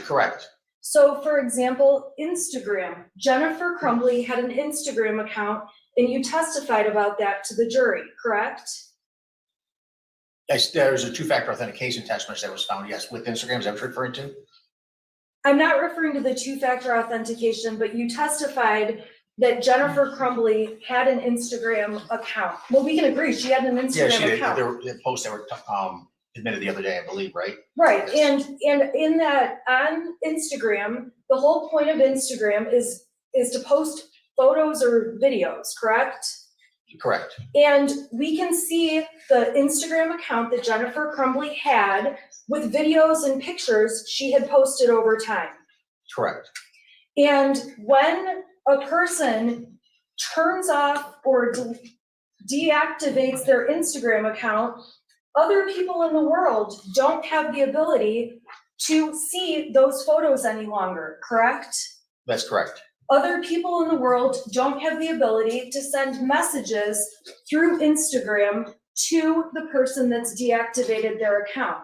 Correct. So for example, Instagram. Jennifer Crumbley had an Instagram account and you testified about that to the jury, correct? Yes, there's a two-factor authentication text message that was found, yes, with Instagram. Is that what you're referring to? I'm not referring to the two-factor authentication, but you testified that Jennifer Crumbley had an Instagram account. Well, we can agree, she had an Yeah, she Instagram did. account. There were posts that were admitted the other day, I believe, right? Right, and in that, on Instagram, the whole point of Instagram is to post photos or videos, correct? Correct. And we can see the Instagram account that Jennifer Crumbley had with videos and pictures she had posted over time. Correct. And when a person turns off or deactivates their Instagram account, other people in the world don't have the ability to see those photos any longer, correct? That's correct. Other people in the world don't have the ability to send messages through Instagram to the person that's deactivated their account.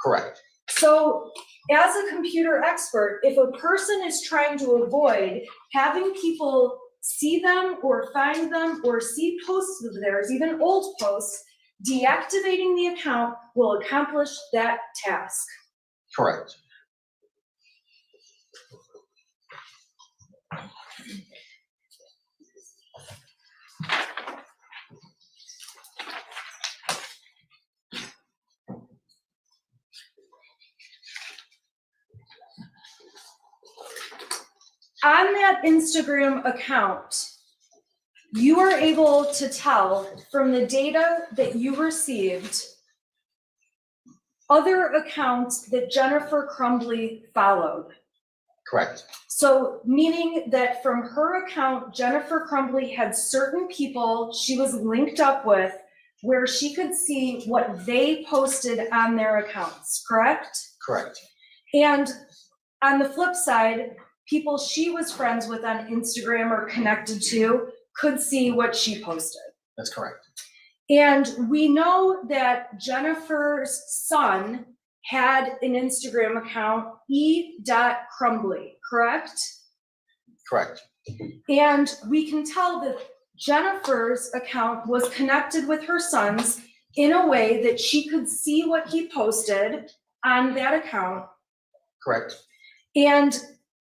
Correct. So as a computer expert, if a person is trying to avoid having people see them or find them or see posts of theirs, even old posts, deactivating the account will accomplish that task. Correct. On that Instagram account, you are able to tell from the data that you received other accounts that Jennifer Crumbley followed. Correct. So meaning that from her account, Jennifer Crumbley had certain people she was linked up with where she could see what they posted on their accounts, correct? Correct. And on the flip side, people she was friends with on Instagram or connected to could see what she posted. That's correct. And we know that Jennifer's son had an Instagram account, e.crumbley, correct? Correct. And we can tell that Jennifer's account was connected with her son's in a way that she could see what he posted on that account. Correct. And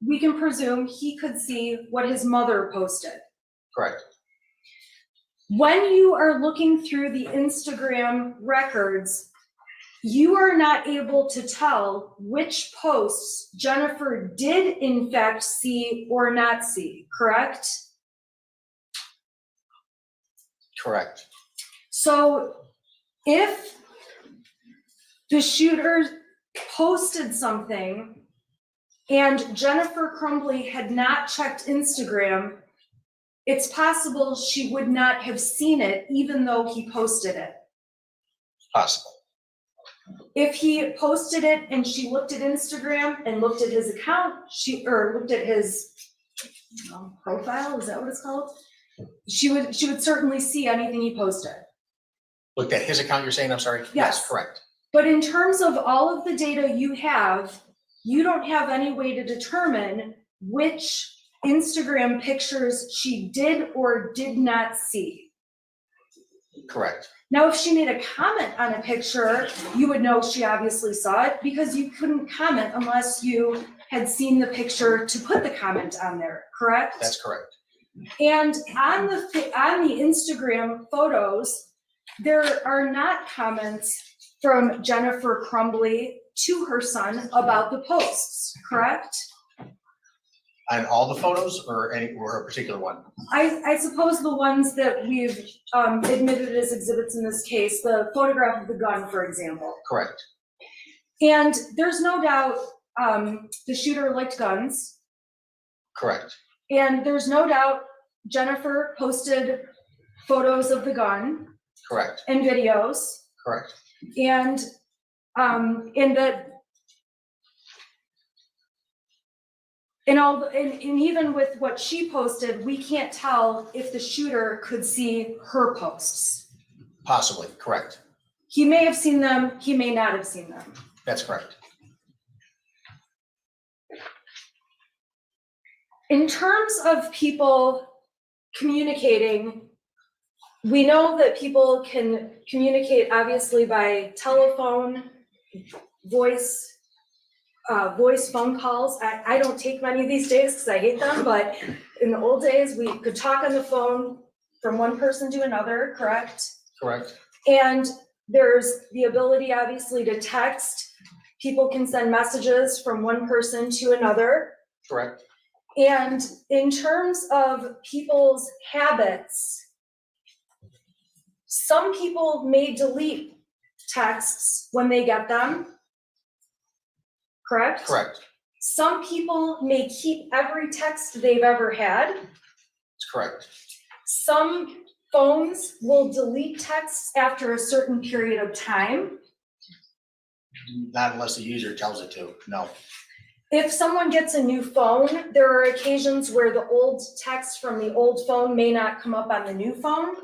we can presume he could see what his mother posted. Correct. When you are looking through the Instagram records, you are not able to tell which posts Jennifer did in fact see or not see, correct? Correct. So if the shooter posted something and Jennifer Crumbley had not checked Instagram, it's possible she would not have seen it even though he posted it. Possible. If he posted it and she looked at Instagram and looked at his account, looked at his profile, is that what it's called? She would certainly see anything he posted. Looked at his account, you're saying, I'm sorry? Yes. Correct. But in terms of all of the data you have, you don't have any way to determine which Instagram pictures she did or did not see. Correct. Now, if she made a comment on a picture, you would know she obviously saw it because you couldn't comment unless you had seen the picture to put the comment on there, correct? That's correct. And on the Instagram photos, there are not comments from Jennifer Crumbley to her son about the posts, correct? On all the photos or a particular one? I suppose the ones that we've admitted as exhibits in this case, the photograph of the gun, for example. Correct. And there's no doubt the shooter liked guns. Correct. And there's no doubt Jennifer posted photos of the gun. Correct. And videos. Correct. And even with what she posted, we can't tell if the shooter could see her posts. Possibly, correct. He may have seen them, he may not have seen them. That's correct. In terms of people communicating, we know that people can communicate obviously by telephone, voice phone calls. I don't take many these days because I hate them, but in the old days, we could talk on the phone from one person to another, correct? Correct. And there's the ability, obviously, to text. People can send messages from one person to another. Correct. And in terms of people's habits, some people may delete texts when they get them. Correct? Correct. Some people may keep every text they've ever had. That's correct. Some phones will delete texts after a certain period of time. Not unless the user tells it to, no. If someone gets a new phone, there are occasions where the old text from the old phone may not come up on the new phone.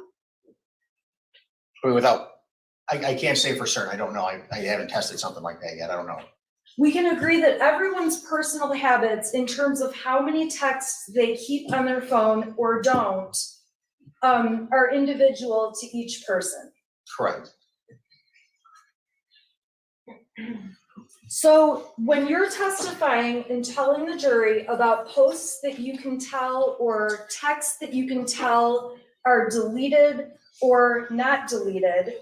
I can't say for certain, I don't know, I haven't tested something like that yet, I don't know. We can agree that everyone's personal habits in terms of how many texts they keep on their phone or don't are individual to each person. Correct. So when you're testifying and telling the jury about posts that you can tell or texts that you can tell are deleted or not deleted,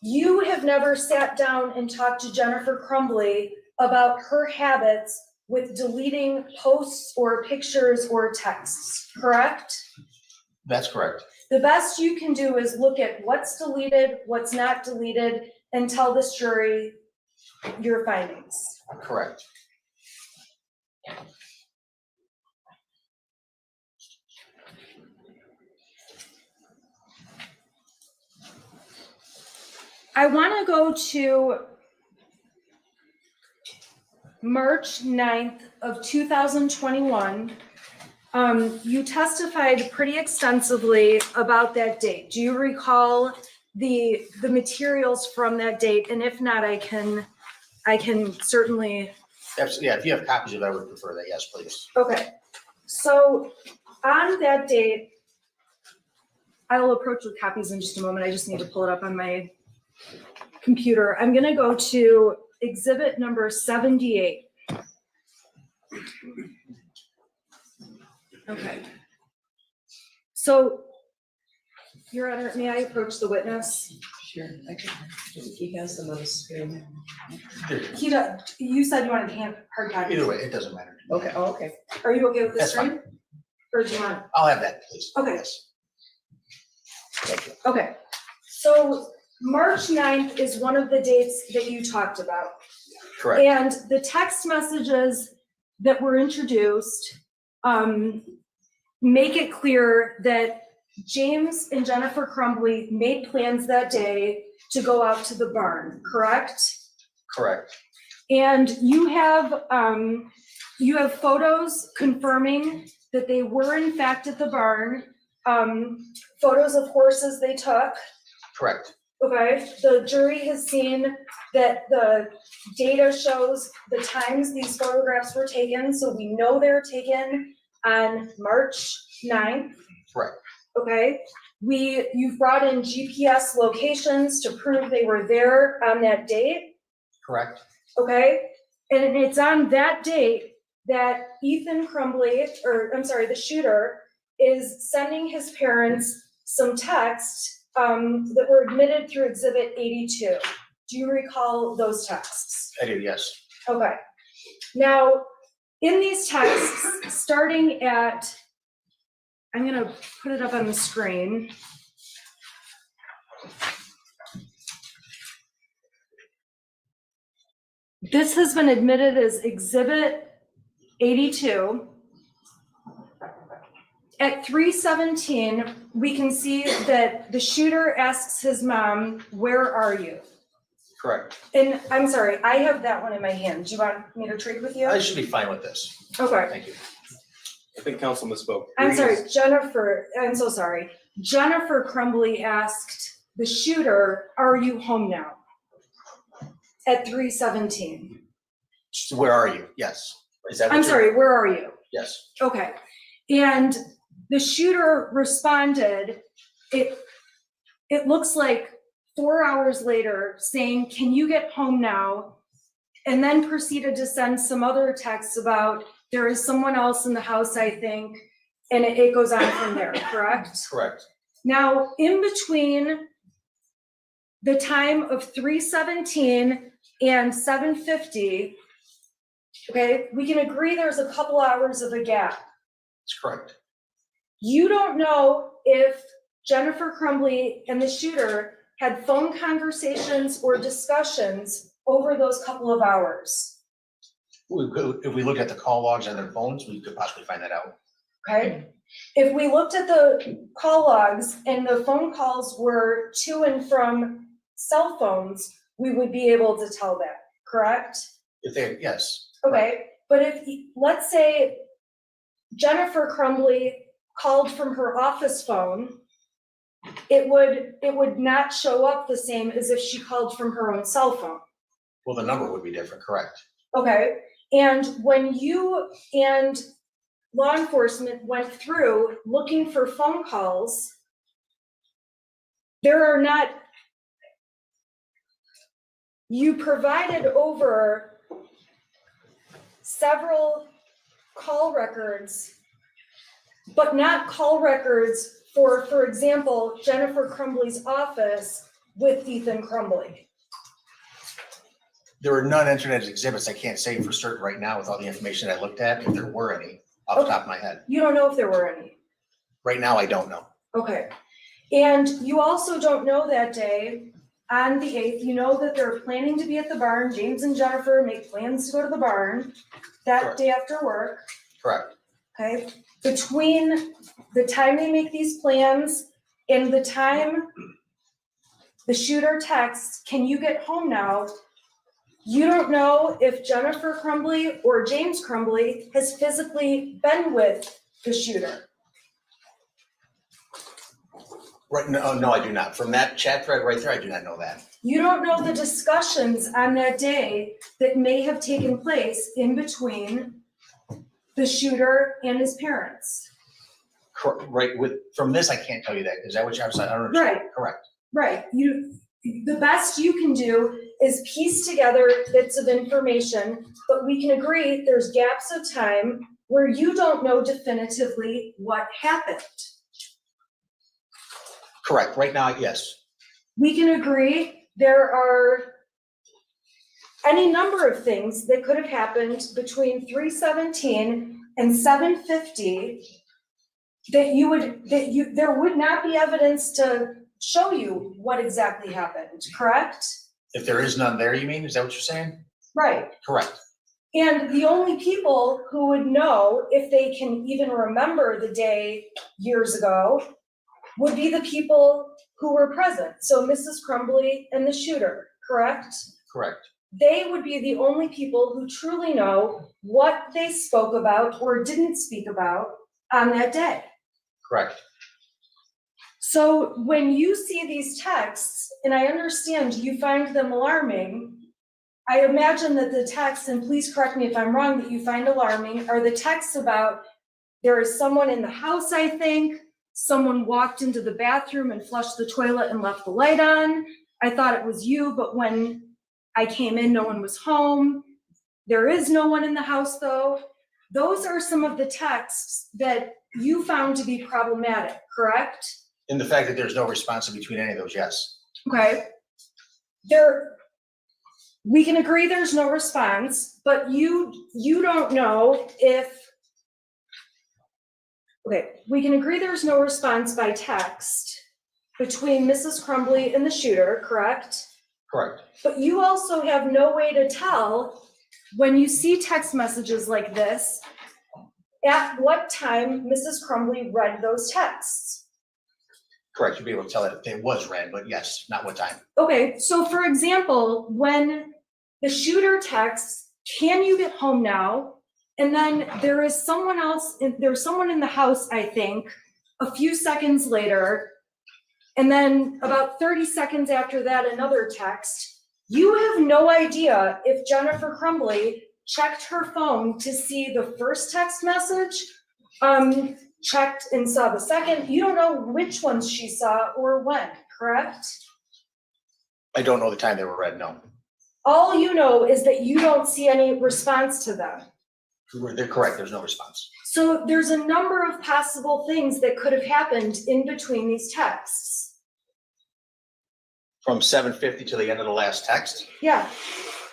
you have never sat down and talked to Jennifer Crumbley about her habits with deleting posts or pictures or texts, correct? That's correct. The best you can do is look at what's deleted, what's not deleted, and tell this jury your findings. Correct. I want to go to March 9th of 2021. You testified pretty extensively about that date. Do you recall the materials from that date? And if not, I can certainly. Yeah, if you have copies of it, I would prefer that, yes, please. Okay, so on that date, I will approach with copies in just a moment. I just need to pull it up on my computer. I'm gonna go to exhibit number 78. Okay. So, Your Honor, may I approach the witness? Sure, he has them on the screen. He does, you said you wanted hard copy. Either way, it doesn't matter. Okay, oh, okay. Are you okay with the That's screen? Or do you want? I'll have that, please. Okay. Yes. Thank you. Okay, so March 9th is one of the dates that you talked about. Correct. And the text messages that were introduced make it clear that James and Jennifer Crumbley made plans that day to go out to the barn, correct? Correct. And you have photos confirming that they were in fact at the barn, photos of horses they took. Correct. Okay, the jury has seen that the data shows the times these photographs were taken, so we know they're taken on March 9th. Correct. Okay, you've brought in GPS locations to prove they were there on that date. Correct. Okay, and it's on that date that Ethan Crumbley, the shooter, is sending his parents some texts that were admitted through Exhibit 82. Do you recall those texts? I do, yes. Okay. Now, in these texts, starting at, I'm gonna put it up on the screen. This has been admitted as Exhibit 82. At 3:17, we can see that the shooter asks his mom, "Where are you?" Correct. And I'm sorry, I have that one in my hand. Do you want me to trade with you? I should be fine with this. Okay. Thank you. I think council misspoke. I'm sorry, Jennifer, I'm so sorry. Jennifer Crumbley asked the shooter, "Are you home now?" At 3:17. So where are you? Yes. Is that what I'm you're- sorry, where are you? Yes. Okay. And the shooter responded, it looks like 4 hours later, saying, "Can you get home now?" And then proceeded to send some other texts about, "There is someone else in the house, I think," and it goes on from there, correct? Correct. Now, in between the time of 3:17 and 7:50, okay, we can agree there's a couple hours of a gap. That's correct. You don't know if Jennifer Crumbley and the shooter had phone conversations or discussions over those couple of hours, If we look at the call logs on their phones, we could possibly find that out. okay? If we looked at the call logs and the phone calls were to and from cell phones, we would be able to tell that, correct? If they, yes. Okay, but if, let's say Jennifer Crumbley called from her office phone, it would not show up the same as if she called from her own cell phone. Well, the number would be different, correct? Okay, and when you and law enforcement went through looking for phone calls, there are not, you provided over several call records, but not call records for example, Jennifer Crumbley's office with Ethan Crumbley. There were none entered as exhibits. I can't say for certain right now with all the information I looked at, if there were any off the top of my head. You don't know if there were any. Right now, I don't know. Okay. And you also don't know that day, on the 8th, you know that they're planning to be at the barn. James and Jennifer make plans to go to the barn that Correct. day after work, Correct. okay? Between the time they make these plans and the time the shooter texts, "Can you get home now?" You don't know if Jennifer Crumbley or James Crumbley has physically been with the shooter. Right, no, I do not. From that chat thread right there, I do not know that. You don't know the discussions on that day that may have taken place in between the shooter and his parents. Right, from this, I can't tell you that. Is that what you're saying? I don't understand. Right. Correct. Right, the best you can do is piece together bits of information, but we can agree there's gaps of time where you don't know definitively what happened. Correct. Right now, yes. we can agree there are any number of things that could have happened between 3:17 and 7:50 there would not be evidence to show you what exactly happened, correct? If there is none there, you mean? Is that what you're saying? Right. Correct. And the only people who would know if they can even remember the day years ago would be the people who were present. So Mrs. Crumbley and the shooter, correct? Correct. They would be the only people who truly know what they spoke about or didn't speak about on that day. Correct. So when you see these texts, and I understand you find them alarming, I imagine that the texts, and please correct me if I'm wrong, that you find alarming are the texts about there is someone in the house, I think, someone walked into the bathroom and flushed the toilet and left the light on. I thought it was you, but when I came in, no one was home. There is no one in the house though. Those are some of the texts that you found to be problematic, correct? In the fact that there's no response in between any of those, yes. Okay. We can agree there's no response, but you don't know if, okay, we can agree there's no response by text between Mrs. Crumbley and the shooter, correct? Correct. But you also have no way to tell when you see text messages like this, at what time Mrs. Crumbley read those texts. Correct. You'll be able to tell that if it was read, but yes, not what time. Okay, so for example, when the shooter texts, "Can you get home now?" And then there is someone else, there's someone in the house, I think, a few seconds later, and then about 30 seconds after that, another text. You have no idea if Jennifer Crumbley checked her phone to see the first text message, checked and saw the second. You don't know which ones she saw or when, correct? I don't know the time they were read, no. All you know is that you don't see any response to them. They're correct, there's no response. So there's a number of possible things that could have happened in between these texts. From 7:50 to the end of the last text, Yeah,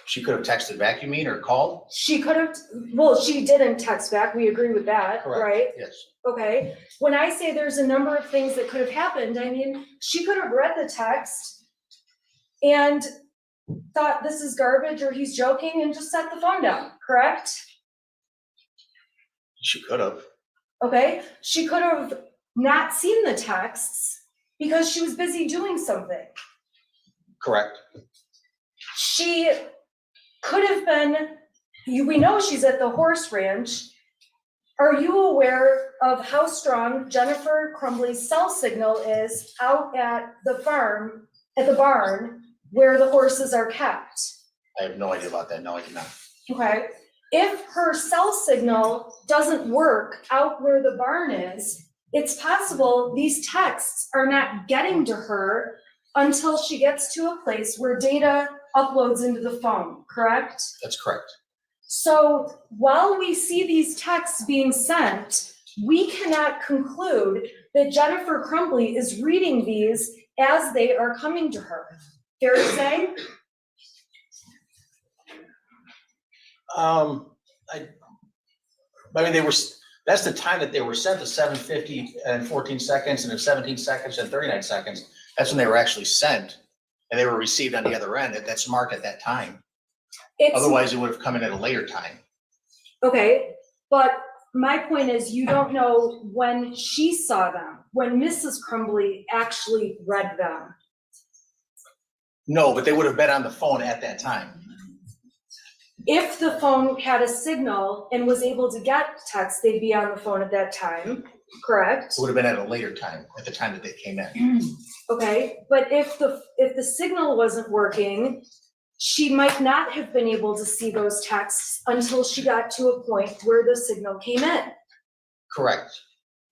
she could have texted back, you mean, or called? she could have, well, she didn't text back, we agree with that, Correct. right? Yes. Okay, when I say there's a number of things that could have happened, I mean, she could have read the text and thought this is garbage or he's joking and just set the phone down, correct? She could have. Okay, she could have not seen the texts because she was busy doing something. Correct. She could have been, we know she's at the horse ranch. Are you aware of how strong Jennifer Crumbley's cell signal is out at the farm, at the barn where the horses are kept? I have no idea about that, no, I do not. Okay, if her cell signal doesn't work out where the barn is, it's possible these texts are not getting to her until she gets to a place where data uploads into the phone, correct? That's correct. So while we see these texts being sent, we cannot conclude that Jennifer Crumbley is reading these as they are coming to her. Fair to say? I mean, that's the time that they were sent, the 7:50 and 14 seconds, and then 17 seconds and 39 seconds. That's when they were actually sent, and they were received on the other end. That's marked at that time. Otherwise, it would have come in at a later time. Okay, but my point is, you don't know when she saw them, when Mrs. Crumbley actually read them. No, but they would have been on the phone at that time. If the phone had a signal and was able to get text, they'd be on the phone at that time, correct? It would have been at a later time, at the time that they came in. Okay, but if the signal wasn't working, she might not have been able to see those texts until she got to a point where the signal came in. Correct.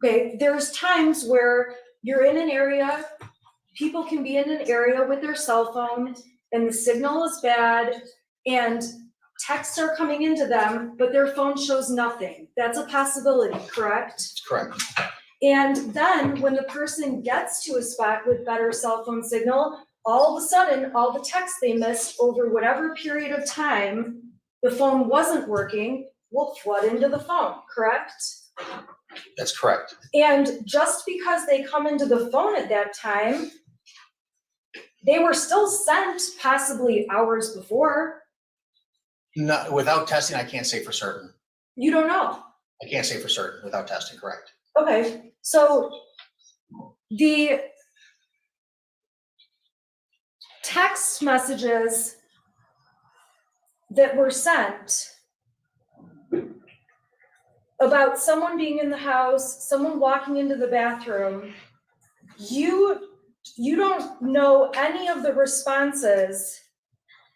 Okay, there's times where you're in an area, people can be in an area with their cell phone and the signal is bad and texts are coming into them, but their phone shows nothing. That's a possibility, correct? That's correct. And then when the person gets to a spot with better cell phone signal, all of a sudden, all the texts they missed over whatever period of time the phone wasn't working will flood into the phone, correct? That's correct. And just because they come into the phone at that time, they were still sent possibly hours before. Not, without testing, I can't say for certain. You don't know. I can't say for certain without testing, correct? Okay, so the text messages that were sent about someone being in the house, someone walking into the bathroom, you don't know any of the responses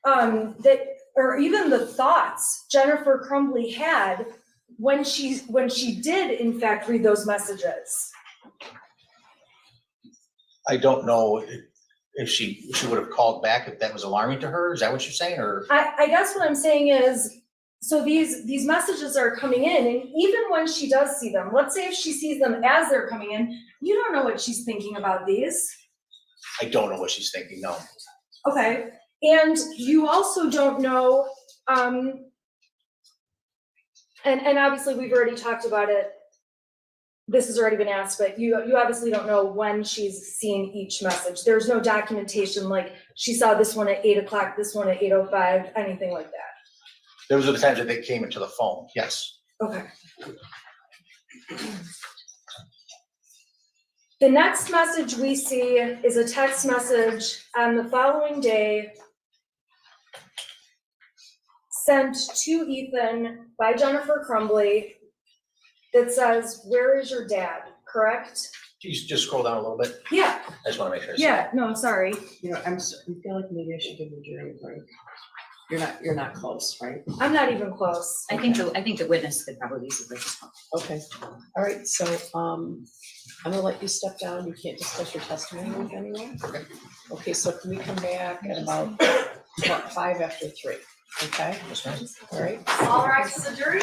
that, or even the thoughts Jennifer Crumbley had when she did in fact read those messages. I don't know if she would have called back if that was alarming to her. Is that what you're saying, or? I guess what I'm saying is, so these messages are coming in, and even when she does see them, let's say if she sees them as they're coming in, you don't know what she's thinking about these. I don't know what she's thinking, no. Okay, and you also don't know, and obviously we've already talked about it. This has already been asked, but you obviously don't know when she's seen each message. There's no documentation like she saw this one at 8 o'clock, this one at 8:05, anything like that. Those are the times that they came into the phone, yes. Okay. The next message we see is a text message on the following day sent to Ethan by Jennifer Crumbley that says, "Where is your dad?" Correct? Can you just scroll down a little bit? Yeah, I just want to make sure. I see yeah, no, I'm sorry. You know, I feel like maybe I should give the jury a break. You're not close, right? I'm not even close. I think the witness could probably use a break as well. Okay, all right, so, I'm gonna let you step down, you can't discuss your testimony with anyone. Okay, so can we come back at about 5 after 3, okay? Yes, ma'am. All right, All right, to the jury.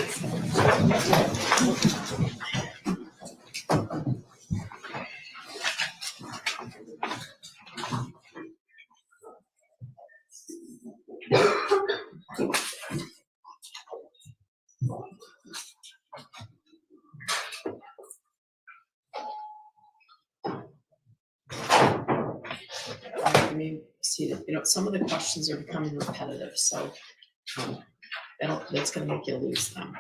I mean, see, you know, some of the questions are becoming repetitive, so, that's gonna make you lose them,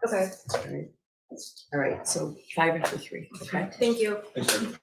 Okay, all right? All right, so 5 after 3, okay? thank you. Thanks, sir.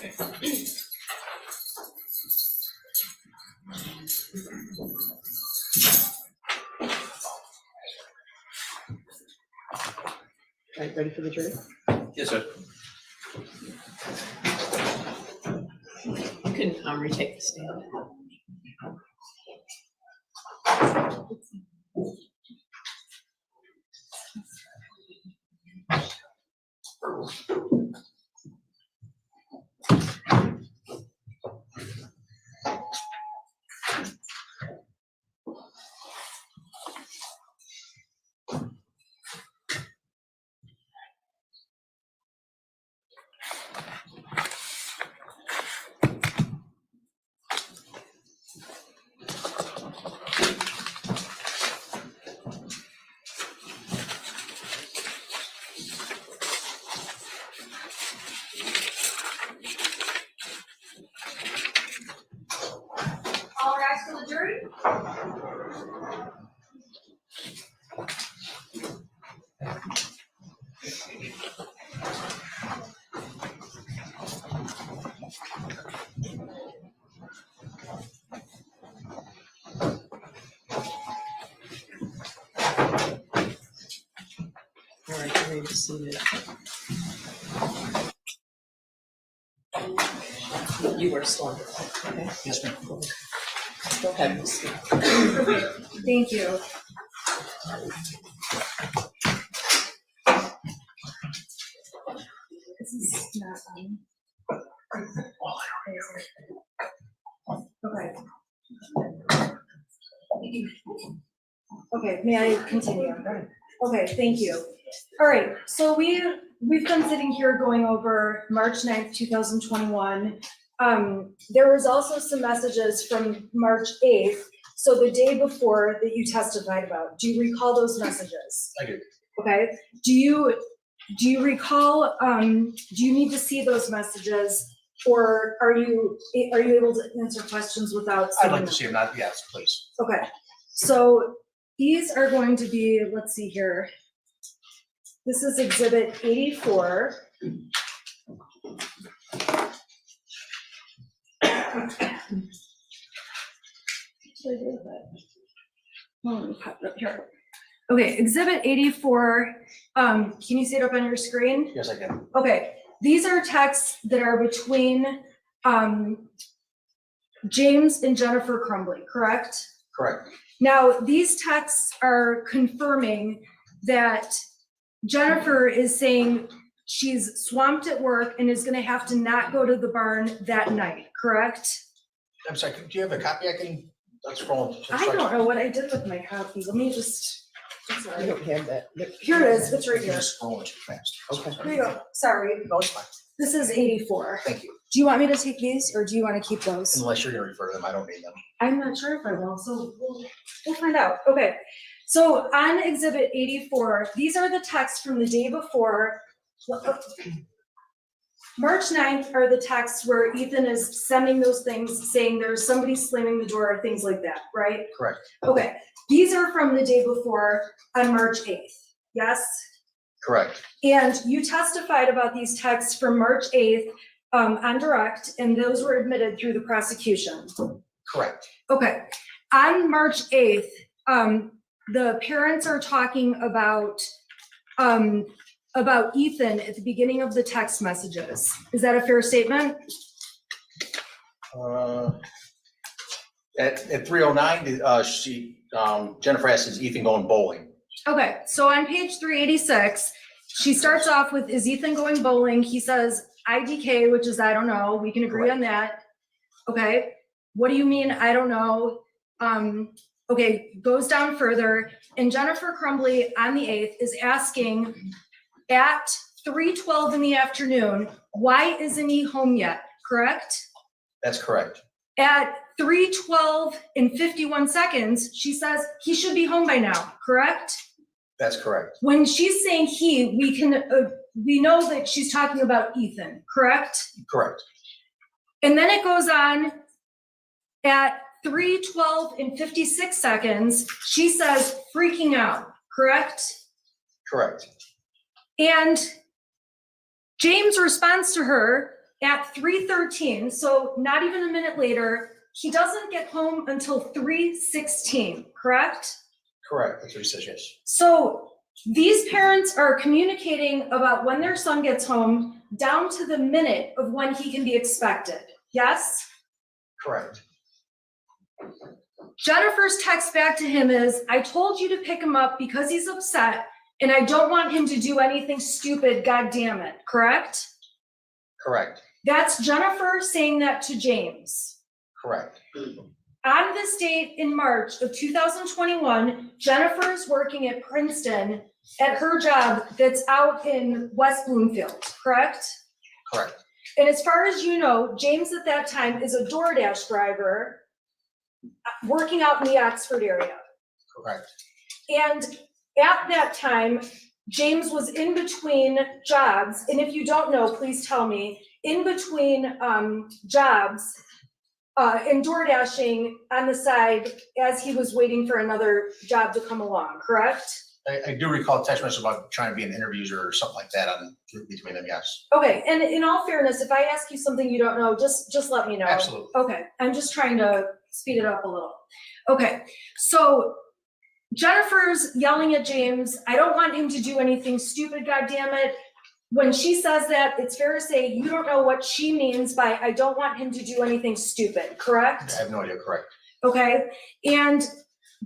Right, ready for the jury? Yes, sir. You can retake the stand. All rise for the jury. All right, you're ready to see it. You were still on. Okay. Yes, ma'am. Go ahead, Ms. Okay, thank you. This is not okay. Okay, may I continue? Okay, thank you. All right, so we've been sitting here going over March 9th, 2021. There was also some messages from March 8th, so the day before that you testified about. Do you recall those messages? I do. Okay, do you recall, do you need to see those messages, or are you able to answer questions without I'd seeing like them? to see him, not, yes, please. Okay, so these are going to be, let's see here. This is exhibit 84. Okay, exhibit 84, can you see it up on your screen? Yes, I can. Okay, these are texts that are between James and Jennifer Crumbley, correct? Correct. Now, these texts are confirming that Jennifer is saying she's swamped at work and is gonna have to not go to the barn that night, correct? I'm sorry, do you have a copy I can, let's scroll. I don't know what I did with my copy, let me just, You sorry. don't have that. Here it is, it's right You're here. just scrolling too fast. Okay. Here you go, sorry, No, it's fine. this is 84. Thank you. Do you want me to take these, or do you wanna keep those? Unless you're gonna refer to them, I don't need them. I'm not sure if I will, so we'll find out. Okay, so on exhibit 84, these are the texts from the day before. March 9th are the texts where Ethan is sending those things saying there's somebody slamming the door, things like that, right? Correct. Okay, these are from the day before on March 8th, yes? Correct. And you testified about these texts from March 8th on direct, and those were admitted through the prosecution. Correct. Okay, on March 8th, the parents are talking about Ethan at the beginning of the text messages. Is that a fair statement? At 3:09, Jennifer asks, is Ethan going bowling? Okay, so on page 386, she starts off with, is Ethan going bowling? He says IDK, which is I don't know. We can agree on that. Okay, what do you mean, I don't know? Okay, goes down further, and Jennifer Crumbley on the 8th is asking at 3:12 in the afternoon, why isn't he home yet, correct? That's correct. At 3:12 and 51 seconds, she says he should be home by now, correct? That's correct. When she's saying he, we know that she's talking about Ethan, correct? Correct. And then it goes on at 3:12 and 56 seconds, she says freaking out, correct? Correct. And James responds to her at 3:13, so not even a minute later, he doesn't get home until 3:16, correct? Correct, that's what he says, yes. So these parents are communicating about when their son gets home down to the minute of when he can be expected, yes? Correct. Jennifer's text back to him is, I told you to pick him up because he's upset and I don't want him to do anything stupid, God damn it, correct? Correct, That's Jennifer saying that to James. correct. On this date in March of 2021, Jennifer is working at Princeton at her job that's out in West Bloomfield, correct? Correct. And as far as you know, James at that time is a DoorDash driver working out in the Oxford area. Correct. And at that time, James was in between jobs. And if you don't know, please tell me, in between jobs and door dashing on the side as he was waiting for another job to come along, correct? I do recall a text message about trying to be an interviewer or something like that between them, yes. Okay, and in all fairness, if I ask you something you don't know, just let me know. Absolutely. Okay, I'm just trying to speed it up a little. Okay, so Jennifer's yelling at James, I don't want him to do anything stupid, goddammit. When she says that, it's fair to say you don't know what she means by I don't want him to do anything stupid, correct? I have no idea, correct. Okay, and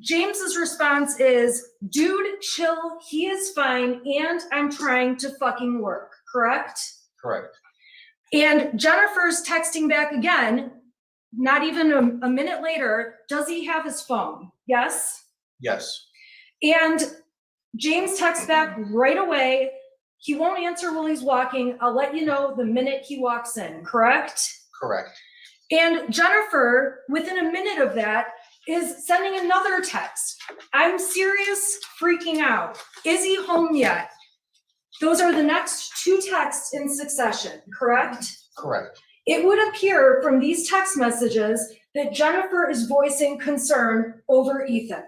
James's response is, dude, chill, he is fine, and I'm trying to fucking work, correct? Correct. And Jennifer's texting back again, not even a minute later, does he have his phone? Yes? Yes. And James texts back right away, he won't answer while he's walking, I'll let you know the minute he walks in, correct? Correct. And Jennifer, within a minute of that, is sending another text. I'm serious, freaking out. Is he home yet? Those are the next two texts in succession, correct? Correct. It would appear from these text messages that Jennifer is voicing concern over Ethan.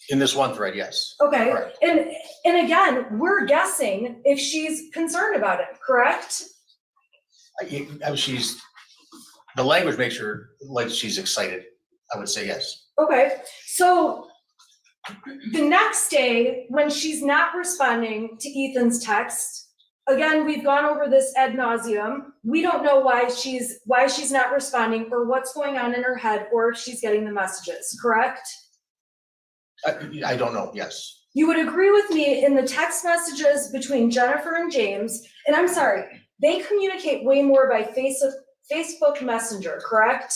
In this one thread, yes. Okay, Correct. and again, we're guessing if she's concerned about it, correct? The language makes her like she's excited. I would say yes. Okay, so the next day, when she's not responding to Ethan's text, again, we've gone over this ad nauseum. We don't know why she's not responding or what's going on in her head or if she's getting the messages, correct? I don't know, yes. You would agree with me in the text messages between Jennifer and James, and I'm sorry, they communicate way more by Facebook Messenger, correct?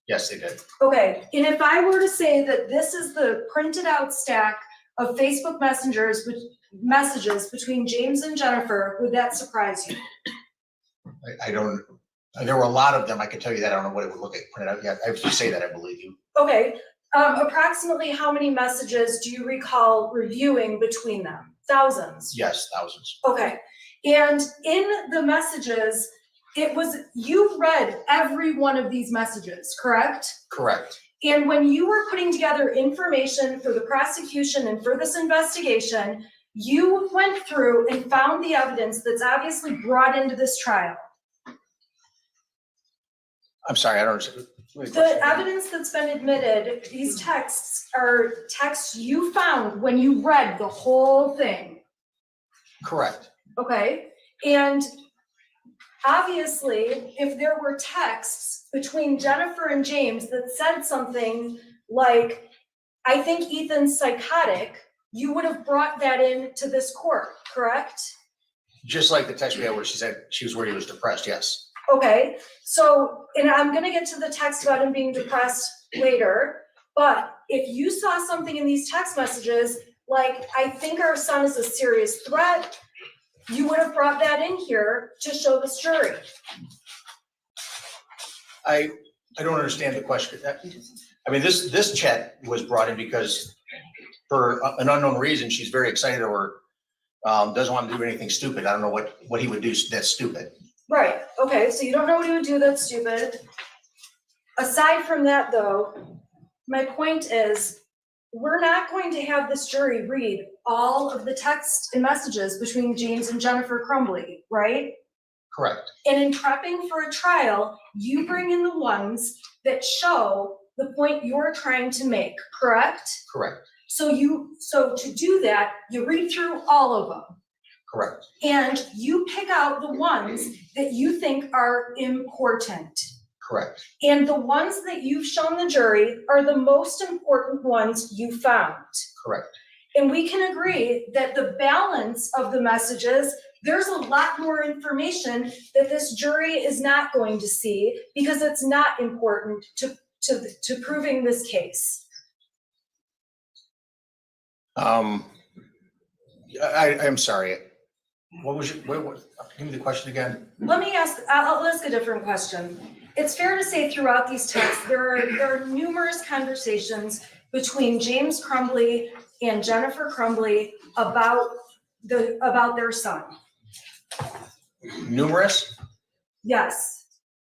Yes, they did. Okay, and if I were to say that this is the printed out stack of Facebook messages between James and Jennifer, would that surprise you? I don't, there were a lot of them, I can tell you that, I don't know what it would look like printed out yet. If you say that, I believe you. Okay, approximately how many messages do you recall reviewing between them? Thousands? Yes, thousands. Okay, and in the messages, you read every one of these messages, correct? Correct. And when you were putting together information for the prosecution and for this investigation, you went through and found the evidence that's obviously brought into this trial. I'm sorry, I don't understand. The evidence that's been admitted, these texts are texts you found when you read the whole thing, Correct. okay? And obviously, if there were texts between Jennifer and James that said something like, I think Ethan's psychotic, you would have brought that in to this court, correct? Just like the text we had where she said she was worried he was depressed, yes. Okay, so, and I'm gonna get to the text about him being depressed later, but if you saw something in these text messages, like, I think our son is a serious threat, you would have brought that in here to show this jury. I don't understand the question. I mean, this chat was brought in because for an unknown reason, she's very excited or doesn't want to do anything stupid. I don't know what he would do that's stupid. Right, okay, so you don't know what he would do that's stupid. Aside from that though, my point is, we're not going to have this jury read all of the text and messages between James and Jennifer Crumbley, right? Correct, And in prepping for a trial, you bring in the ones that show the point you're trying to make, correct? correct, So to do that, you read through all of them. correct, And you pick out the ones that you think are important. correct, And the ones that you've shown the jury are the most important ones you found. correct. And we can agree that the balance of the messages, there's a lot more information that this jury is not going to see because it's not important to proving this case. I'm sorry. What was your, give me the question again? I'll ask a different question. It's fair to say throughout these texts, there are numerous conversations between James Crumbley and Jennifer Crumbley about their son. Numerous? Yes.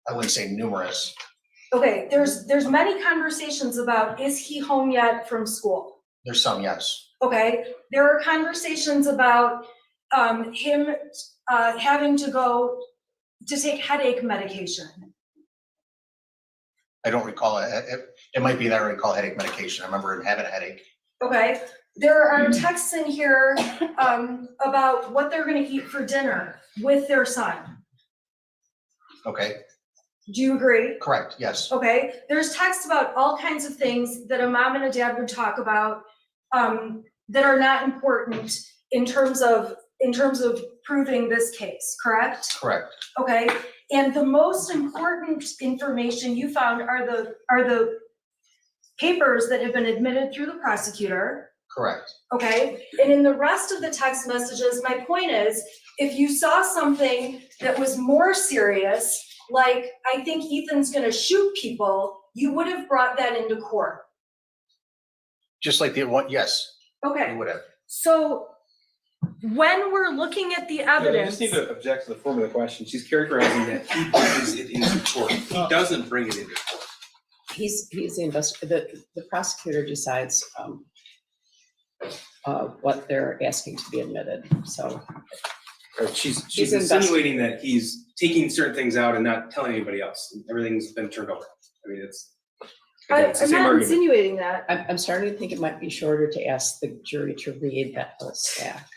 I wouldn't say numerous. Okay, there's many conversations about, is he home yet from school? There's some, yes. Okay, there are conversations about him having to go to take headache medication. I don't recall it. It might be that I recall headache medication. I remember him having a headache. Okay, there are texts in here about what they're gonna eat for dinner with their son. Okay, Do you agree? correct, yes, Okay, there's texts about all kinds of things that a mom and a dad would talk about that are not important in terms of proving this case, correct? correct, Okay, and the most important information you found are the papers that have been admitted through the prosecutor. correct. Okay, and in the rest of the text messages, my point is, if you saw something that was more serious, like, I think Ethan's gonna shoot people, you would have brought that into court. Just like the one, yes, Okay, you would have. so when we're looking at the I evidence, just need to object to the form of the question. She's characterizing that he brings it into court. He doesn't bring it into court. He's the investigator, the prosecutor decides what they're asking to be admitted, so. Or she's He's insinuating that he's taking certain things out and not telling anybody else. Everything's been turned over. I mean, it's the I'm same not argument. insinuating that. I'm starting to think it might be shorter to ask the jury to read that whole stack,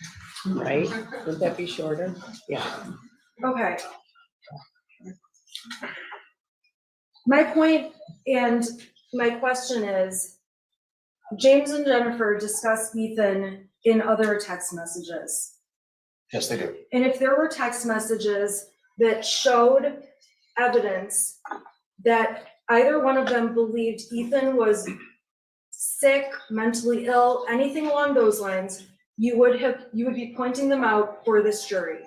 right? Would that be shorter? Yeah. Okay. My point and my question is, James and Jennifer discussed Ethan in other text messages. Yes, they do. And if there were text messages that showed evidence that either one of them believed Ethan was sick, mentally ill, anything along those lines, you would be pointing them out for this jury.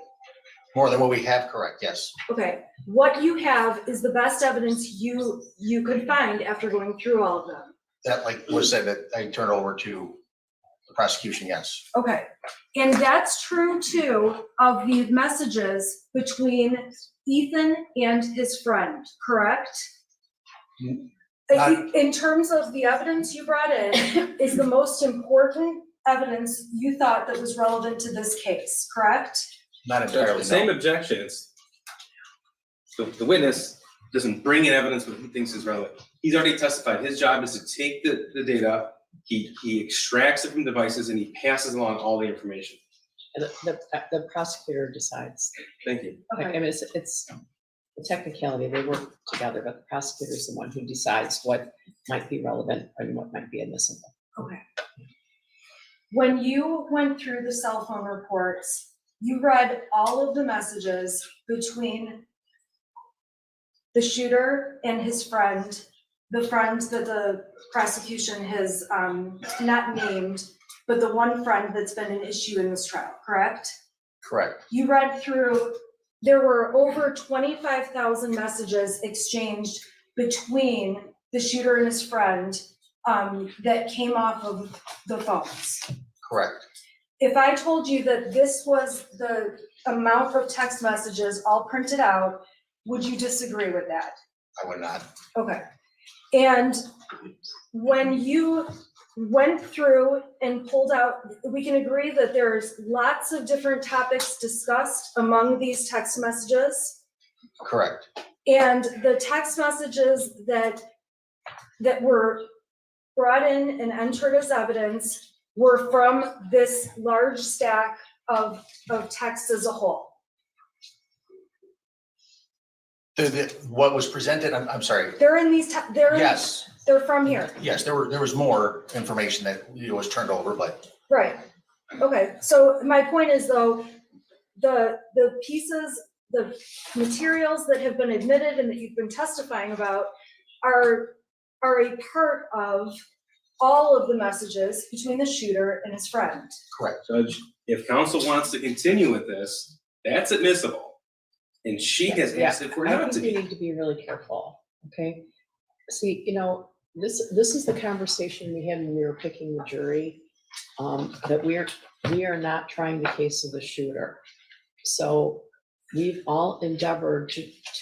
More than what we have, correct, yes. Okay, what you have is the best evidence you could find after going through all of them. That, like was said, that I turn over to the prosecution, yes. Okay, and that's true too of the messages between Ethan and his friend, correct? In terms of the evidence you brought in, is the most important evidence you thought that was relevant to this case, correct? Not entirely, The same no. objection. It's the witness doesn't bring in evidence what he thinks is relevant. He's already testified. His job is to take the data, he extracts it from devices, and he passes along all the information. And the prosecutor decides. Thank you. I mean, it's the technicality, they work together, but the prosecutor is the one who decides what might be relevant and what might be admissible. Okay. When you went through the cell phone reports, you read all of the messages between the shooter and his friend, the friend that the prosecution has not named, but the one friend that's been an issue in this trial, correct? Correct, You read through, there were over 25,000 messages exchanged between the shooter and his friend that came off of the phones. correct. If I told you that this was the amount of text messages all printed out, would you disagree with that? I would not. Okay. And when you went through and pulled out, we can agree that there's lots of different topics discussed among these text messages. Correct. And the text messages that were brought in and entered as evidence were from this large stack of text as a whole. What was presented, I'm sorry, They're in these, yes, they're from here. yes, there was more information that was turned over, but Right, okay, so my point is though, the pieces, the materials that have been admitted and that you've been testifying about are a part of all of the messages between the shooter and his friend. correct. Judge, if council wants to continue with this, that's admissible. And she has asked if we're I not to think we be. need to be really careful, okay? See, you know, this is the conversation we had when we were picking the jury, that we are not trying the case of the shooter. So we've all endeavored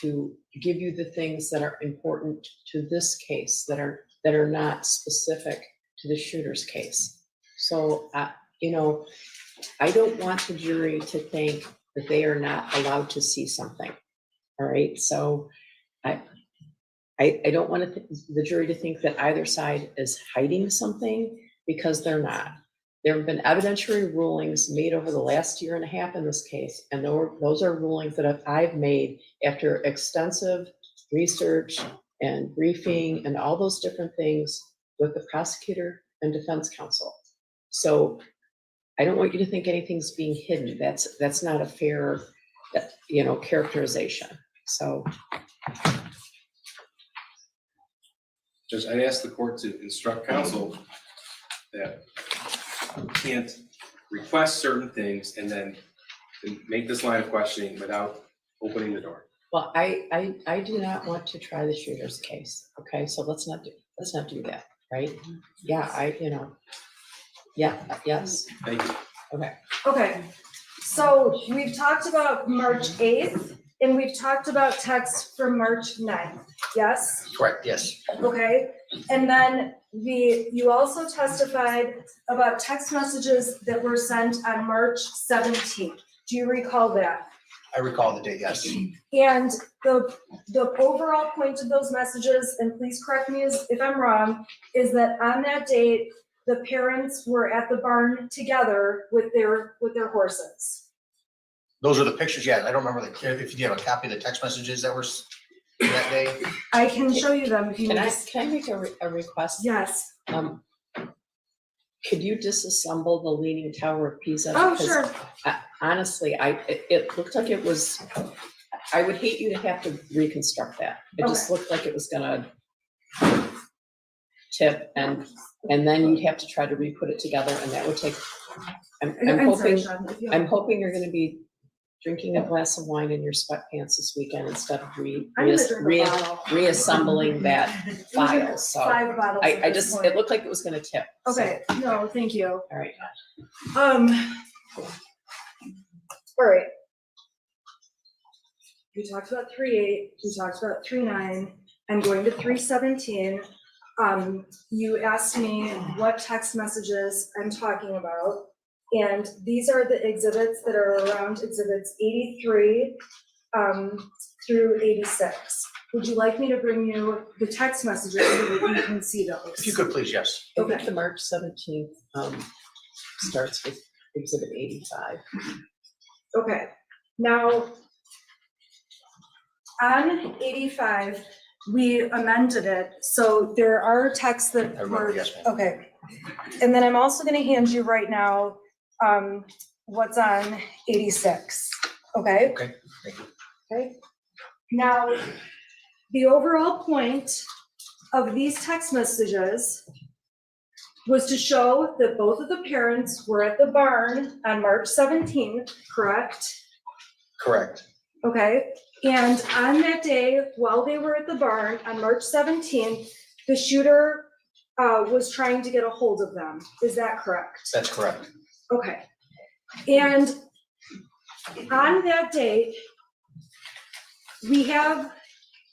to give you the things that are important to this case, that are not specific to the shooter's case. So, you know, I don't want the jury to think that they are not allowed to see something. All right, so I don't want the jury to think that either side is hiding something, because they're not. There have been evidentiary rulings made over the last year and a half in this case, and those are rulings that I've made after extensive research and briefing and all those different things with the prosecutor and defense counsel. So I don't want you to think anything's being hidden. That's not a fair, you know, characterization. So. Just, I'd ask the court to instruct counsel that you can't request certain things and then make this line of questioning without opening the door. Well, I do not want to try the shooter's case. Okay, so let's not do that, right? Yeah, yes, Thank you. okay. Okay, so we've talked about March 8th, and we've talked about text from March 9th, yes? Correct, yes. Okay, and then you also testified about text messages that were sent on March 17th. Do you recall that? I recall the date, yes. And the overall point of those messages, and please correct me if I'm wrong, is that on that date, the parents were at the barn together with their horses. Those are the pictures, yeah. I don't remember if you have a copy of the text messages that were that day. I can show you them if you need. Can I make a request? Yes. Could you disassemble the Leaning Tower of Pisa? Oh, Because, sure. honestly, it looked like it was, I would hate you to have to reconstruct that. It just looked like it was gonna tip, and then you'd have to try to re-put it together, and that would take, I'm sorry, hoping, Sean, if you- I'm hoping you're gonna be drinking a glass of wine in your sweatpants this weekend instead of I'm gonna drink a bottle. reassembling that file, so. 5 bottles at I this just, point. it looked like it was gonna tip. so, Okay, no, thank you. All right. All right. We talked about 3.8, we talked about 3.9, I'm going to 3.17. You asked me what text messages I'm talking about, and these are the exhibits that are around exhibits 83 through 86. Would you like me to bring you the text messages so that you can see those? If you could, please, yes. I think the March 17th starts with exhibit 85. Okay, now, on 85, we amended it, so there are texts that I remember, were, yes, ma'am. okay. And then I'm also gonna hand you right now, what's on 86, okay? Okay, thank you. Okay, now, the overall point of these text messages was to show that both of the parents were at the barn on March 17th, correct? Correct. Okay, and on that day, while they were at the barn on March 17th, the shooter was trying to get a hold of them. Is that correct? That's correct. Okay, and on that date, we have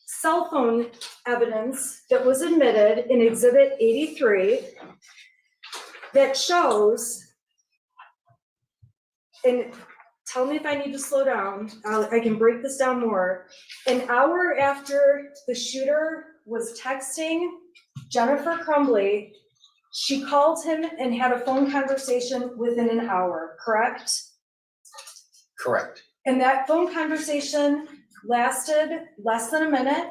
cell phone evidence that was admitted in exhibit 83 that shows, and tell me if I need to slow down, I can break this down more. An hour after the shooter was texting Jennifer Crumbley, she called him and had a phone conversation within an hour, correct? Correct, And that phone conversation lasted less than a minute,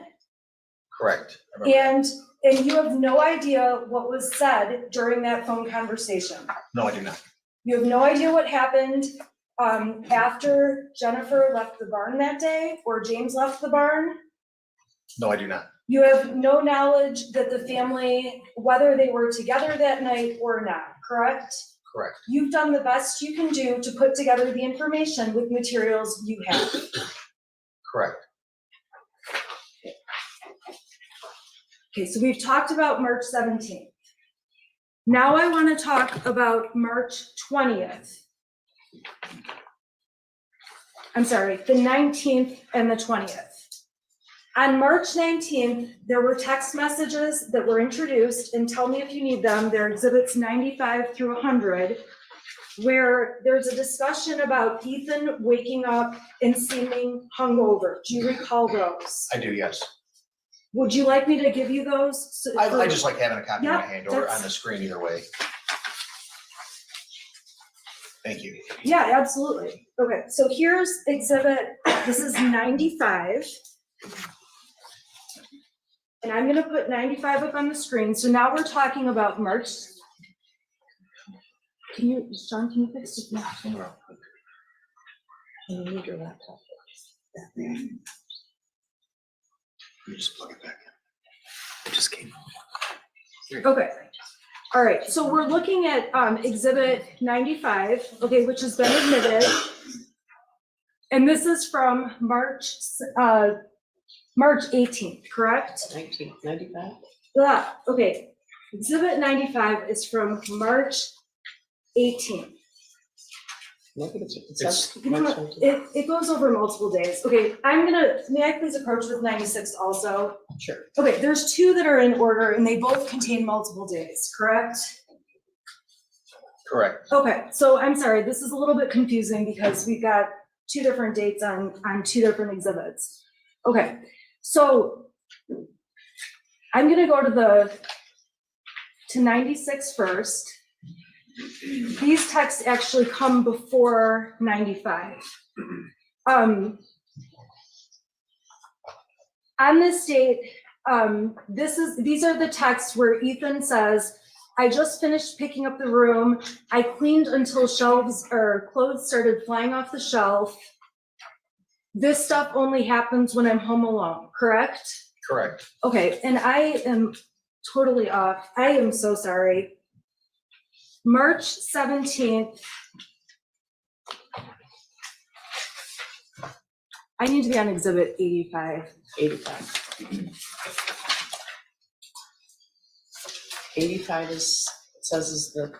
correct. I remember that. and you have no idea what was said during that phone conversation. No, I do not. You have no idea what happened after Jennifer left the barn that day or James left the barn. No, I do not. You have no knowledge that the family, whether they were together that night or not, correct? Correct, You've done the best you can do to put together the information with materials you have. correct. Okay, so we've talked about March 17th. Now I want to talk about March 20th. I'm sorry, the 19th and the 20th. On March 19th, there were text messages that were introduced, and tell me if you need them, they're exhibits 95 through 100, where there's a discussion about Ethan waking up and seeming hungover. Do you recall those? I do, yes. Would you like me to give you those? I just like having a copy in my Yeah, hand or that's- on the screen either way. Thank you. Yeah, absolutely. Okay, so here's exhibit, this is 95. And I'm gonna put 95 up on the screen. So now we're talking about March. Sean, can you fix it now? You need your laptop. You just plug it back in. It just came. Okay. All right, so we're looking at exhibit 95, okay, which has been admitted. And this is from March 18th, correct? 1995? Yeah, okay. Exhibit 95 is from March 18th. Look at it. It It's- says You know March what? 19. It goes over multiple days. Okay, may I please approach with 96 also? Sure. Okay, there's two that are in order and they both contain multiple days, correct? Correct. Okay, so I'm sorry, this is a little bit confusing because we've got two different dates on two different exhibits. Okay, so I'm gonna go to 96 first. These texts actually come before 95. On this date, these are the texts where Ethan says, I just finished picking up the room. I cleaned until shelves or clothes started flying off the shelf. This stuff only happens when I'm home alone, correct? Correct. Okay, and I am totally off. I am so sorry. March 17th. I need to be on exhibit 85. 85. 85 is, it says is the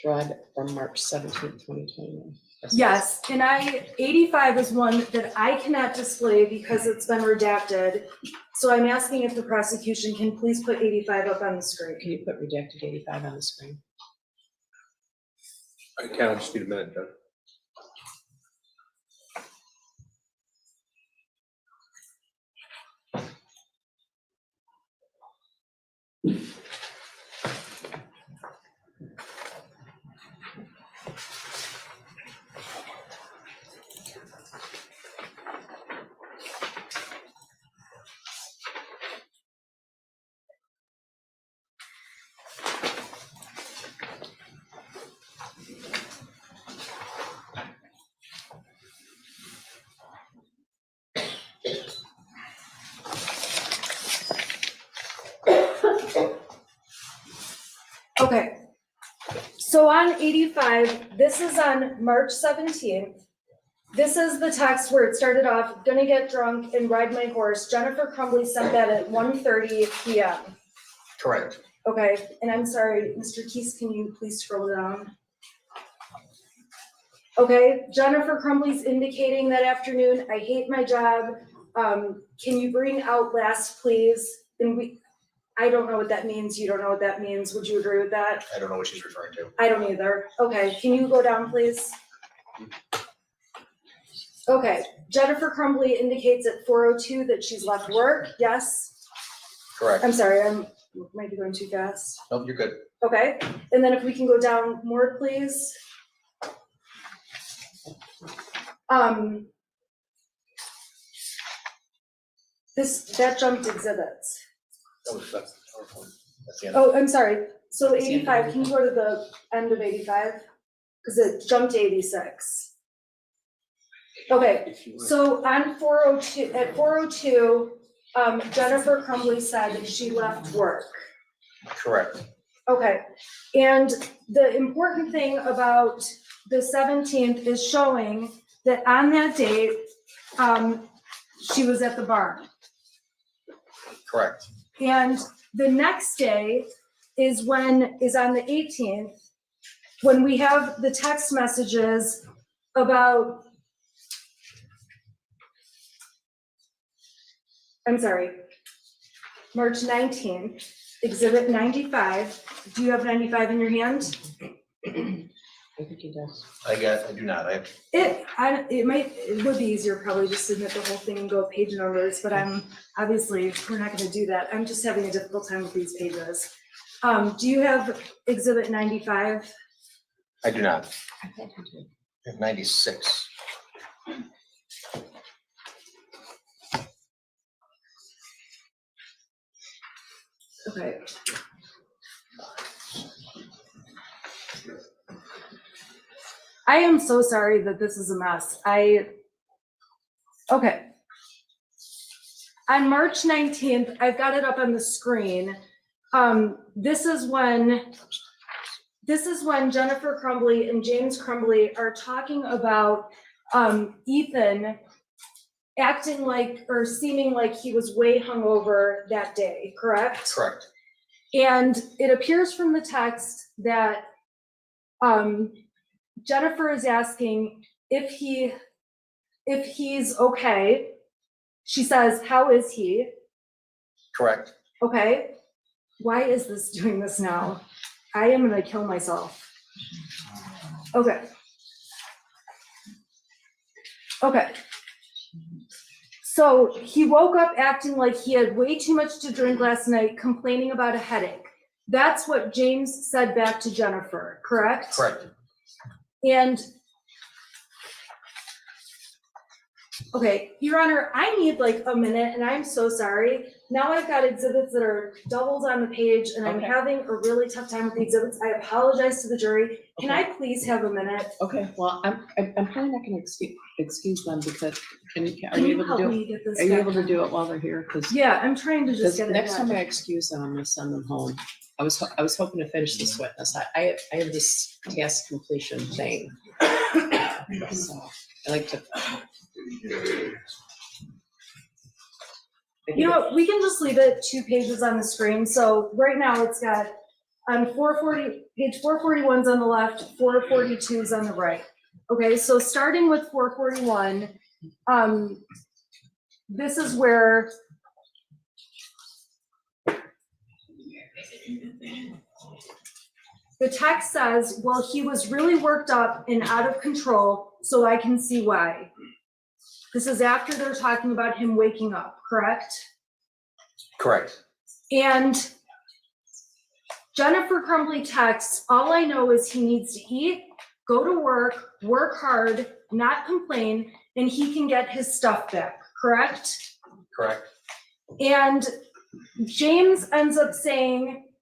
thread from March 17th, 2021. Yes, and 85 is one that I cannot display because it's been redacted. So I'm asking if the prosecution can please put 85 up on the screen. Can you put redacted 85 on the screen? I can, I just need a minute, Doug. Okay, so on 85, this is on March 17th. This is the text where it started off, gonna get drunk and ride my horse. Jennifer Crumbley sent that at 1:30 PM. Correct. Okay, and I'm sorry, Mr. Keys, can you please scroll down? Okay, Jennifer Crumbley's indicating that afternoon, I hate my job. Can you bring Outlast, please? And I don't know what that means, you don't know what that means, would you agree with that? I don't know what she's referring to. I don't either. Okay, can you go down, please? Okay, Jennifer Crumbley indicates at 4:02 that she's left work, yes? Correct. I'm sorry, I might be going too fast. Nope, you're good. Okay, and then if we can go down more, please. That jumped exhibits. That's the end. Oh, I'm sorry, so That's the end of 85, can you go to the end of 85? Because it jumped to 86. Okay, If you want. so on 4:02, at 4:02, Jennifer Crumbley said that she left work. Correct. Okay, and the important thing about the 17th is showing that on that date, she was at the barn. Correct. And the next day is on the 18th, when we have the text messages about, I'm sorry, March 19th, exhibit 95. Do you have 95 in your hand? I think he does. I do not. It would be easier probably just to admit the whole thing and go page numbers, but obviously, we're not gonna do that. I'm just having a difficult time with these pages. Do you have exhibit 95? I do not. I thought he did. I have 96. Okay. I am so sorry that this is a mess. Okay. On March 19th, I've got it up on the screen. This is when Jennifer Crumbley and James Crumbley are talking about Ethan acting like or seeming like he was way hungover that day, correct? Correct. And it appears from the text that Jennifer is asking if he's okay. She says, "How is he?" Correct. Okay. Why is this doing this now? I am gonna kill myself. Okay. Okay. So he woke up acting like he had way too much to drink last night, complaining about a headache. That's what James said back to Jennifer, correct? Correct. And, okay, Your Honor, I need like a minute, and I'm so sorry. Now I've got exhibits that are doubled on the page, and I'm Okay. having a really tough time with the exhibits. I apologize to the jury. Can Okay. I please have a minute? Okay, well, I'm probably not gonna excuse them because, are Can you you able to help do it? me get this Are you back? able to do it while they're here? Because Yeah, I'm trying to just get it next time I back. excuse them, I'm gonna send them home. I was hoping to finish this witness. I have this task completion thing. So I like to. You know what, we can just leave it 2 pages on the screen. So right now it's got on 440, page 441's on the left, 442's on the right. Okay, so starting with 441, this is where the text says, "Well, he was really worked up and out of control, so I can see why." This is after they're talking about him waking up, correct? Correct. And Jennifer Crumbley texts, "All I know is he needs to eat, go to work hard, not complain, and he can get his stuff back," correct? Correct. And James ends up saying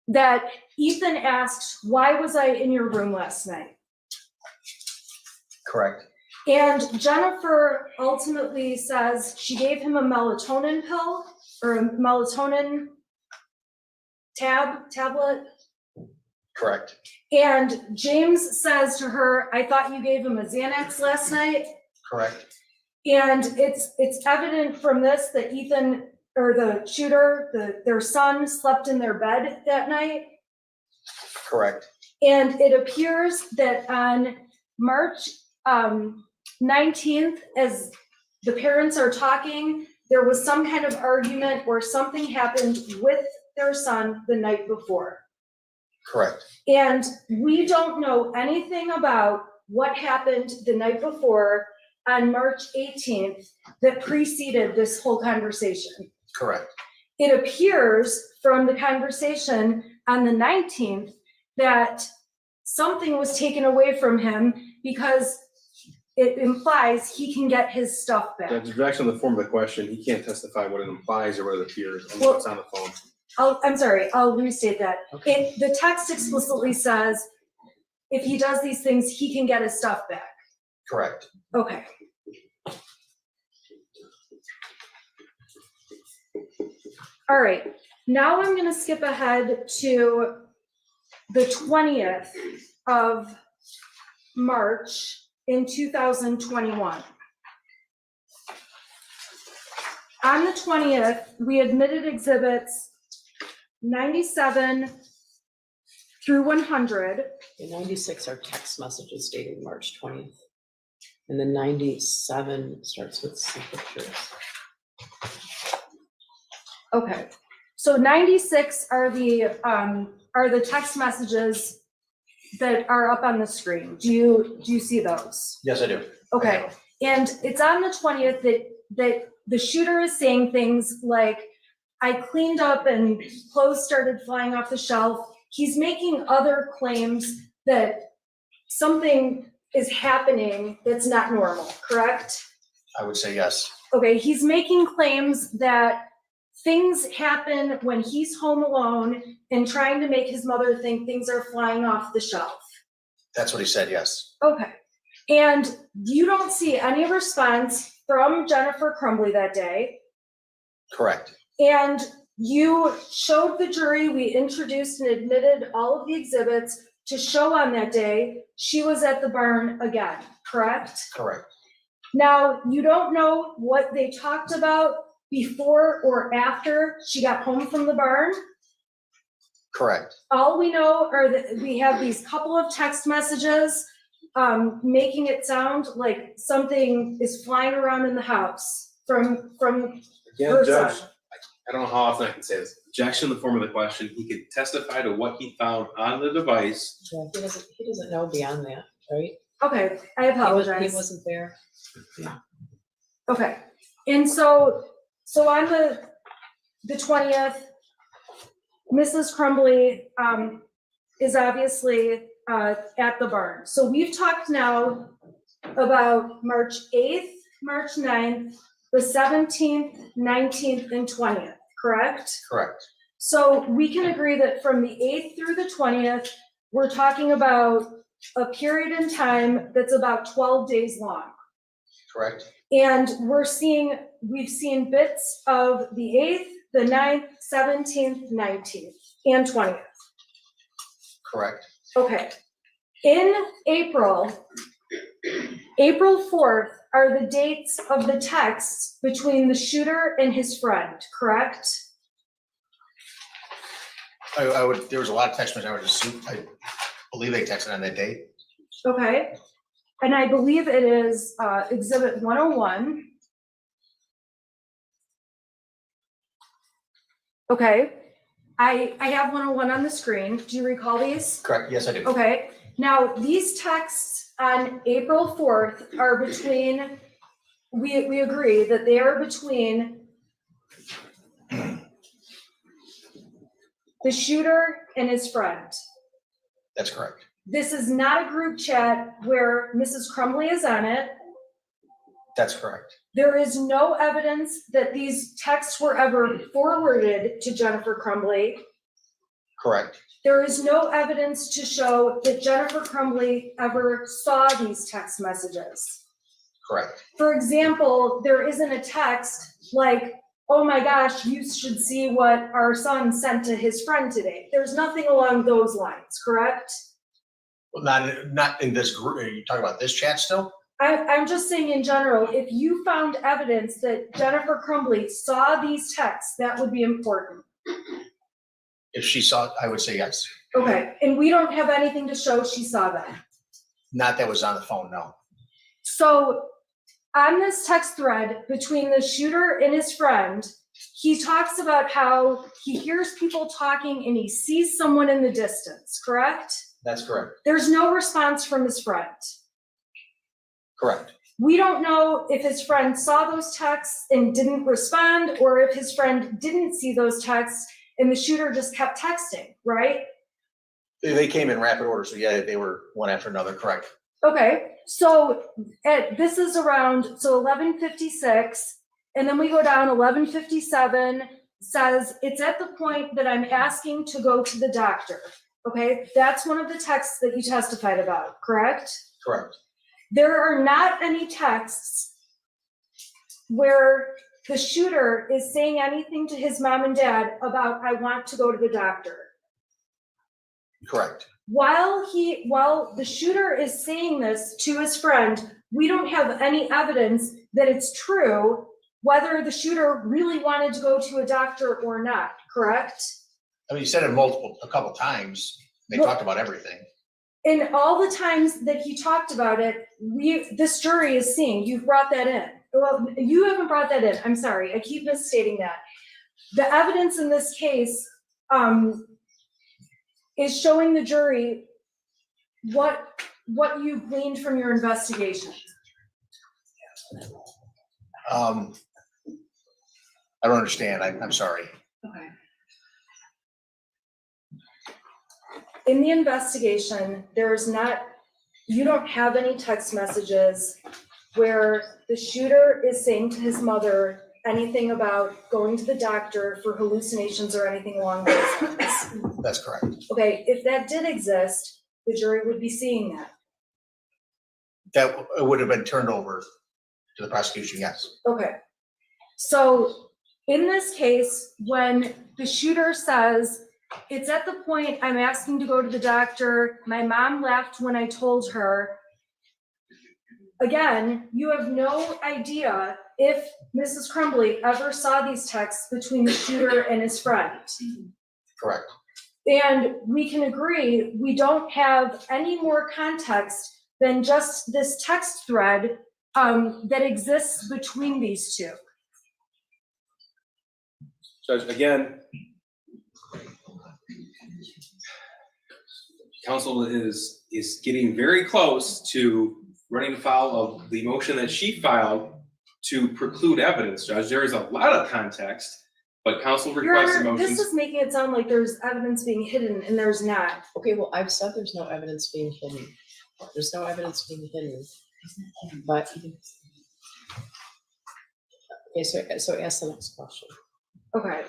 that Ethan asked, "Why was I in your room last night?" Correct. And Jennifer ultimately says she gave him a melatonin pill or a melatonin tablet. Correct. And James says to her, "I thought you gave him a Xanax last night." Correct. And it's evident from this that Ethan, or the shooter, their son slept in their bed that night. Correct. And it appears that on March 19th, as the parents are talking, there was some kind of argument or something happened with their son the night before. Correct. And we don't know anything about what happened the night before on March 18th that preceded this whole conversation. Correct. It appears from the conversation on the 19th that something was taken away from him because it implies he can get his stuff back. The objection in the form of the question, he can't testify what it implies or what it appears, and Well- what's on the phone. I'm sorry, I'll restate that. Okay. The text explicitly says, if he does these things, he can get his stuff back. Correct. Okay. All right, now I'm gonna skip ahead to the 20th of March in 2021. On the 20th, we admitted exhibits 97 through 100. The 96 are text messages dated March 20th. And the 97 starts with some pictures. Okay, so 96 are the text messages that are up on the screen. Do you see those? Yes, I do. Okay, and it's on the 20th that the shooter is saying things like, I cleaned up and clothes started flying off the shelf. He's making other claims that something is happening that's not normal, correct? I would say yes. Okay, he's making claims that things happen when he's home alone and trying to make his mother think things are flying off the shelf. That's what he said, yes. Okay, and you don't see any response from Jennifer Crumbley that day. Correct. And you showed the jury, we introduced and admitted all of the exhibits to show on that day, she was at the barn again, correct? Correct. Now, you don't know what they talked about before or after she got home from the barn. Correct. All we know are that we have these couple of text messages making it sound like something is flying around in the house from Again, her Judge, son. I don't know how often I can say this. Objection in the form of the question, he could testify to what he found on the device. Yeah, he doesn't know beyond that, right? Okay, I He apologize. wasn't there. Okay, and so on the 20th, Mrs. Crumbley is obviously at the barn. So we've talked now about March 8th, March 9th, the 17th, 19th, and 20th, correct? Correct. So we can agree that from the 8th through the 20th, we're talking about a period in time that's about 12 days long. Correct. And we've seen bits of the 8th, the 9th, 17th, 19th, and 20th. Correct. Okay. In April 4th are the dates of the texts between the shooter and his friend, correct? There was a lot of text messages. I believe they texted on that date. Okay. And I believe it is exhibit 101. Okay. I have 101 on the screen. Do you recall these? Correct. Yes, I do. Okay. Now, these texts on April 4th are between, we agree that they are between the shooter and his friend. That's correct. This is not a group chat where Mrs. Crumbley is on it. That's correct. There is no evidence that these texts were ever forwarded to Jennifer Crumbley. Correct. There is no evidence to show that Jennifer Crumbley ever saw these text messages. Correct. For example, there isn't a text like, oh my gosh, you should see what our son sent to his friend today. There's nothing along those lines, correct? Well, not in this group. Are you talking about this chat still? I'm just saying in general, if you found evidence that Jennifer Crumbley saw these texts, that would be important. If she saw, I would say yes. Okay, and we don't have anything to show she saw them. Not that was on the phone, no. So on this text thread between the shooter and his friend, he talks about how he hears people talking and he sees someone in the distance, correct? That's correct. There's no response from his friend. Correct. We don't know if his friend saw those texts and didn't respond, or if his friend didn't see those texts and the shooter just kept texting, right? They came in rapid order, so yeah, they were one after another, correct? Okay, so this is around, so 11:56, and then we go down 11:57, says, it's at the point that I'm asking to go to the doctor. Okay, that's one of the texts that you testified about, correct? Correct. There are not any texts where the shooter is saying anything to his mom and dad about, I want to go to the doctor. Correct. While the shooter is saying this to his friend, we don't have any evidence that it's true, whether the shooter really wanted to go to a doctor or not, correct? I mean, you said it a couple times. They Well- talked about everything. And all the times that he talked about it, this jury is seeing, you've brought that in. Well, you haven't brought that in, I'm sorry, I keep misstating that. The evidence in this case is showing the jury what you gleaned from your investigation. I don't understand. I'm sorry. Okay. In the investigation, you don't have any text messages where the shooter is saying to his mother anything about going to the doctor for hallucinations or anything along those lines. That's correct. Okay, if that did exist, the jury would be seeing that. That would have been turned over to the prosecution, yes. Okay, so in this case, when the shooter says, it's at the point I'm asking to go to the doctor, my mom left when I told her. Again, you have no idea if Mrs. Crumbley ever saw these texts between the shooter and his friend. Correct. And we can agree, we don't have any more context than just this text thread that exists between these two. Judge, again, counsel is getting very close to running afoul of the motion that she filed to preclude evidence, Judge. There is a lot of context, but counsel Your requested Honor, this motions. is making it sound like there's evidence being hidden, and there's not. Okay, well, I've said there's no evidence being hidden. There's no evidence being hidden, but. Okay, so ask the next question. Okay,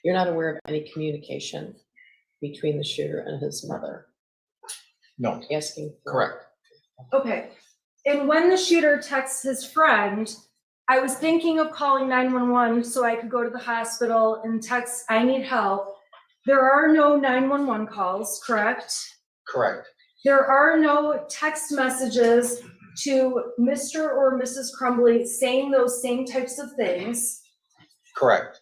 You're not aware of any communication between the shooter and his mother No, asking for? correct. okay. And when the shooter texts his friend, I was thinking of calling 911 so I could go to the hospital and text, I need help. There are no 911 calls, correct? Correct. There are no text messages to Mr. or Mrs. Crumbley saying those same types of things. Correct.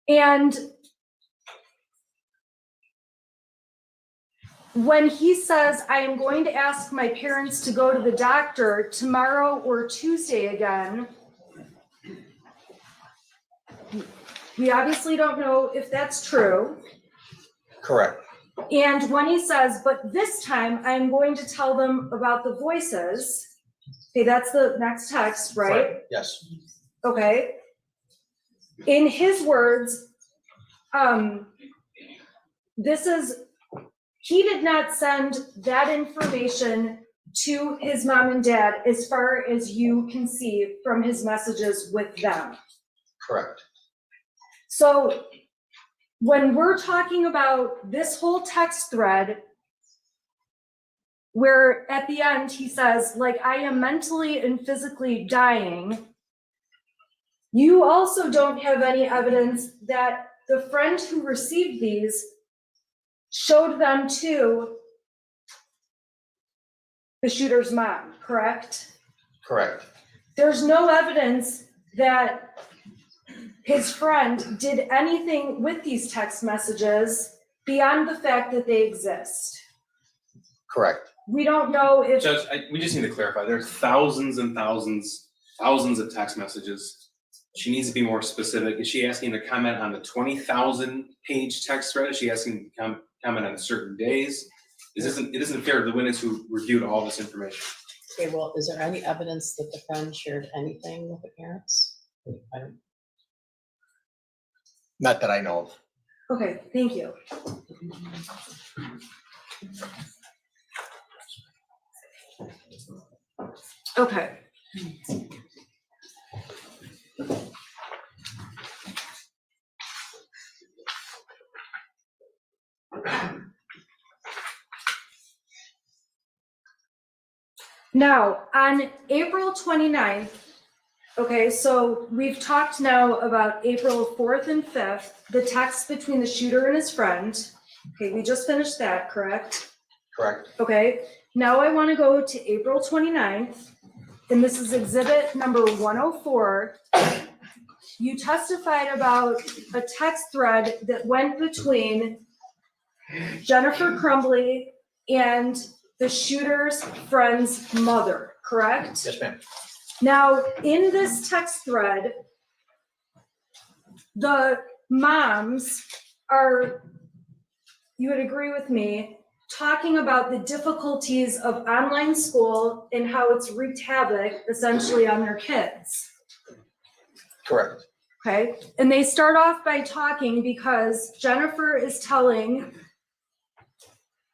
And when he says, I am going to ask my parents to go to the doctor tomorrow or Tuesday again, we obviously don't know if that's true. Correct. And when he says, but this time I'm going to tell them about the voices, okay, that's the next text, right? Yes. Okay. In his words, he did not send that information to his mom and dad as far as you can see from his messages with them. Correct. So when we're talking about this whole text thread, where at the end he says, like, I am mentally and physically dying, you also don't have any evidence that the friend who received these showed them to the shooter's mom, correct? Correct. There's no evidence that his friend did anything with these text messages beyond the fact that they exist. Correct. we don't know if, Judge, we just need to clarify, there's thousands and thousands of text messages. She needs to be more specific. Is she asking to comment on the 20,000 page text thread? Is she asking to comment on certain days? It isn't fair to the witness who reviewed all this information. Okay, well, is there any evidence that the friend shared anything with the parents? I don't. Not that I know of. okay, thank you. Okay. Now, on April 29th, okay, so we've talked now about April 4th and 5th, the text between the shooter and his friend. Okay, we just finished that, correct? Correct. Okay, now I want to go to April 29th, and this is exhibit number 104. You testified about a text thread that went between Jennifer Crumbley and the shooter's friend's mother, correct? Yes, ma'am. Now, in this text thread, the moms are, you would agree with me, talking about the difficulties of online school and how it's wreaked havoc essentially on their kids. Correct. Okay, and they start off by talking because Jennifer is telling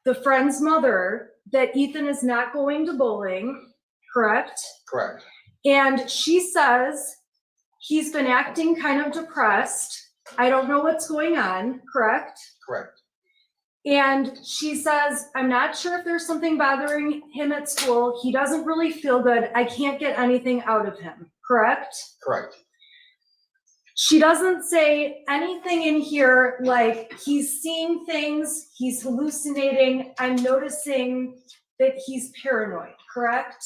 the friend's mother that Ethan is not going to bowling, correct? Correct. And she says he's been acting kind of depressed. I don't know what's going on, correct? Correct. And she says, I'm not sure if there's something bothering him at school. He doesn't really feel good. I can't get anything out of him, correct? Correct. She doesn't say anything in here like he's seeing things, he's hallucinating, I'm noticing that he's paranoid, correct?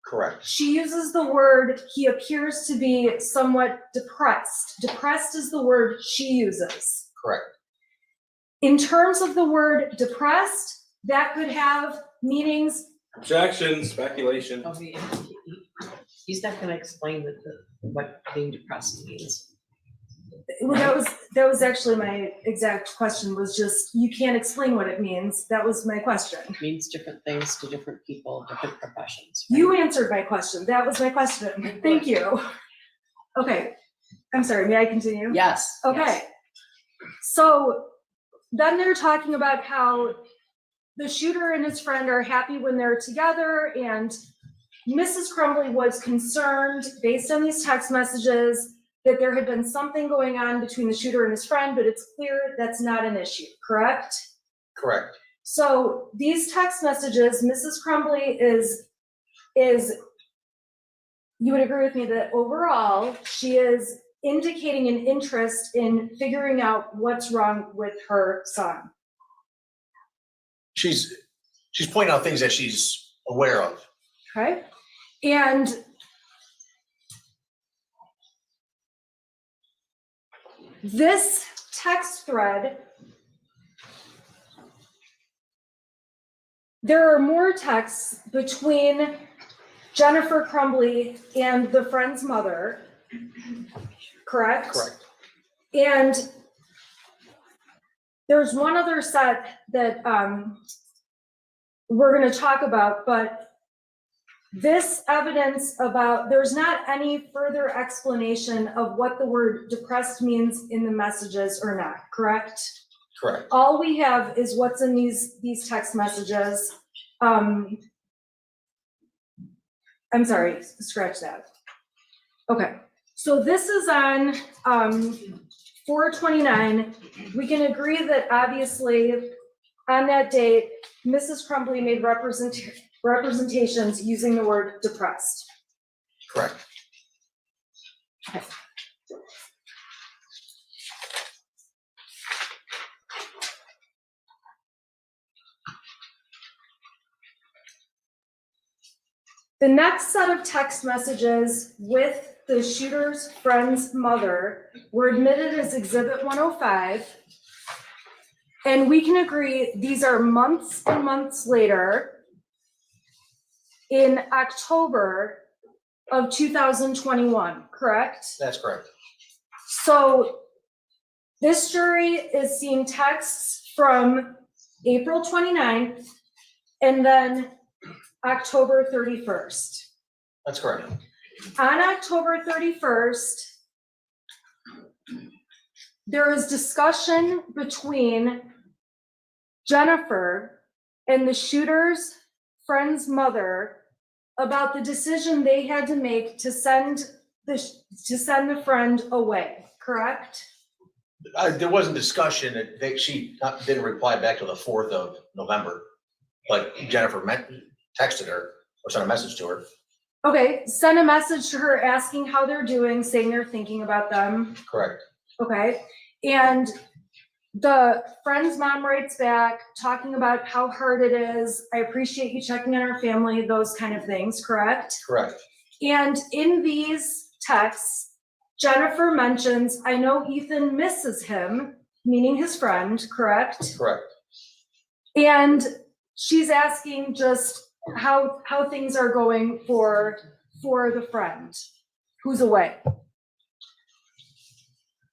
Correct. She uses the word, he appears to be somewhat depressed. Depressed is the word she uses. Correct. In terms of the word depressed, that could have meanings. Objection, speculation. He's not gonna explain what being depressed means. Well, that was actually my exact question, was just, you can't explain what it means. That was my question. It means different things to different people, different professions. Right? You answered my question. That was my question. Thank you. Okay, I'm sorry, may I continue? Yes. Okay, yes. So then they're talking about how the shooter and his friend are happy when they're together, and Mrs. Crumbley was concerned, based on these text messages, that there had been something going on between the shooter and his friend, but it's clear that's not an issue, correct? Correct. So these text messages, Mrs. Crumbley is, you would agree with me that overall, she is indicating an interest in figuring out what's wrong with her son. She's pointing out things that she's aware of. Okay, and this text thread, there are more texts between Jennifer Crumbley and the friend's mother, correct? Correct. And there's one other set that we're going to talk about, but this evidence about, there's not any further explanation of what the word depressed means in the messages or not, correct? Correct. All we have is what's in these text messages. I'm sorry, scratch that. Okay, so this is on 4/29. We can agree that obviously on that date, Mrs. Crumbley made representations using the word depressed. Correct. Okay. The next set of text messages with the shooter's friend's mother were admitted as Exhibit 105. And we can agree these are months and months later. in October of 2021, correct? That's correct. So this jury is seeing texts from April 29th and then October 31st. That's correct. On October 31st, there is discussion between Jennifer and the shooter's friend's mother about the decision they had to make to send the friend away, correct? There wasn't discussion, she didn't reply back to the 4th of November, but Jennifer texted her or sent a message to her. Okay, send a message to her asking how they're doing, saying they're thinking about them. Correct. Okay, and the friend's mom writes back talking about how hard it is. I appreciate you checking on our family, those kind of things, correct? Correct. And in these texts, Jennifer mentions, I know Ethan misses him, meaning his friend, correct? Correct. And she's asking just how things are going for the friend who's away.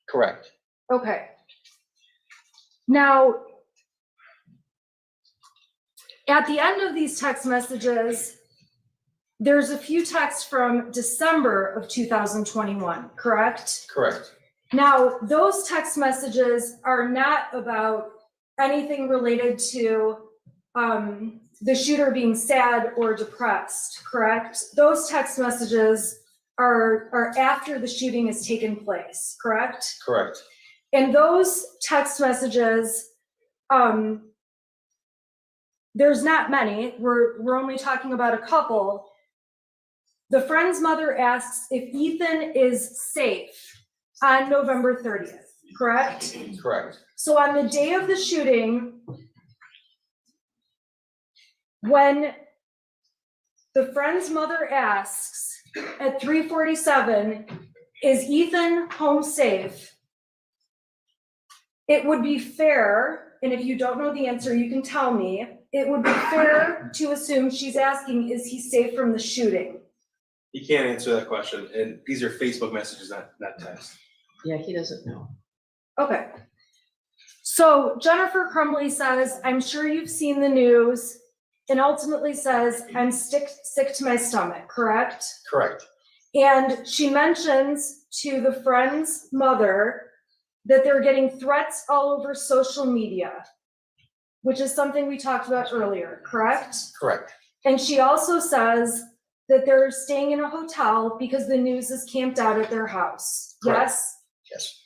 Correct. Okay. Now, at the end of these text messages, there's a few texts from December of 2021, correct? Correct. Now, those text messages are not about anything related to the shooter being sad or depressed, correct? Those text messages are after the shooting has taken place, correct? Correct. And those text messages, there's not many, we're only talking about a couple. The friend's mother asks if Ethan is safe on November 30th, correct? Correct. So on the day of the shooting, when the friend's mother asks at 3:47, is Ethan home safe? It would be fair, and if you don't know the answer, you can tell me, it would be fair to assume she's asking, is he safe from the shooting? He can't answer that question, and these are Facebook messages, not text. Yeah, he doesn't know. Okay. So Jennifer Crumbley says, I'm sure you've seen the news, and ultimately says, I'm sick to my stomach, correct? Correct. And she mentions to the friend's mother that they're getting threats all over social media, which is something we talked about earlier, correct? Correct. And she also says that they're staying in a hotel because the news is camped out at their house. Correct. Yes? Yes.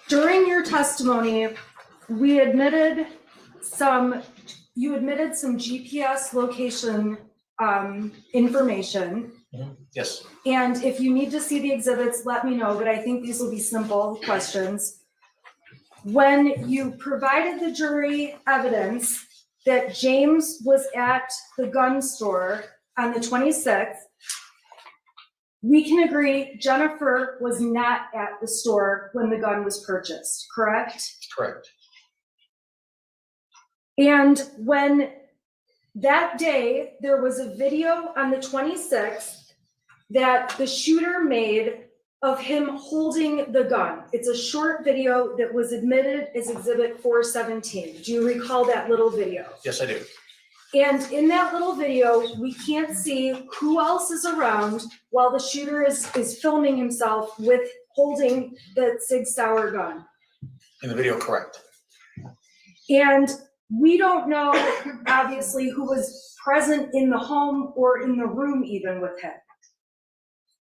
During your testimony, you admitted some GPS location information. Yes. And if you need to see the exhibits, let me know, but I think these will be simple questions. When you provided the jury evidence that James was at the gun store on the 26th, we can agree Jennifer was not at the store when the gun was purchased, correct? Correct. And when that day, there was a video on the 26th that the shooter made of him holding the gun. It's a short video that was admitted as Exhibit 417. Do you recall that little video? Yes, I do. And in that little video, we can't see who else is around while the shooter is filming himself with holding the Sig Sauer gun. In the video, correct. And we don't know, obviously, who was present in the home or in the room even with him.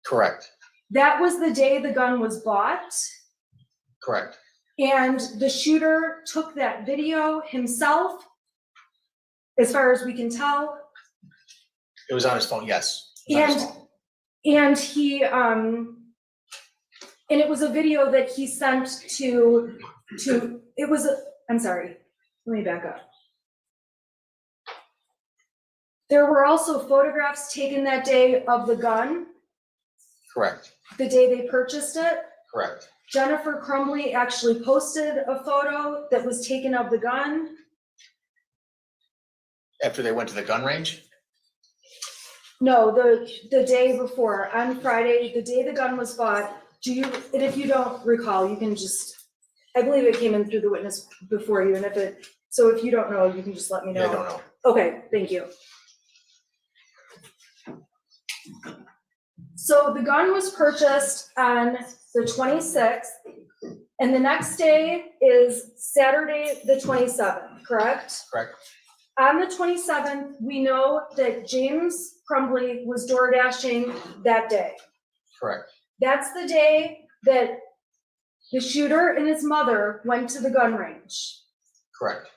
Correct. That was the day the gun was bought. Correct. And the shooter took that video himself, as far as we can tell. It was on his phone, yes. It was on his And phone. And and it was a video that he sent I'm sorry, let me back up. There were also photographs taken that day of the gun, Correct, the day they purchased it. correct. Jennifer Crumbley actually posted a photo that was taken of the gun. After they went to the gun range? No, the day before, on Friday, the day the gun was bought. And if you don't recall, you can just, I believe it came in through the witness before you, and so if you don't know, you can just let me know. Yeah, I don't know. Okay, thank you. So the gun was purchased on the 26th, and the next day is Saturday, the 27th, correct? Correct, On the 27th, we know that James Crumbley was door dashing that day. correct, That's the day that the shooter and his mother went to the gun range. correct,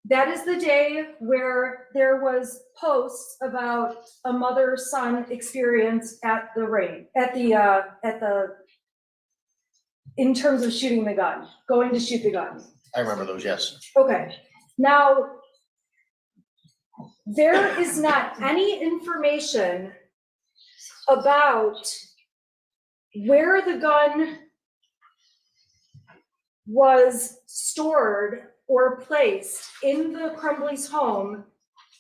That is the day where there was posts about a mother-son experience at the range, in terms of shooting the gun, going to shoot the gun. I remember those, yes. Okay, now, there is not any information about where the gun was stored or placed in the Crumbley's home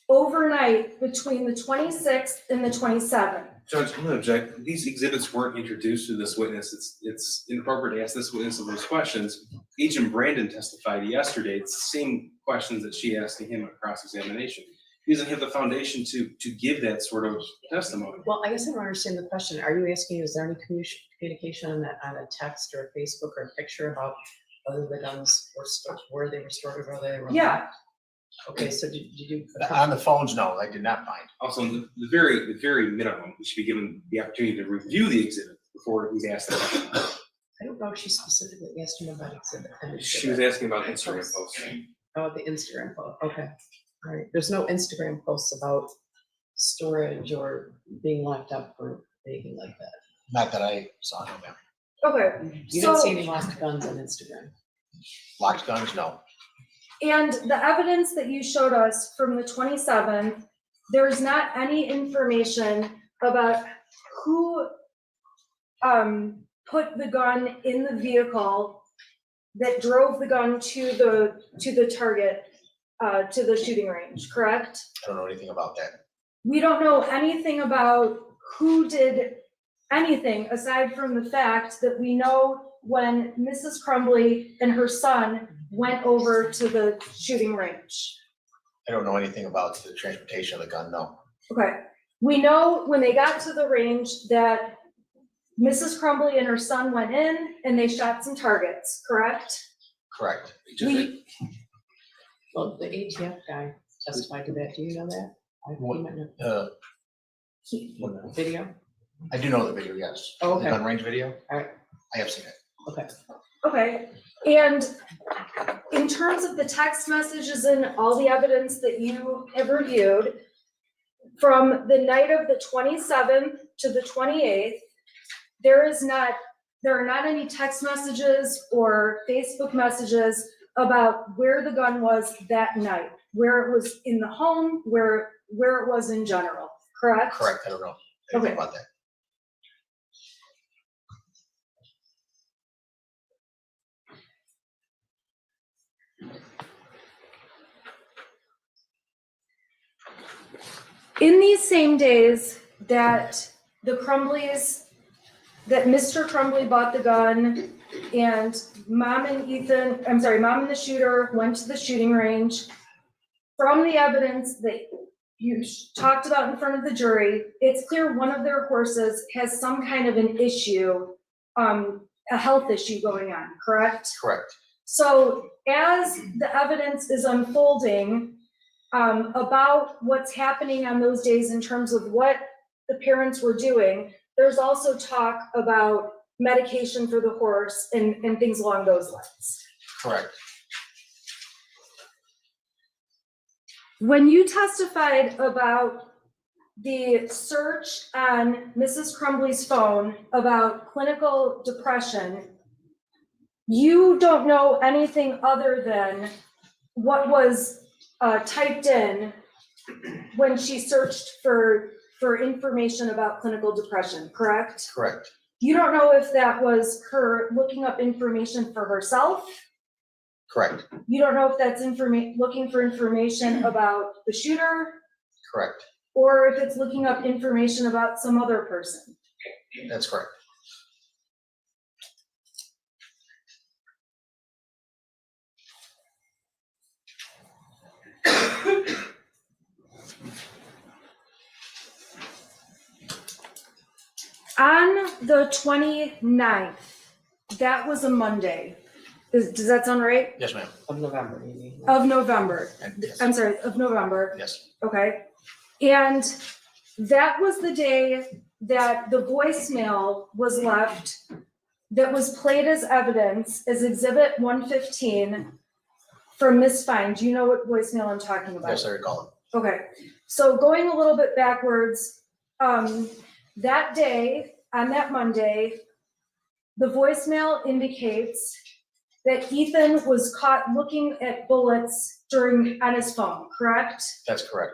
overnight between the 26th and the 27th. Judge, I'm gonna object. These exhibits weren't introduced to this witness. It's inappropriate to ask this witness of those questions. Agent Brandon testified yesterday. It's the same questions that she asked him at cross-examination. He doesn't have the foundation to give that sort of testimony. Well, I guess I don't understand the question. Are you asking, is there any communication on a text or a Facebook or a picture about whether the guns were stored, where they were stored, or whether they were? Yeah. Okay, so did you? On the phones, no, I did not find. Also, the very minimum, we should be given the opportunity to review the exhibit before he's asked the question. I don't know if she specifically asked him about exhibit. She was asking about Instagram posts. Oh, the Instagram post, okay. All right, there's no Instagram posts about storage or being locked up or anything like that. Not that I saw, no, ma'am. Okay, You don't see so, any locked guns on Instagram. Locked guns, no. and the evidence that you showed us from the 27th, there's not any information about who put the gun in the vehicle that drove the gun to the target, to the shooting range, correct? I don't know anything about that. We don't know anything about who did anything aside from the fact that we know when Mrs. Crumbley and her son went over to the shooting range. I don't know anything about the transportation of the gun, no. Okay, we know when they got to the range that Mrs. Crumbley and her son went in and they shot some targets, correct? Correct. Well, the ATF guy testified to that. Do you know that? What? You might know. Video? I do know the video, yes. Oh, okay. The gun range video? All right. I have seen it. Okay. Okay, and in terms of the text messages and all the evidence that you have reviewed, from the night of the 27th to the 28th, there are not any text messages or Facebook messages about where the gun was that night, where it was in the home, where it was in general, correct? Correct, I don't know anything Okay. about that. In these same days that the Crumbleys, that Mr. Crumbley bought the gun and mom and the shooter went to the shooting range, from the evidence that you talked about in front of the jury, it's clear one of their horses has some kind of an issue, a health issue going on, correct? Correct. So as the evidence is unfolding, about what's happening on those days in terms of what the parents were doing, there's also talk about medication for the horse and things along those lines. Correct. When you testified about the search on Mrs. Crumbley's phone about clinical depression, you don't know anything other than what was typed in when she searched for information about clinical depression, correct? Correct. You don't know if that was her looking up information for herself? Correct. You don't know if that's looking for information about the shooter? Correct. Or if it's looking up information about some other person? That's correct. On the 29th, that was a Monday. Does that sound right? Yes, ma'am. Of November, you mean? Of November. Yes. I'm sorry, of November. Yes. Okay. And that was the day that the voicemail was left that was played as evidence as Exhibit 115 from Miss Fine. Do you know what voicemail I'm talking about? Yes, I recall it. Okay, so going a little bit backwards, that day, on that Monday, the voicemail indicates that Ethan was caught looking at bullets on his phone, correct? That's correct.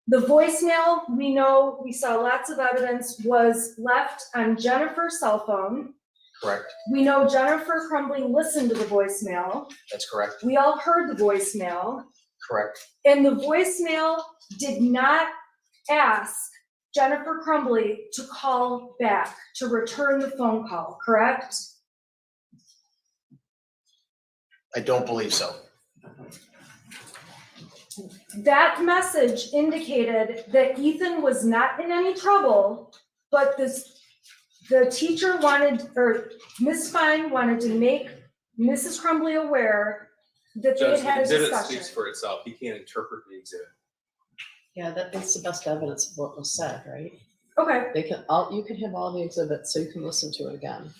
The voicemail, we know, we saw lots of evidence, was left on Jennifer's cell phone. Correct. We know Jennifer Crumbley listened to the voicemail. That's correct. We all heard the voicemail. Correct. And the voicemail did not ask Jennifer Crumbley to call back, to return the phone call, correct? I don't believe so. That message indicated that Ethan was not in any trouble, but the teacher wanted, or Miss Fine wanted to make Mrs. Crumbley aware that they Judge, had the had a exhibit discussion. speaks for itself. He can't interpret the exhibit. Yeah, that's the best evidence of what was said, right? Okay, You can have all the exhibits so you can listen to it again.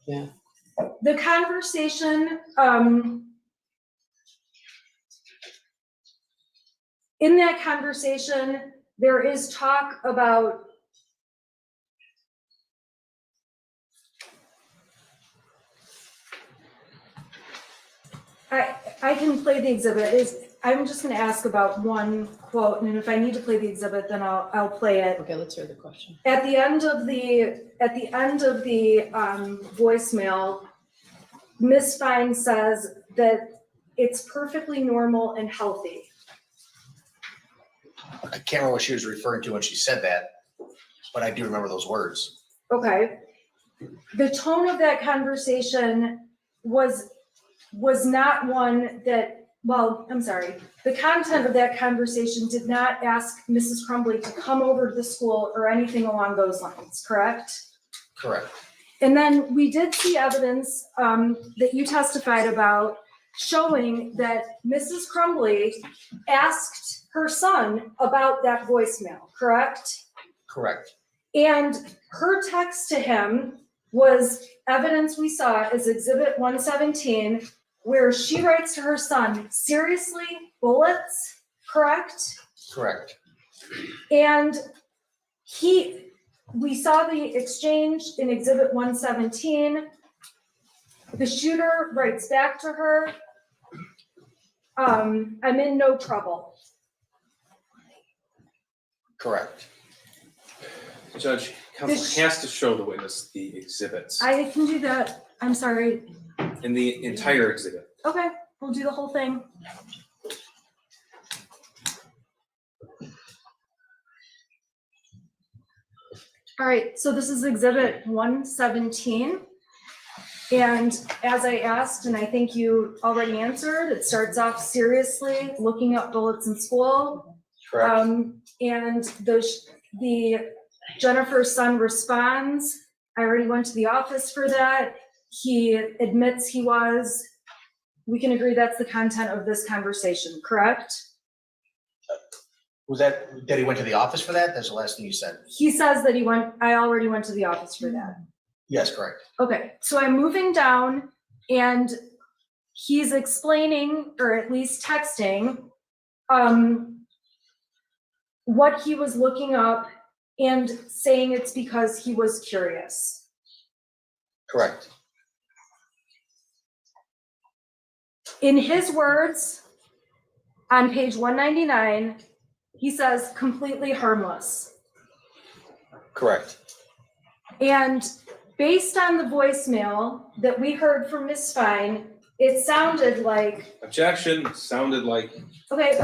Yeah. the conversation, in that conversation, there is talk about I can play the exhibit. I'm just gonna ask about one quote, and if I need to play the exhibit, then I'll play it. Okay, let's hear the question. At the end of the voicemail, Miss Fine says that it's perfectly normal and healthy. I can't remember what she was referring to when she said that, but I do remember those words. Okay. The tone of that conversation was not one that, well, I'm sorry. The content of that conversation did not ask Mrs. Crumbley to come over to the school or anything along those lines, correct? Correct. And then we did see evidence that you testified about showing that Mrs. Crumbley asked her son about that voicemail, correct? Correct. And her text to him was evidence we saw as Exhibit 117, where she writes to her son, seriously, bullets, correct? Correct. And we saw the exchange in Exhibit 117. The shooter writes back to her, I'm in no trouble. Correct. Judge, counsel has to show the witness the exhibits I can do that. I'm sorry. in the entire exhibit. Okay, we'll do the whole thing. All right, so this is Exhibit 117. And as I asked, and I think you already answered, it starts off seriously, looking up bullets in school. Correct. And the Jennifer's son responds, I already went to the office for that. He admits he was. We can agree that's the content of this conversation, correct? Was that he went to the office for that? That's the last thing you said. He says that I already went to the office for that. Yes, correct. Okay, so I'm moving down and he's explaining, or at least texting, what he was looking up and saying it's because he was curious. Correct. In his words, on page 199, he says completely harmless. Correct. And based on the voicemail that we heard from Ms. Fine, it sounded like, Objection, sounded like, okay,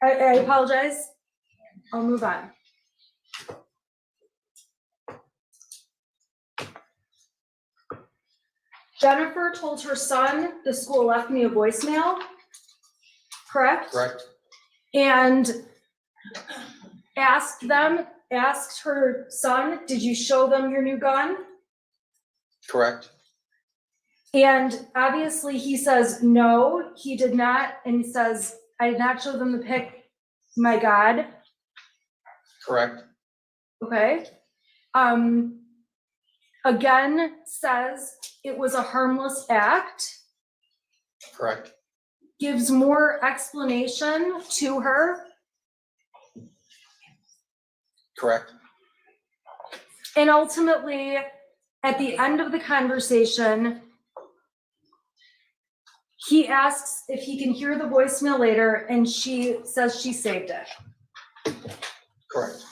I apologize. I'll move on. Jennifer told her son the school left me a voicemail, correct? Correct. And asked her son, did you show them your new gun? Correct. And obviously he says, no, he did not. And he says, I did not show them the pic, my God. Correct. Okay. Again, says it was a harmless act, Correct. gives more explanation to her. Correct. And ultimately, at the end of the conversation, he asks if he can hear the voicemail later, and she says she saved it. Correct.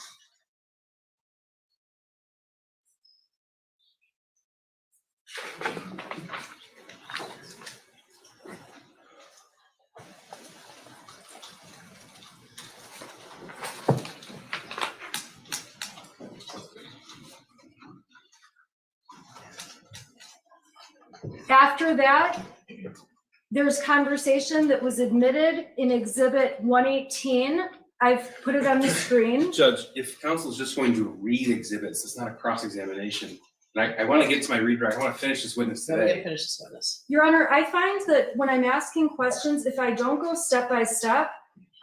After that, there's conversation that was admitted in Exhibit 118. I've put it on the screen. Judge, if counsel's just going to read exhibits, it's not a cross-examination. And I want to get to my redirect, I want to finish this witness So we gotta today. finish this witness. Your Honor, I find that when I'm asking questions, if I don't go step by step,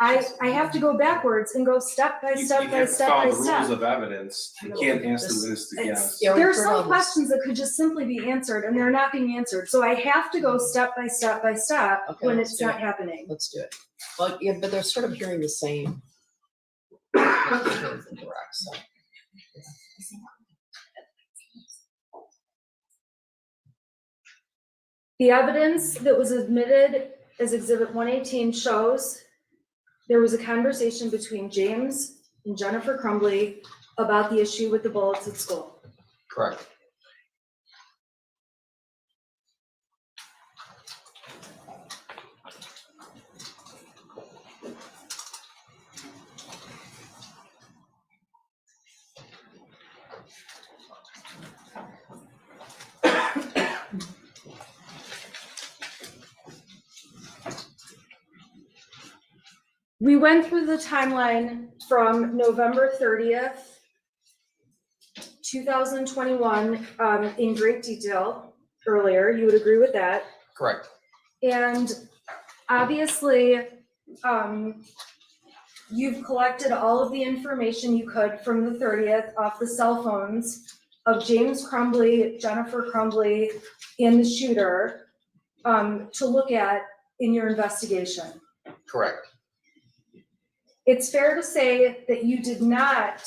I have to go backwards and go step by You step by have to step follow by the rules step. of evidence. You can't ask the witness to guess. Yeah, There are we've heard all some this. questions that could just simply be answered, and they're not being answered. So I have to go step by step by step Okay, when let's it's do not it. happening. Let's do it. Well, yeah, but they're sort of hearing the same. Direct, so. The evidence that was admitted as Exhibit 118 shows there was a conversation between James and Jennifer Crumbley about the issue with the bullets at school. Correct. We went through the timeline from November 30th, 2021, in great detail earlier. You would agree with that. Correct. And obviously, you've collected all of the information you could from the 30th off the cell phones of James Crumbley, Jennifer Crumbley, and the shooter, to look at in your investigation. Correct. It's fair to say that you did not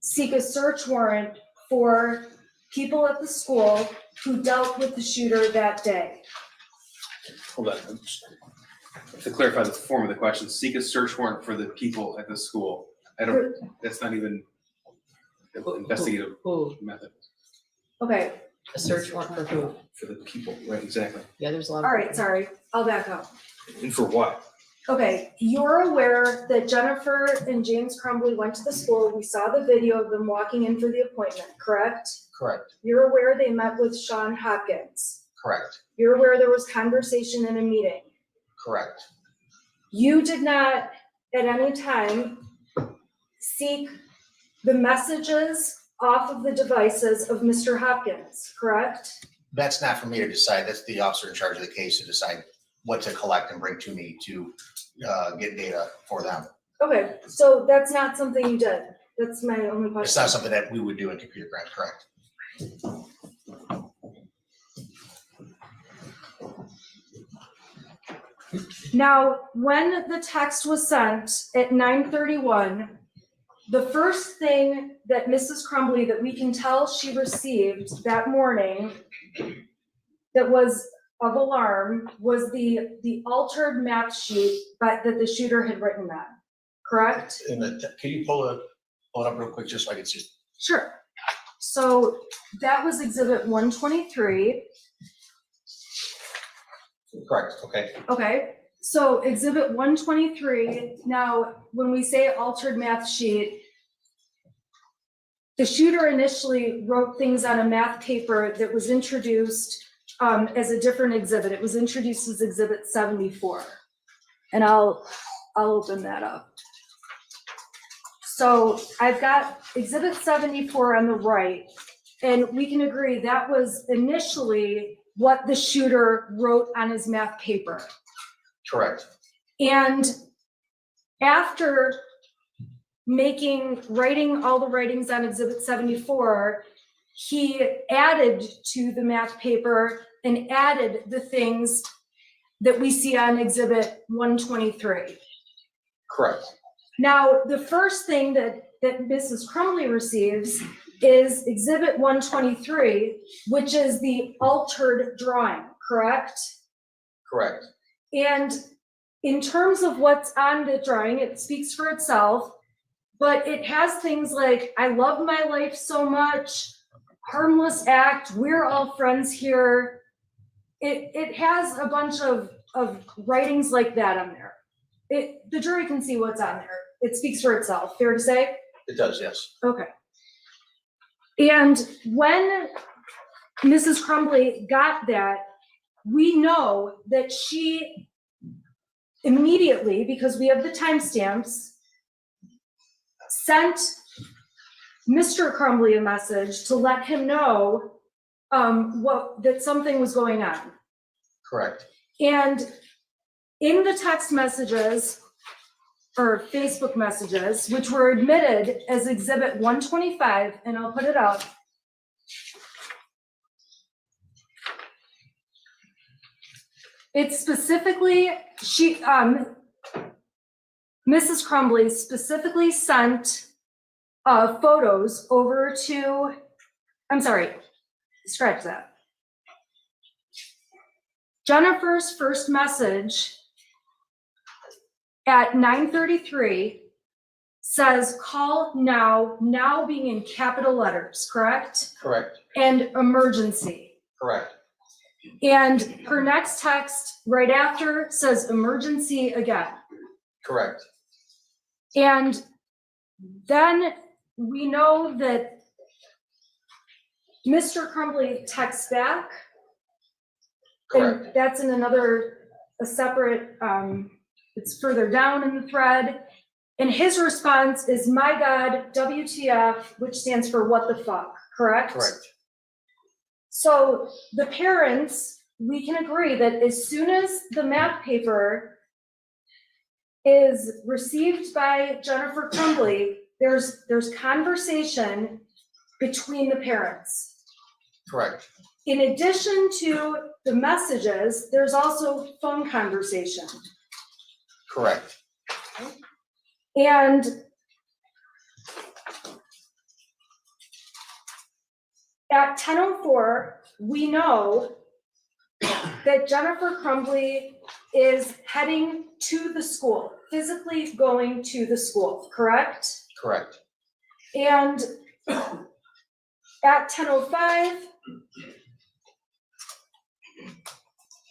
seek a search warrant for people at the school who dealt with the shooter that day. Hold on. To clarify the form of the question, seek a search warrant for the people at the school. That's not even an investigative Who, method. Okay, a search warrant for who? For the people, right, exactly. Yeah, there's a lot of. all right, sorry, I'll back up. And for what? Okay, you're aware that Jennifer and James Crumbley went to the school. We saw the video of them walking in for the appointment, correct? Correct. You're aware they met with Sean Hopkins. Correct. You're aware there was conversation in a meeting. Correct. You did not at any time seek the messages off of the devices of Mr. Hopkins, correct? That's not for me to decide. That's the officer in charge of the case to decide what to collect and bring to me to get data for them. Okay, so that's not something you did. That's my only question. It's not something that we would do in computer grant, correct? Now, when the text was sent at 9:31, the first thing that Mrs. Crumbley, that we can tell she received that morning that was of alarm was the altered map sheet that the shooter had written on, correct? Can you pull it up real quick, just so I can see? Sure. So that was exhibit 123. Correct, okay. Okay, so exhibit 123, now, when we say altered math sheet, the shooter initially wrote things on a math paper that was introduced as a different exhibit. It was introduced as exhibit 74. And I'll open that up. So I've got exhibit 74 on the right, and we can agree that was initially what the shooter wrote on his math paper. Correct. And after writing all the writings on exhibit 74, he added to the math paper and added the things that we see on exhibit 123. Correct. Now, the first thing that Mrs. Crumbley receives is exhibit 123, which is the altered drawing, correct? Correct. And in terms of what's on the drawing, it speaks for itself, but it has things like, I love my life so much, harmless act, we're all friends here. It has a bunch of writings like that on there. The jury can see what's on there. It speaks for itself, fair to say? It does, yes. Okay. And when Mrs. Crumbley got that, we know that she immediately, because we have the timestamps, sent Mr. Crumbley a message to let him know that something was going on. Correct. And in the text messages or Facebook messages, which were admitted as exhibit 125, and I'll put it up. It's specifically, Mrs. Crumbley specifically sent photos over to, I'm sorry, scratch that. Jennifer's first message at 9:33 says, call now being in capital letters, correct? Correct. And emergency. Correct. And her next text right after says emergency again. Correct. And then we know that Mr. Crumbley texts back. Correct. And that's in a separate, it's further down in the thread. And his response is, my God, WTF, which stands for what the fuck, correct? Correct. So the parents, we can agree that as soon as the math paper is received by Jennifer Crumbley, there's conversation between the parents. Correct. In addition to the messages, there's also phone conversation. Correct. And at 10:04, we know that Jennifer Crumbley is heading to the school, physically going to the school, correct? Correct. And at 10:05,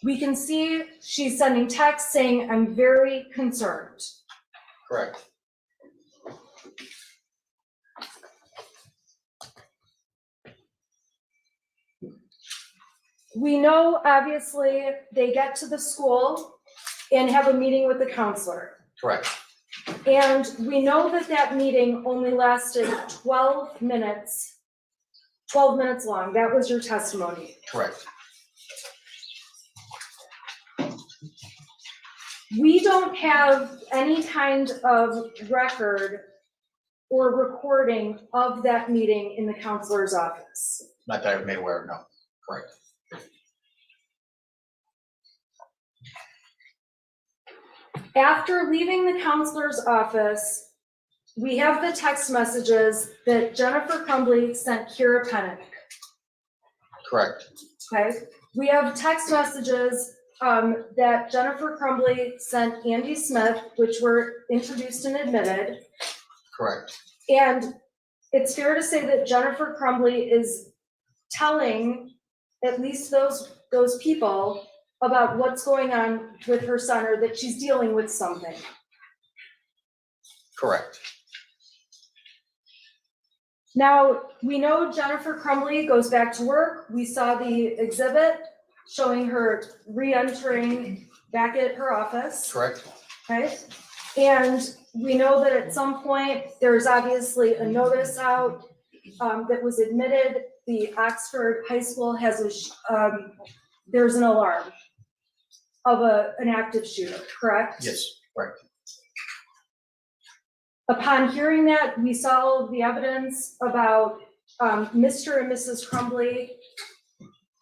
we can see she's sending texts saying, I'm very concerned. Correct. We know, obviously, they get to the school and have a meeting with the counselor. Correct. And we know that that meeting only lasted 12 minutes long. That was your testimony. Correct. We don't have any kind of record or recording of that meeting in the counselor's office. Not that I've made aware of, no. Correct. After leaving the counselor's office, we have the text messages that Jennifer Crumbley sent Kira Pennick. Correct. Okay, we have text messages that Jennifer Crumbley sent Andy Smith, which were introduced and admitted. Correct. And it's fair to say that Jennifer Crumbley is telling at least those people about what's going on with her son, or that she's dealing with something. Correct. Now, we know Jennifer Crumbley goes back to work. We saw the exhibit showing her re-entering back at her office, Correct. okay? And we know that at some point, there's obviously a notice out that was admitted. The Oxford High School has there's an alarm of an active shooter, correct? Yes, correct. Upon hearing that, we saw the evidence about Mr. and Mrs. Crumbley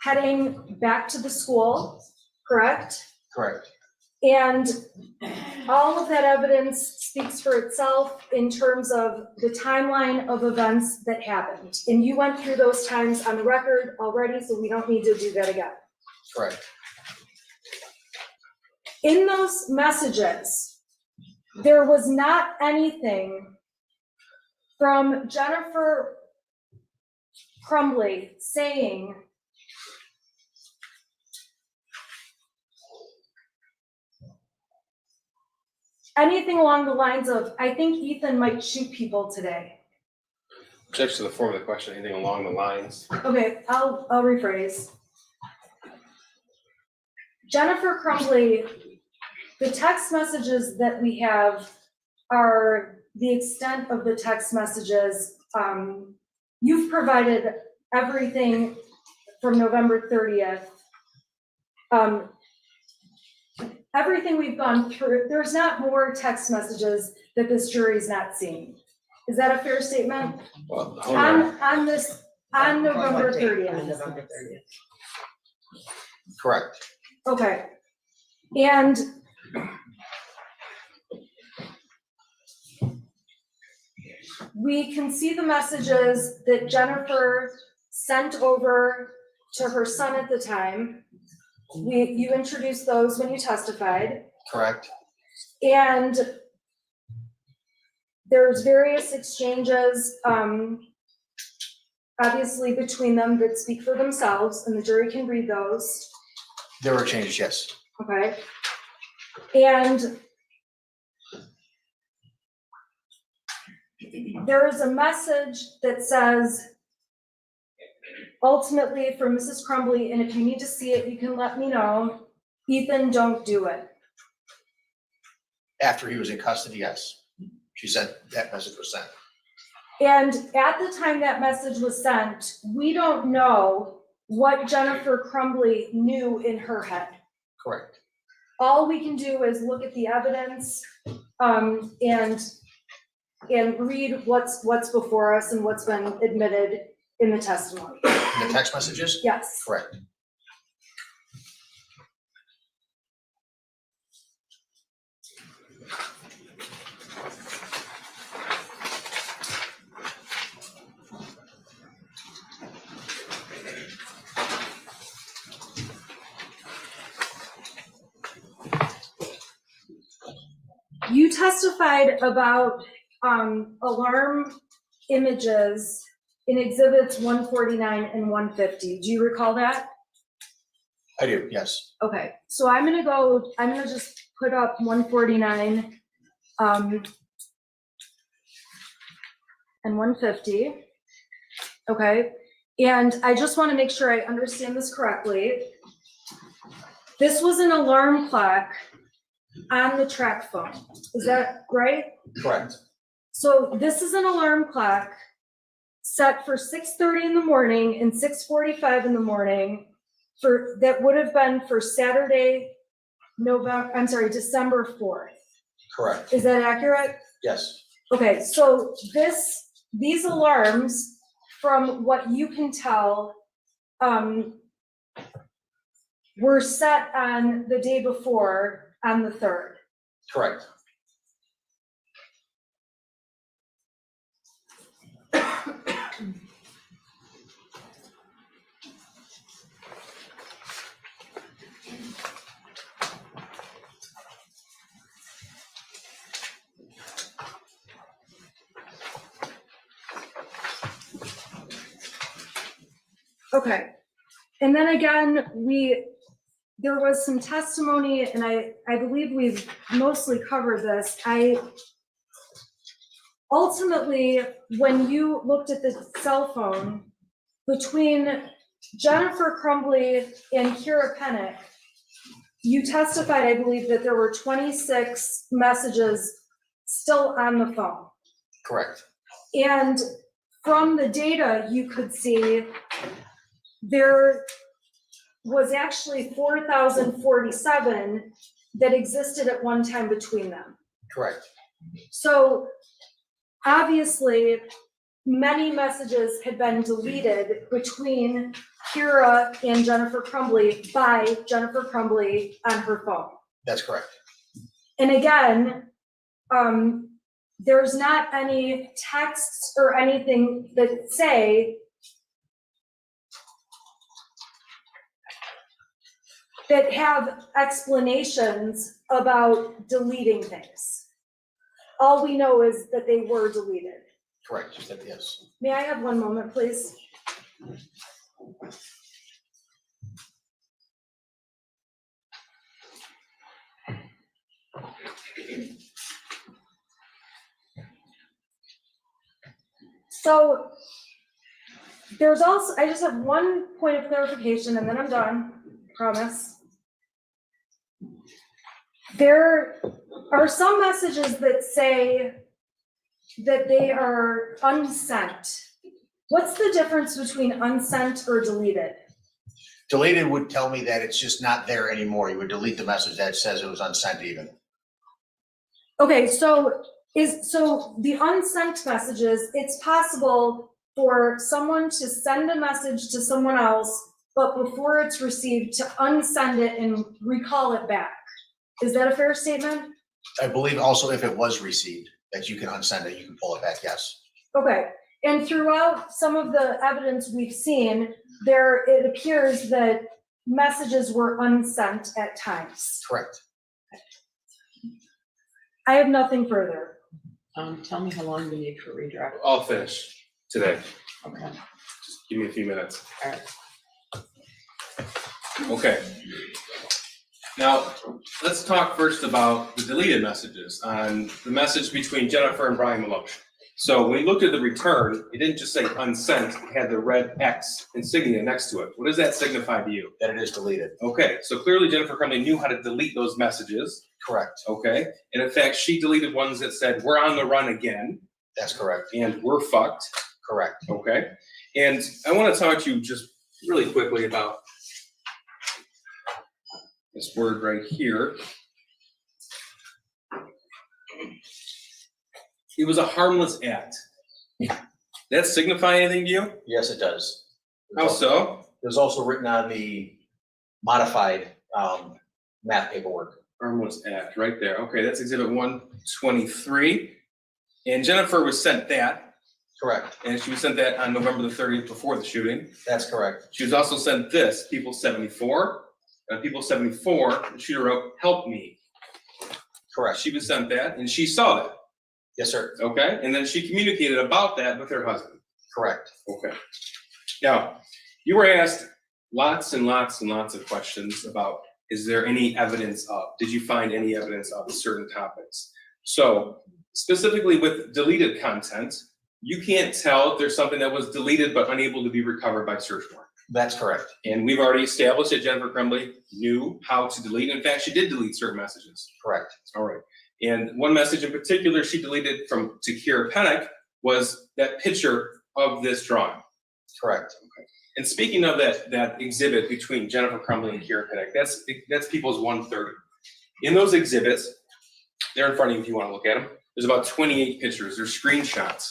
heading back to the school, correct? Correct. And all of that evidence speaks for itself in terms of the timeline of events that happened. And you went through those times on the record already, so we don't need to do that again. Correct. In those messages, there was not anything from Jennifer Crumbley saying anything along the lines of, I think Ethan might shoot people today. Object to the form of the question, anything along the lines. Okay, I'll rephrase. Jennifer Crumbley, the text messages that we have are the extent of the text messages. You've provided everything from November 30th. Everything we've gone through, there's not more text messages that this jury's not seen. Is that a fair statement? Well, hold on. On November 30th. Correct. Okay, and we can see the messages that Jennifer sent over to her son at the time. You introduced those when you testified. Correct. And there's various exchanges, obviously between them that speak for themselves, and the jury can read those. There were changes, yes. Okay, and there is a message that says, ultimately for Mrs. Crumbley, and if you need to see it, you can let me know, Ethan, don't do it. After he was in custody, yes. She said that message was sent. And at the time that message was sent, we don't know what Jennifer Crumbley knew in her head. Correct. All we can do is look at the evidence, and read what's before us and what's been admitted in the testimony. The text messages? Yes. Correct. You testified about alarm images in exhibits 149 and 150. Do you recall that? I do, yes. Okay, so I'm gonna just put up 149 and 150. Okay, and I just want to make sure I understand this correctly. This was an alarm clock on the track phone. Is that right? Correct. So this is an alarm clock set for 6:30 in the morning and 6:45 in the morning that would have been for Saturday, December 4th. Correct. Is that accurate? Yes. Okay, so these alarms, from what you can tell, were set on the day before, on the 3rd. Correct. Okay, and then again, there was some testimony, and I believe we've mostly covered this. Ultimately, when you looked at the cell phone, between Jennifer Crumbley and Kira Pennick, you testified, I believe, that there were 26 messages still on the phone. Correct. And from the data, you could see there was actually 4,047 that existed at one time between them. Correct. So obviously, many messages had been deleted between Kira and Jennifer Crumbley by Jennifer Crumbley on her phone. That's correct. And again, there's not any texts or anything that say that have explanations about deleting things. All we know is that they were deleted. Correct. You said yes. May I have one moment, please? So there's also, I just have one point of clarification and then I'm done, promise. There are some messages that say that they are unsent. What's the difference between unsent or deleted? Deleted would tell me that it's just not there anymore. You would delete the message that says it was unsent even. Okay, so the unsent messages, it's possible for someone to send a message to someone else, but before it's received, to unsend it and recall it back. Is that a fair statement? I believe also if it was received, that you can unsend it, you can pull it back, yes. Okay, and throughout some of the evidence we've seen, it appears that messages were unsent at times. Correct. I have nothing further. Tell me how long you need for redraft. I'll finish today. Okay, Just give me a few minutes. all right. Okay. Now, let's talk first about the deleted messages on the message between Jennifer and Brian Maloche. So when we looked at the return, it didn't just say unsent, it had the red X insignia next to it. What does that signify to you? That it is deleted. Okay, so clearly Jennifer Crumbley knew how to delete those messages, Correct. okay? And in fact, she deleted ones that said, "We're on the run again," That's correct. and "We're fucked," Correct. okay? And I want to talk to you just really quickly about this word right here. It was a harmless act. That signify anything to you? Yes, it does. How so? It was also written on the modified math paperwork. Harmless act, right there. Okay, that's exhibit 123. And Jennifer was sent that, Correct. and she was sent that on November the 30th before the shooting. That's correct. She was also sent this, People 74. People 74, the shooter wrote, "Help me." Correct. She was sent that, and she saw that, Yes, sir. okay? And then she communicated about that with her husband. Correct. Okay. Now, you were asked lots and lots and lots of questions about, is there any evidence of, did you find any evidence of certain topics? So specifically with deleted content, you can't tell if there's something that was deleted but unable to be recovered by search warrant. That's correct. And we've already established that Jennifer Crumbley knew how to delete. In fact, she did delete certain messages. Correct. All right. And one message in particular she deleted to Kira Pennick was that picture of this drawing. Correct. And speaking of that exhibit between Jennifer Crumbley and Kira Pennick, that's People's 130. In those exhibits, they're in front of you if you want to look at them. There's about 28 pictures. They're screenshots.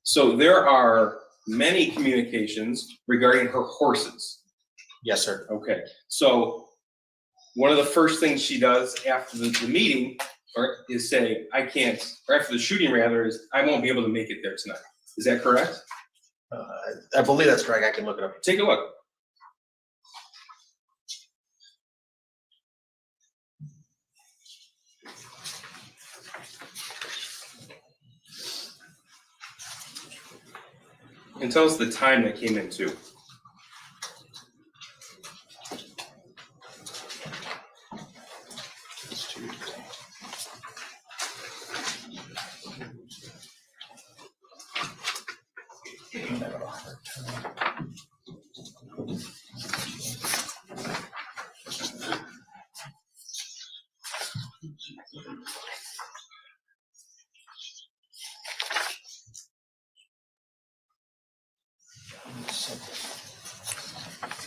So there are many communications regarding her horses. Yes, sir. Okay. So one of the first things she does after the meeting or is saying, I can't, or after the shooting rather, is I won't be able to make it there tonight. Is that correct? I believe that's correct. I can look it up. Take a look. And tell us the time that came in too.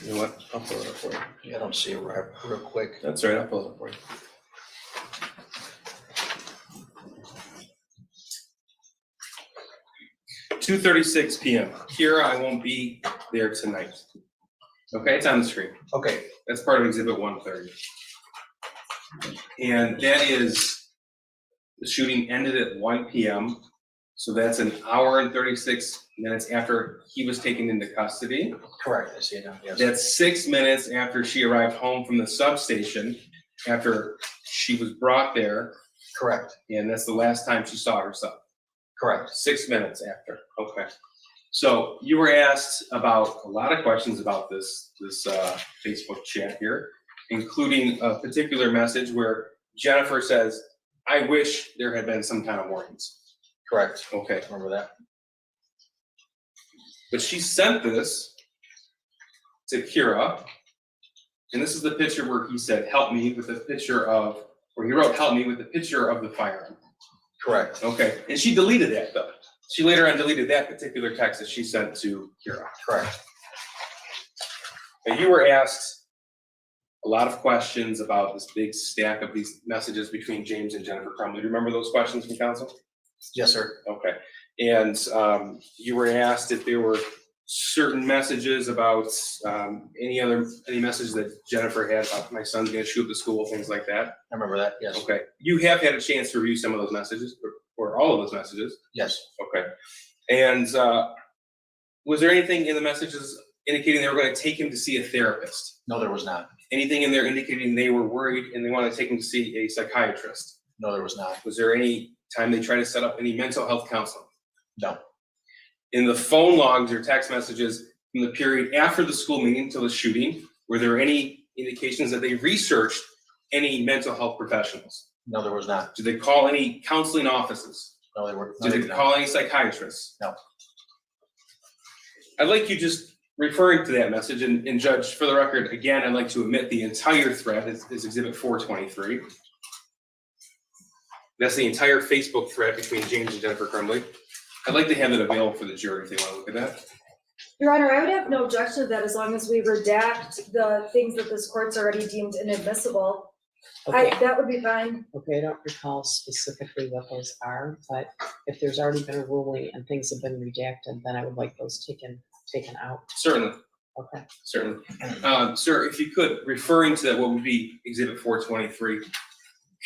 You know what? I'll pull it up for you. Yeah, I don't see it right, real quick. That's right, I'll pull it up for you. $2:36 p.m. Kira, I won't be there tonight. Okay, it's on the screen. Okay, That's part of exhibit 130. And that is, the shooting ended at 1 p.m. So that's an hour and 36 minutes after he was taken into custody. correct. I see it now. Yes. That's 6 minutes after she arrived home from the substation, after she was brought there. Correct. And that's the last time she saw her son. Correct. 6 minutes after. Okay. So you were asked about a lot of questions about this Facebook chat here, including a particular message where Jennifer says, I wish there had been some kind of warnings. Correct. Okay. Remember that? But she sent this to Kira, and this is the picture where he said, help me, with a picture of, or he wrote, help me, with a picture of the firearm. Correct. Okay, and she deleted that though. She later on deleted that particular text that she sent to Kira. Correct. Now, you were asked a lot of questions about this big stack of these messages between James and Jennifer Crumbley. Do you remember those questions from council? Yes, sir. Okay, and you were asked if there were certain messages about any message that Jennifer had about my son's gonna shoot up the school, things like that. I remember that. Yes. Okay, you have had a chance to review some of those messages, or all of those messages. Yes. Okay, and was there anything in the messages indicating they were going to take him to see a therapist? No, there was not. Anything in there indicating they were worried and they wanted to take him to see a psychiatrist? No, there was not. Was there any time they tried to set up any mental health counseling? No. In the phone logs or text messages from the period after the school meeting until the shooting, were there any indications that they researched any mental health professionals? No, there was not. Did they call any counseling offices? No, they were. Did they call any psychiatrists? No. I'd like you just referring to that message, and Judge, for the record, again, I'd like to omit the entire thread is exhibit 423. That's the entire Facebook thread between James and Jennifer Crumbley. I'd like to have it available for the jury if they want to look at that. Your Honor, I would have no objection to that as long as we redact the things that this court's already deemed inadmissible. Okay, That would be fine. okay, I don't recall specifically what those are, but if there's already been a ruling and things have been redacted, then I would like those taken out. Certainly, Okay, certainly. Sir, if you could, referring to what would be exhibit 423,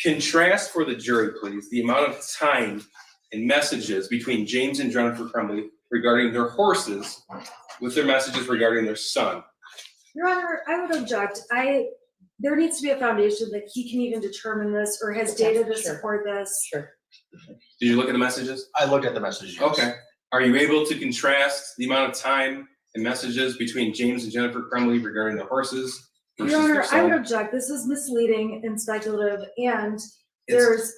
contrast for the jury, please, the amount of time and messages between James and Jennifer Crumbley regarding their horses with their messages regarding their son. Your Honor, I would object. There needs to be a foundation that he can even determine this or has data to Sure. support this. sure. Did you look at the messages? I looked at the messages. Yes. Okay. Are you able to contrast the amount of time and messages between James and Jennifer Crumbley regarding the horses versus Your Honor, their I would son? object. This is misleading and speculative, and It's-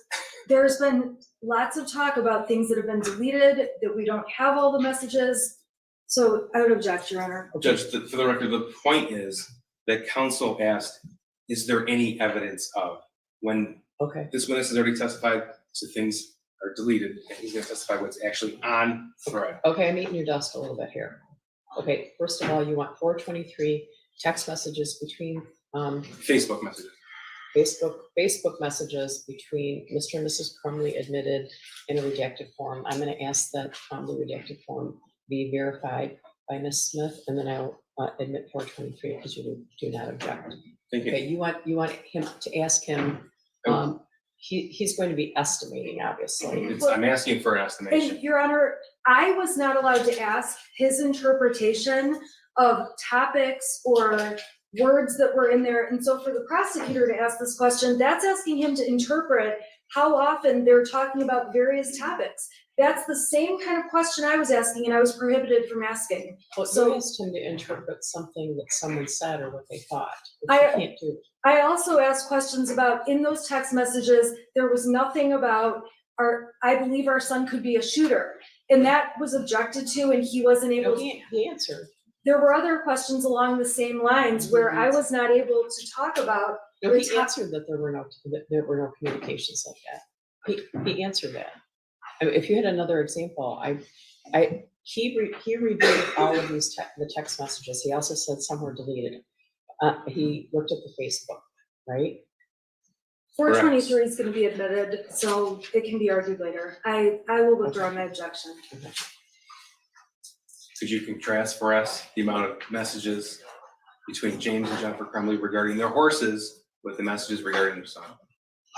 there's been lots of talk about things that have been deleted, that we don't have all the messages. So I would object, Your Honor. Judge, for the record, the point is that counsel asked, is there any evidence of, when Okay, this witness has already testified to things are deleted, and he's gonna testify what's actually on thread. okay, I'm eating your dust a little bit here. Okay, first of all, you want 423 text messages between, Facebook messages. Facebook messages between Mr. and Mrs. Crumbley admitted in a redacted form. I'm gonna ask that the redacted form be verified by Ms. Smith, and then I'll admit 423 because you do not object. Thank you. Okay, you want him to ask him, he's going to be estimating, obviously. I'm asking for an estimation. And Your Honor, I was not allowed to ask his interpretation of topics or words that were in there. And so for the prosecutor to ask this question, that's asking him to interpret how often they're talking about various topics. That's the same kind of question I was asking and I was prohibited from asking. Well, So- you asked him to interpret something that someone said or what they thought, which I- you can't do. I also asked questions about, in those text messages, there was nothing about I believe our son could be a shooter. And that was objected to and he wasn't No, able to. he answered. There were other questions along the same lines where I was not able to talk about. No, the he top- answered that there were no communications like that. He answered that. I mean, if you had another example, he reviewed all of these the text messages. He also said some were deleted. He looked at the Facebook, right? 423 is gonna be admitted, so it can be argued later. I will withdraw my objection. Could you contrast for us the amount of messages between James and Jennifer Crumbley regarding their horses with the messages regarding their son?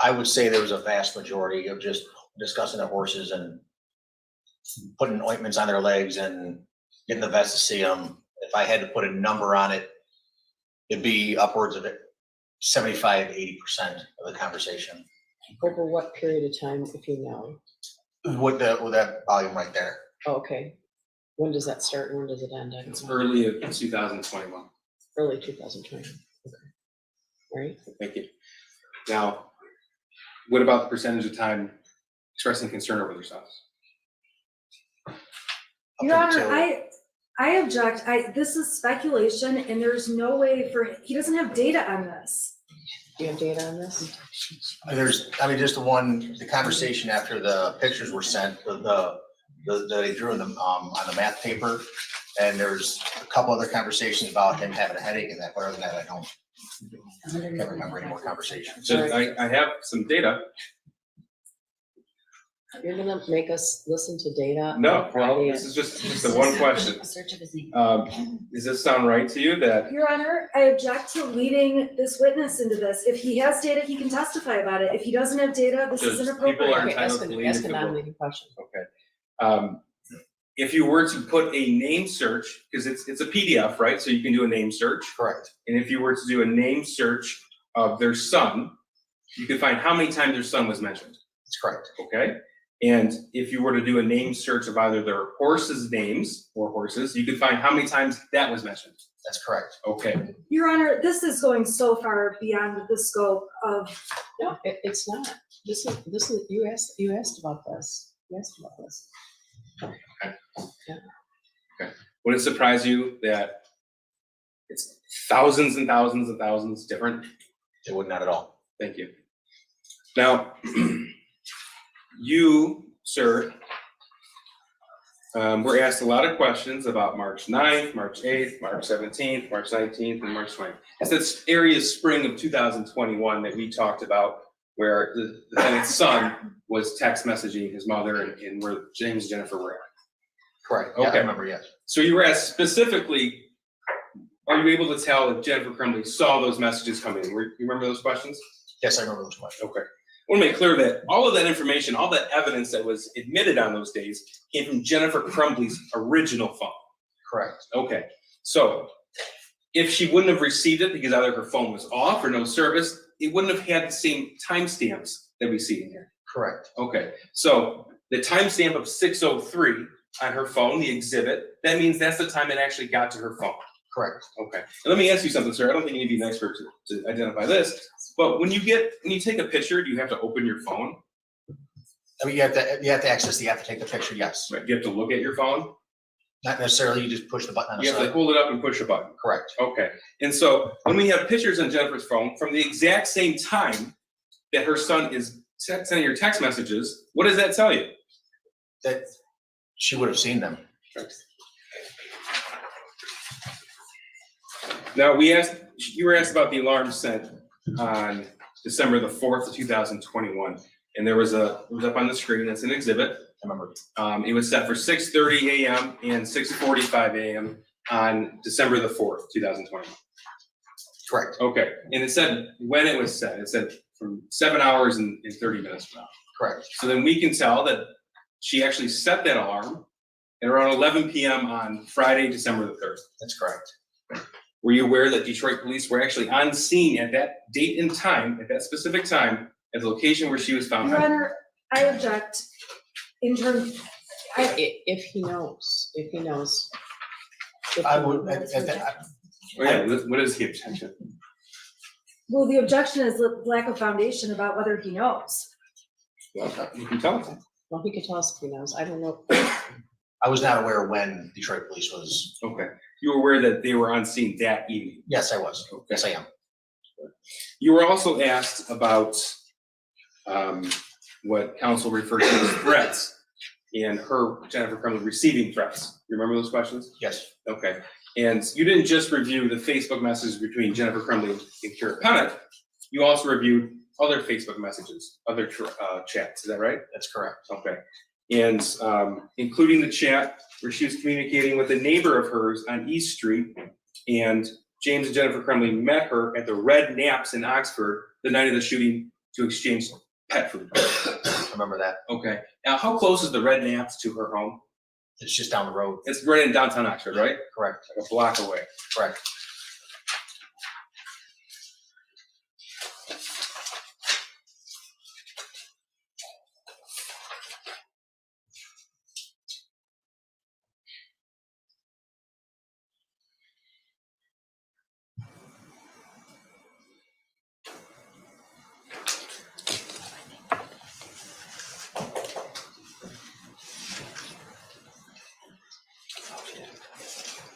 I would say there was a vast majority of just discussing the horses and putting ointments on their legs and getting the vets to see them. If I had to put a number on it, it'd be upwards of 75, 80% of the conversation Over what period of time, if you know? with that volume right there. Oh, okay. When does that start and when does it end? I don't It's know. early of 2021. Early 2020. Okay. Right? Thank you. Now, what about the percentage of time expressing concern over themselves? Up Your Honor, until- I object. This is speculation and there's no way he doesn't have data on this. Do you have data on this? Just the conversation after the pictures were sent, they drew them on the math paper. And there's a couple other conversations about him having a headache and that, but other than that, I can't remember any more conversations. So I have some data. You're gonna make us listen to data? No, well, this is just the one question. A search of his name. Does this sound right to you that, Your Honor, I object to leading this witness into this. If he has data, he can testify about it. If he doesn't have data, this is Just people are inappropriate. Okay, ask entitled to an lead ask into a the vote. non-leading question. Okay. If you were to put a name search, because it's a PDF, right? So you can do a name search. Correct. And if you were to do a name search of their son, you could find how many times their son was mentioned, That's correct. okay? And if you were to do a name search of either their horses' names or horses, you could find how many times that was mentioned, That's correct. okay? Your Honor, this is going so far beyond the scope of, No, it's not. This is, you asked about this. You asked about this. Would it surprise you that it's thousands and thousands and thousands different? It would not at all. Thank you. Now, you, sir, were asked a lot of questions about March 9th, March 8th, March 17th, March 19th, and March 20th. It's that area spring of 2021 that we talked about where the defendant's son was text messaging his mother and where James and Jennifer were at. Correct. Yeah, I Okay. remember, yes. So you were asked specifically, are you able to tell if Jennifer Crumbley saw those messages come in? You remember those questions? Yes, I remember those questions. Okay. I want to make clear that all of that information, all that evidence that was admitted on those days came from Jennifer Crumbley's original phone. Correct. Okay. So if she wouldn't have received it because either her phone was off or no service, it wouldn't have had the same timestamps that we see in here. Correct. Okay. So the timestamp of 6:03 on her phone, the exhibit, that means that's the time it actually got to her phone. Correct. Okay, and let me ask you something, sir. I don't think you need to be an expert to identify this, but when you take a picture, do you have to open your phone? I mean, you have to take the picture, yes. Right, do you have to look at your phone? Not necessarily, you just push the button on the You have to side. hold it up and push a button. Correct. Okay, and so when we have pictures on Jennifer's phone from the exact same time that her son is sending your text messages, what does that tell you? That she would have seen them. Now, you were asked about the alarm sent on December the 4th of 2021. And it was up on the screen, that's an exhibit. I remember. It was set for 6:30 a.m. and 6:45 a.m. on December the 4th, 2021. Correct. Okay, and it said when it was set. It said from 7 hours and 30 minutes from now. Correct. So then we can tell that she actually set that alarm at around 11 p.m. on Friday, December the 3rd. That's correct. Were you aware that Detroit police were actually on scene at that date and time, at that specific time, at the location where she was found? Your Honor, I object in terms, If he knows, if he knows. If I he would, knows, Oh, yeah, what is the objection? well, the objection is the lack of foundation about whether he knows. Well, you can tell us. Well, he could tell us if he knows. I don't know. I was not aware when Detroit police was, Okay. You were aware that they were on scene that evening? yes, I was. Yes, I am. You were also asked about what counsel referred to as threats and her, Jennifer Crumbley, receiving threats. You remember those questions? Yes, Okay. And you didn't just review the Facebook messages between Jennifer Crumbley and Kira Pennant. You also reviewed other Facebook messages, other chats. Is that right? that's correct. Okay. And including the chat where she was communicating with a neighbor of hers on East Street, and James and Jennifer Crumbley met her at the Red Naps in Oxford the night of the shooting to exchange pet food. Remember that. Okay. Now, how close is the Red Naps to her home? It's just down the road. It's right in downtown Oxford, right? Correct, Like a block away. correct.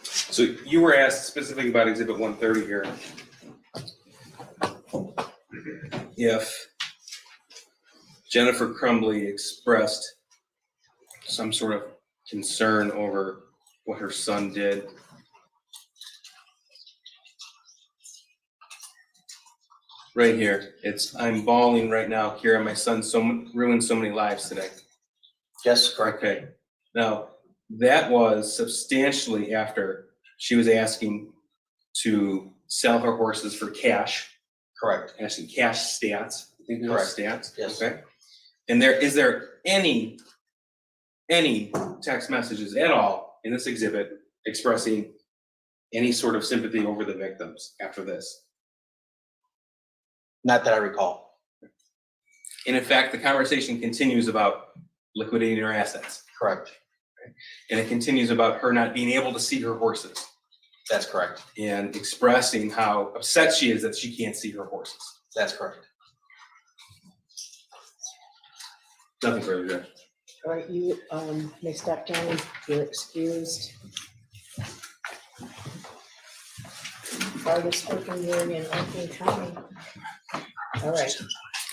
So you were asked specifically about Exhibit 130 here. If Jennifer Crumbley expressed some sort of concern over what her son did. Right here, I'm bawling right now, Kira, my son ruined so many lives today. Yes, correct. Okay, now, that was substantially after she was asking to sell her horses for cash, Correct. asking cash stats. I think those stats. Yes. Okay. And is there any text messages at all in this exhibit expressing any sort of sympathy over the victims after this? Not that I recall. And in fact, the conversation continues about liquidating her assets. Correct. And it continues about her not being able to see her horses That's correct. and expressing how upset she is that she can't see her horses. That's correct. Nothing further, Judge. All right, you may step down. You're excused. Farthest spoken word in Oakland County. All right,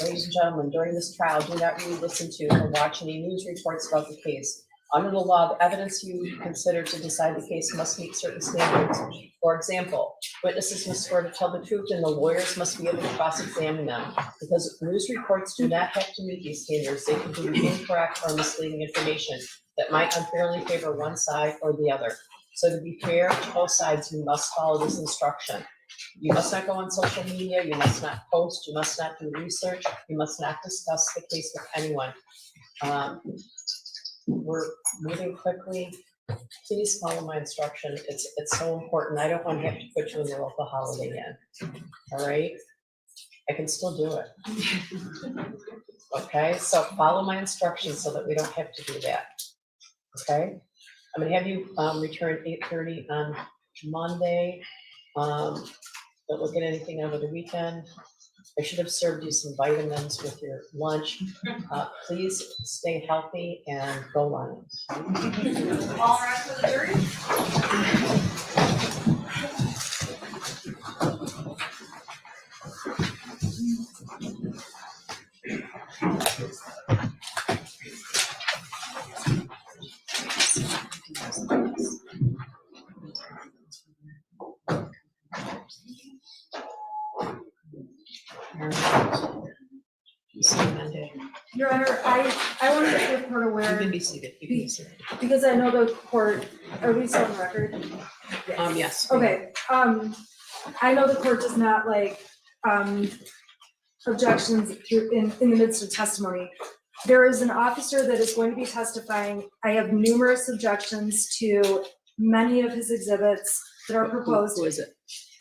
ladies and gentlemen, during this trial, do not read, listen to, or watch any news reports about the case. Under the law, the evidence you consider to decide the case must meet certain standards. For example, witnesses must swear to tell the truth and the lawyers must be able to cross-examine them. Because news reports do not have to meet these standards, they can be incorrect or misleading information that might unfairly favor one side or the other. So to be fair to both sides, you must follow this instruction. You must not go on social media, you must not post, you must not do research, you must not discuss the case with anyone. We're moving quickly. Please follow my instruction. It's so important. I don't want to have to put you in the local holiday inn. All right? I can still do it. Okay, so follow my instructions so that we don't have to do that. Okay? I'm gonna have you return 8:30 on Monday. Don't look at anything over the weekend. I should have served you some vitamins with your lunch. Please stay healthy and go Lions. All right for the jury? See you Monday. Your Honor, I want to make the court You aware, can be seated. You can be seated. because I know the court, are we still on record? Yes. Okay, I know the court does not like, objections through, in the midst of testimony. There is an officer that is going to be testifying. I have numerous objections to many of his exhibits that are proposed. Who is it?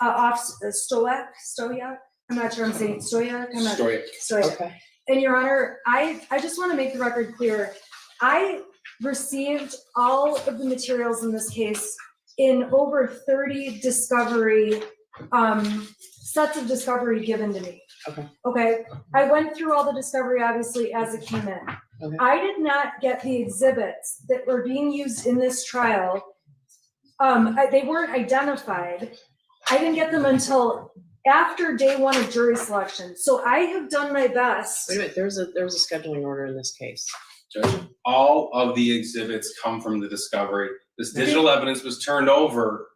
Officer Stoyak, I'm not sure I'm saying Stoyak, I'm not. Stoyak. Okay. And Your Honor, I just want to make the record clear. I received all of the materials in this case in over 30 discovery, sets of discovery given to me. Okay. Okay, I went through all the discovery obviously as it came in. Okay. I did not get the exhibits that were being used in this trial. They weren't identified. I didn't get them until after day one of jury selection. So I have done my best. Wait a minute, there's a scheduling order in this case. Judge, all of the exhibits come from the discovery. This digital evidence was turned over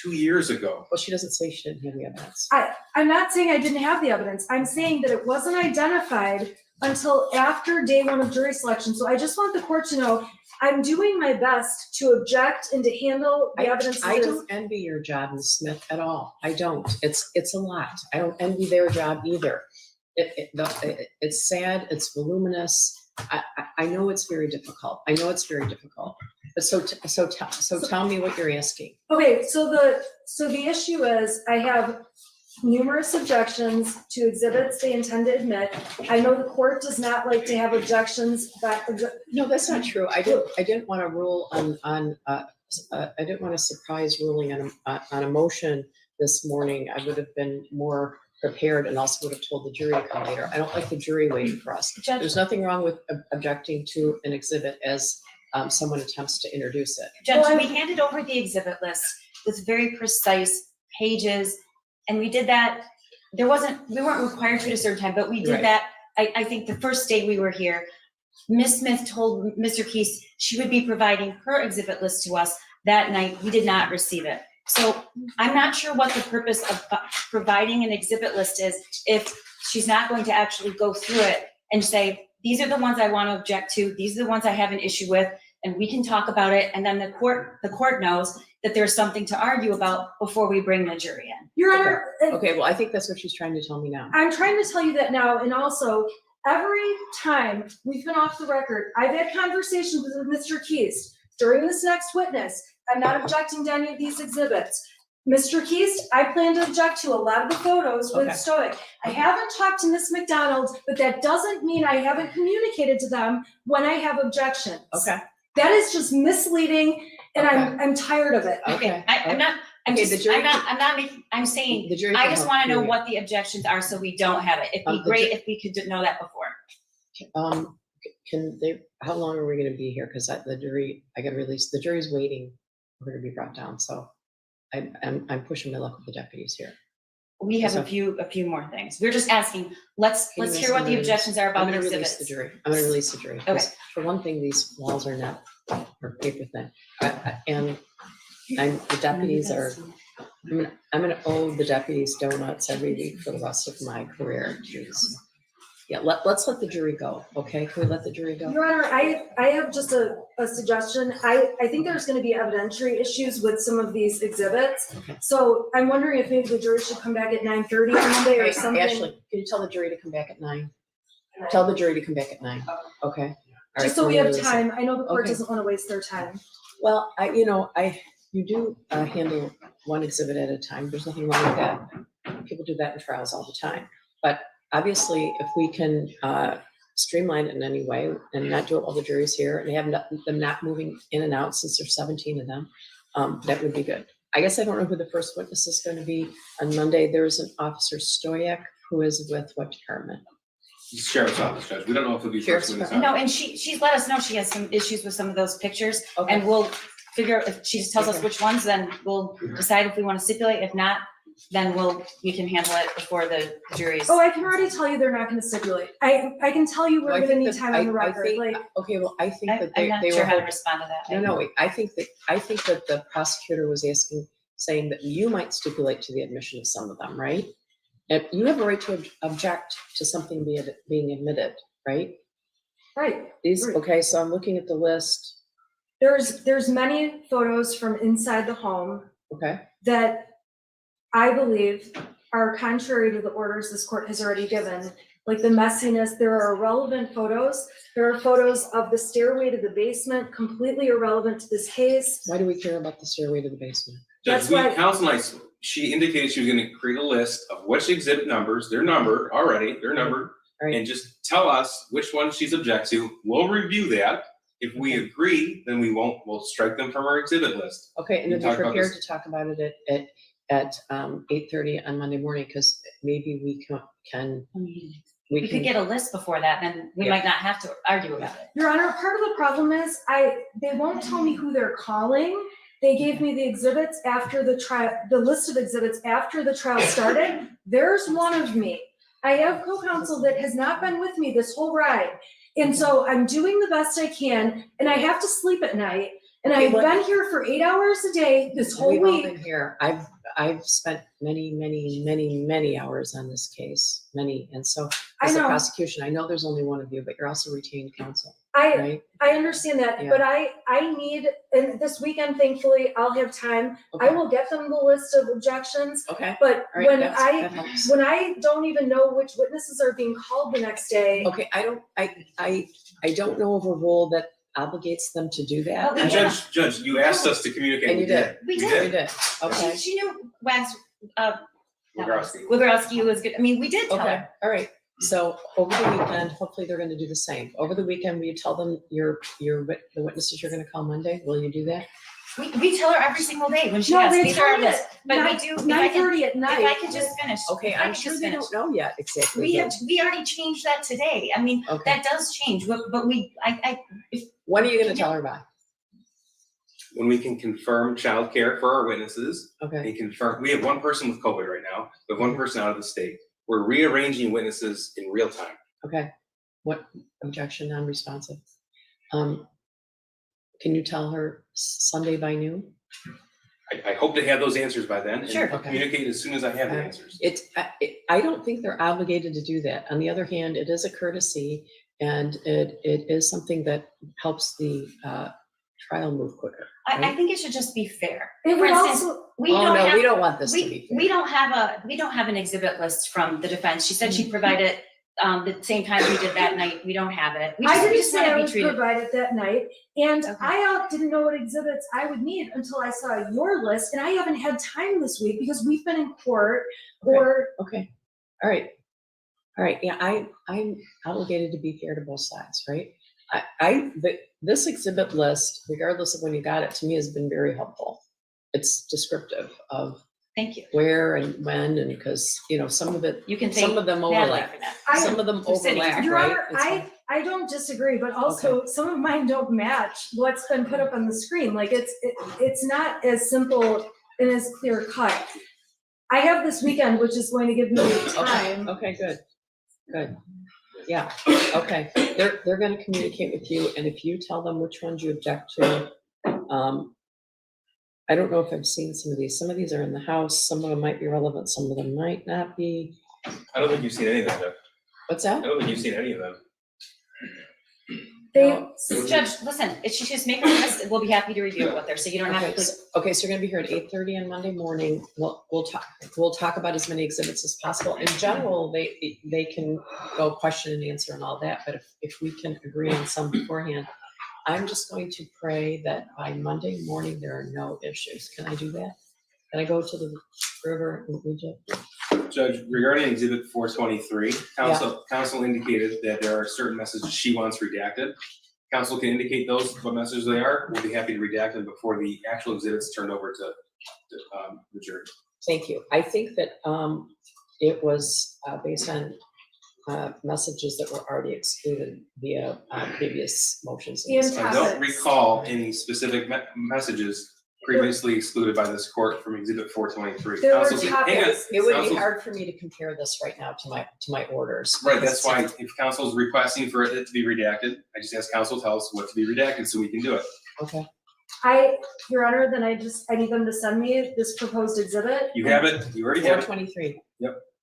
2 years ago. Well, she doesn't say she didn't have the evidence. I'm not saying I didn't have the evidence. I'm saying that it wasn't identified until after day one of jury selection. So I just want the court to know I'm doing my best to object and to handle the evidence. I don't envy your job, Ms. Smith, at all. I don't. It's a lot. I don't envy their job either. It's sad, it's voluminous. I know it's very difficult. But so tell me what you're asking. Okay, so the issue is I have numerous objections to exhibits they intend to admit. I know the court does not like to have objections, but No, that's not true. I didn't want to rule I didn't want a surprise ruling on a motion this morning. I would have been more prepared and also would have told the jury to come later. I don't like the jury waiting for us. Judge, There's nothing wrong with objecting to an exhibit as someone attempts to introduce it. Judge, we handed over the exhibit list with very precise pages, and we did that. We weren't required to at a certain time, but we did Right. that. I think the first day we were here, Ms. Smith told Mr. Keese she would be providing her exhibit list to us that night. We did not receive it. So I'm not sure what the purpose of providing an exhibit list is if she's not going to actually go through it and say, these are the ones I want to object to, these are the ones I have an issue with, and we can talk about it, and then the court knows that there's something to argue about before we bring the jury in. Your Honor, Okay, well, I think that's what she's trying to tell me now. I'm trying to tell you that now, and also every time we've been off the record, I've had conversations with Mr. Keese during this next witness. I'm not objecting to any of these exhibits. Mr. Keese, I plan to object to a lot of the photos with Okay. Stoic. I haven't talked to Ms. McDonald, but that doesn't mean I haven't communicated to them when I have objections. Okay. That is just misleading, and Okay. I'm tired of it. Okay. I'm not Okay, the jury I'm saying, The jury I can just help want to know you. what the objections are so we don't have it. It'd be The great if we could know that before. Can they, how long are we gonna be here? Cause the jury, I gotta release, the jury's waiting for her to be brought down, so I'm pushing my luck with the deputies here. We have a So- few more things. We're just asking, let's Can you hear what the listen to objections are I'm about the gonna release exhibits. the jury. I'm gonna release the jury. 'Cause Okay. For one thing, these walls are not, are paper thin. And the deputies are, I'm gonna owe the deputies donuts every week for the rest of my career. Jeez. Yeah, let's let the jury go, okay? Can we let the jury go? Your Honor, I have just a suggestion. I think there's gonna be evidentiary issues with some of these exhibits. Okay. So I'm wondering if maybe the jury should come back at 9:30 on Monday or Hey, something. Ashley, can you tell the jury to come back at 9? Tell the jury to come back at 9, okay? All right, Just so we we're have gonna time. I know the court Okay. doesn't wanna waste their time. Well, you do handle one exhibit at a time. There's nothing wrong with that. People do that in trials all the time. But obviously, if we can streamline it in any way and not do it while the jury's here and have them not moving in and out since there's 17 of them, that would be good. I guess I don't know who the first witness is going to be on Monday. There's an Officer Stoyak who is with what department? Sheriff's Office, Judge. We don't know if it'll be Sheriff's first witness. No, and she's let us know she has some issues with some of those pictures, Okay. and we'll figure, if she just tells us Okay. which ones, then we'll decide if we want to stipulate. If not, then we can handle it before the jury's. Oh, I can already tell you they're not gonna stipulate. I can tell you Well, we're I gonna think need that- time on the I record, think- like, Okay, well, I think that I'm not they sure were. how to respond to that. No, wait, I think that the prosecutor was saying that you might stipulate to the admission of some of them, right? And you have a right to object to something being admitted, right? right. These, Right. okay, so I'm looking at the list, There's many photos from inside the home okay? that I believe are contrary to the orders this court has already given. like the messiness. There are irrelevant photos. There are photos of the stairway to the basement, completely irrelevant to this case. Why do we care about the stairway to the basement? That's Judge, we, why- counsel and I, she indicated she was gonna create a list of which exhibit numbers, they're numbered already, they're numbered. Right. And just tell us which one she's object to. We'll review that. If we agree, then we'll strike them from our exhibit list. Okay, and We then be talked about prepared this. to talk about it at 8:30 on Monday morning, because maybe we can, We could get a list before that, then we Yeah. might not have to argue about it. Your Honor, part of the problem is they won't tell me who they're calling. They gave me the exhibits after the trial, the list of exhibits after the trial started. There's one of me. I have co-counsel that has not been with me this whole ride. And so I'm doing the best I can, and I have to sleep at night. And Okay, I've what- been here for 8 hours a day this whole We've all week. been here. I've spent many hours on this case, and so I as a know. prosecution, I know there's only one of you, but you're also retained counsel, I right? understand that, Yeah. but I need, and this weekend, thankfully, I'll have time. I Okay, will get them the list of objections, okay, but all right, when that helps. when I don't even know which witnesses are being called the next day. Okay, I don't know of a rule that obligates them to do that. Oh, we I did. don't- Judge, you asked us to communicate. And you did. We We did. did, okay, She knew Wags, Wojciechowski. Wigorowski was good. I mean, we did tell okay, her. all right. So over the weekend, hopefully they're gonna do the same. Over the weekend, will you tell them the witnesses you're gonna call Monday? Will you do that? We tell her every single day when she No, asks, they these are our tell me lists. But we do, if I 9:30 can, at night. if I could just finish. Okay, if I I'm could sure just they finish. don't know yet exactly. We already changed that today. I mean, Okay, that does change, but when are you gonna tell her by? When we can confirm childcare for our witnesses, Okay, and confirm, we have one person with COVID right now, we have one person out of the state. We're rearranging witnesses in real time. okay. What objection, non-responsive? Can you tell her Sunday by noon? I hope to have those answers by then. Sure. And communicate as soon as I have the Okay. answers. I don't think they're obligated to do that. On the other hand, it is a courtesy, and it is something that helps the trial move quicker. I think it should just be fair. It For would instance, also, we Oh, don't no, have. we don't want this to be fair. We don't have an exhibit list from the defense. She said she'd provide it, the same time we did that night. We don't have it. We I just didn't say wanna I be would treated. provide it that night, and Okay. I didn't know what exhibits I would need until I saw your list, and I haven't had time this week because we've been in court or. Okay, all right. Yeah, I'm obligated to be fair to both sides, right? This exhibit list, regardless of when you got it, to me has been very helpful. It's descriptive of Thank you. where and when, and because, some of it, You can some thank of them Natalie overlap. for that. Some of them for sitting overlap, here. Your right? Honor, It's fine. I don't disagree, but also some of mine don't match what's been put up on the screen. Like it's not as simple and as clear cut. I have this weekend, which is going to give me time. Okay, good. Yeah, okay. They're gonna communicate with you, and if you tell them which ones you object to, I don't know if I've seen some of these. Some of these are in the house, some of them might be relevant, some of them might not be. I don't think you've seen any of them, Jeff. What's I that? don't think you've seen any of them. They, Judge, listen, if she just make a list, we'll be happy to review it with her, so you don't have Okay, to. okay, so you're gonna be here at 8:30 on Monday morning. We'll talk about as many exhibits as possible. In general, they can go question and answer and all that, but if we can agree on some beforehand, I'm just going to pray that by Monday morning, there are no issues. Can I do that? Can I go to the river and read it? Judge, regarding exhibit 423, counsel indicated that there are certain messages she wants redacted. Counsel can indicate those, what messages they are. We'll be happy to redact them before the actual exhibits turned over to the jury. Thank you. I think that it was based on messages that were already excluded via previous motions. and And discussions. I don't Topics. recall any specific messages previously excluded by this court from exhibit 423. There were Counsel, hang on. topics. It would be Counsel- hard for me to compare this right now to my orders. Right, that's why if council's requesting for it to be redacted, I just ask council to tell us what to be redacted so we can do it. Okay, Your Honor, then I need them to send me this proposed exhibit. You have it, you already have it, 423.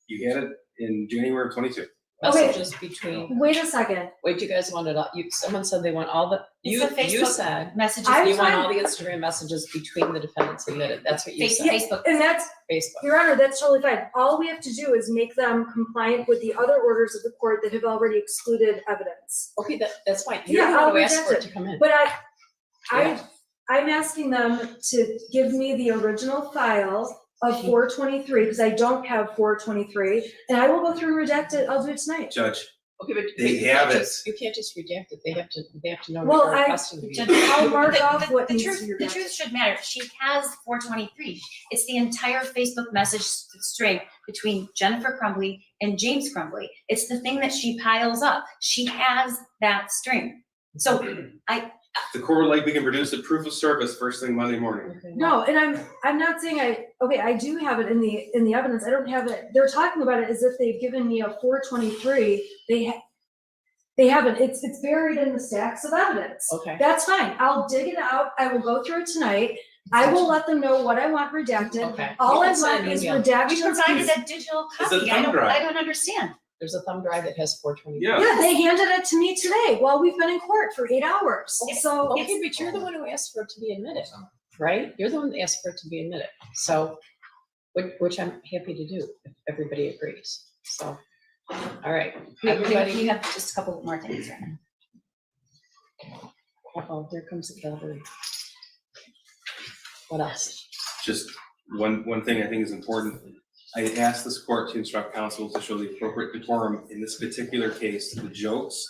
you had it in January of 22. messages between, Wait a second. wait, you guys wanted, someone said they want all the, you It's the you Facebook said Messages. I- you want fine. all the Instagram messages between the defendants admitted. That's what you said. Facebook. And that's, Facebook. Your Honor, that's totally fine. All we have to do is make them compliant with the other orders of the court that have already excluded evidence. Okay, that's fine. You're Yeah, the one I'll who asked reject for it it. to come in. But Yeah. I'm asking them to give me the original file of 423, because I don't have 423, and I will go through and redact it. I'll do it tonight. Judge, Okay, but They you can't have it. just- You can't just redact it. They have to know Well, what you're I- requesting to be. Judge, I'll mark off what The needs truth, to be the redacted. truth should matter. She has 423. It's the entire Facebook message string between Jennifer Crumbley and James Crumbley. It's the thing that she piles up. She has that string. So the court would like we can produce a proof of service first thing Monday morning. Okay, No, and I'm not saying I do have it in the evidence. I don't have it. They're talking about it as if they've given me a 423. They haven't. It's buried in the stacks of evidence. Okay. That's fine. I'll dig it out. I will go through it tonight. I will let them know what I want redacted. Okay. All You I can send want an is email. we redactions. provided a digital It's a copy. thumb drive. I don't understand. There's a thumb drive that has 420. Yeah. Yeah, they handed it to me today while we've been in court for 8 hours. So Okay, but you're the one who asked for it to be admitted, right? You're the one that asked for it to be admitted. So, which I'm happy to do if everybody agrees. So, all right, everybody. You have just a couple more things right now. Uh-oh, here comes the cavalry. What else? Just one thing I think is important. I asked this court to instruct counsel to show the appropriate decorum in this particular case. The jokes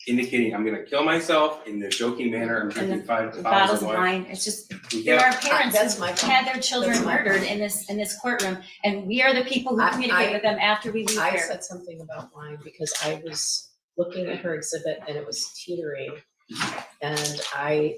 indicating I'm gonna kill myself in the joking manner. I'm drinking 5 Bottles of wine. It's just, there are parents That's who my point. had their children That's my murdered in this courtroom, and we are the people who I- communicate with them after we leave I here. said something about wine because I was looking at her exhibit and it was teetering. And I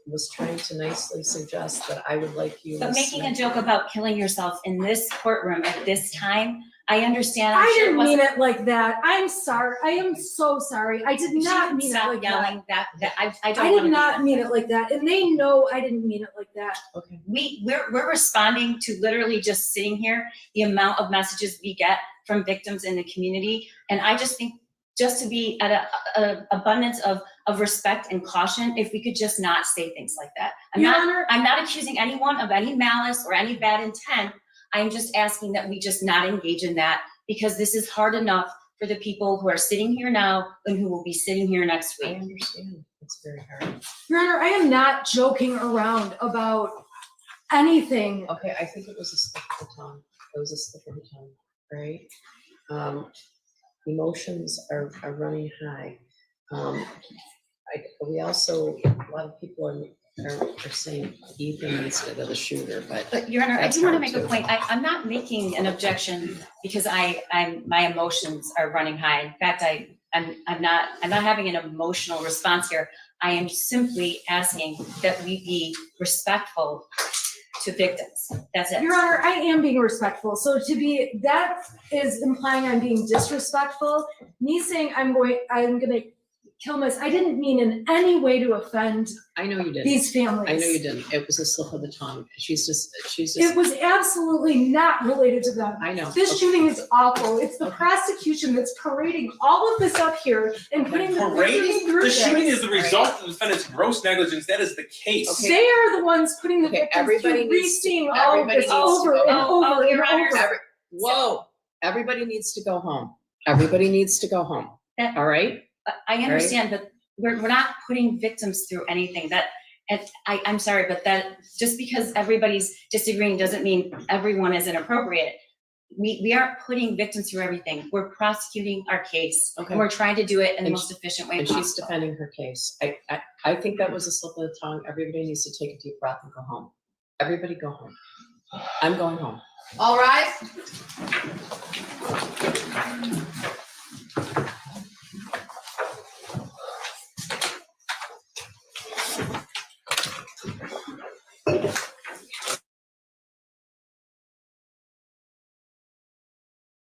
was trying to nicely suggest that I would like you. But Ms. making a Smith- joke about killing yourself in this courtroom at this time, I understand. I'm I sure didn't wasn't- mean it like that. I'm sorry. I am so sorry. I did She not didn't mean it stop like that. yelling that I don't I wanna did be not that mean person. it like that, and they know I didn't mean it like that. Okay. We're responding to literally just sitting here, the amount of messages we get from victims in the community. And I just think, just to be at a abundance of respect and caution, if we could just not say things like that. Your Honor, I'm not accusing anyone of any malice or any bad intent. I'm just asking that we just not engage in that, because this is hard enough for the people who are sitting here now and who will be sitting here next I week. understand. It's very hard. Your Honor, I am not joking around about anything. Okay, I think it was a slip of the tongue. It was a slip of the tongue, right? Emotions are running high. We also, a lot of people are saying Ethan instead of the shooter, But Your Honor, I That's do want to hard make a too. point. I'm not making an objection because my emotions are running high. In fact, I'm not having an emotional response here. I am simply asking that we be respectful to victims. That's it. Your Honor, I am being respectful. So that is implying I'm being disrespectful. Me saying I'm gonna kill myself, I didn't mean in any way to offend I know you didn't. these families. I know you didn't. It was a slip of the tongue. She's just, It was absolutely not related to them. I know. This shooting is awful. It's the prosecution that's parading all of this up here and putting the victims Parading? through The shooting this. is the result of the defendant's gross negligence. That is the case. Okay. They are the ones putting the Okay, victims everybody through needs to- re-seeing all of everybody this needs to over go and home. over and Your Honor, over. Whoa, everybody needs to go home. Everybody needs to go home. That- All right? I understand, but we're not putting victims through anything. And I'm sorry, but that, just because everybody's disagreeing doesn't mean everyone is inappropriate. We aren't putting victims through everything. We're prosecuting our case. Okay. And we're trying to do it in the And most efficient way And she's possible. defending her case. I think that was a slip of the tongue. Everybody needs to take a deep breath and go home. Everybody go home. I'm going home. All rise.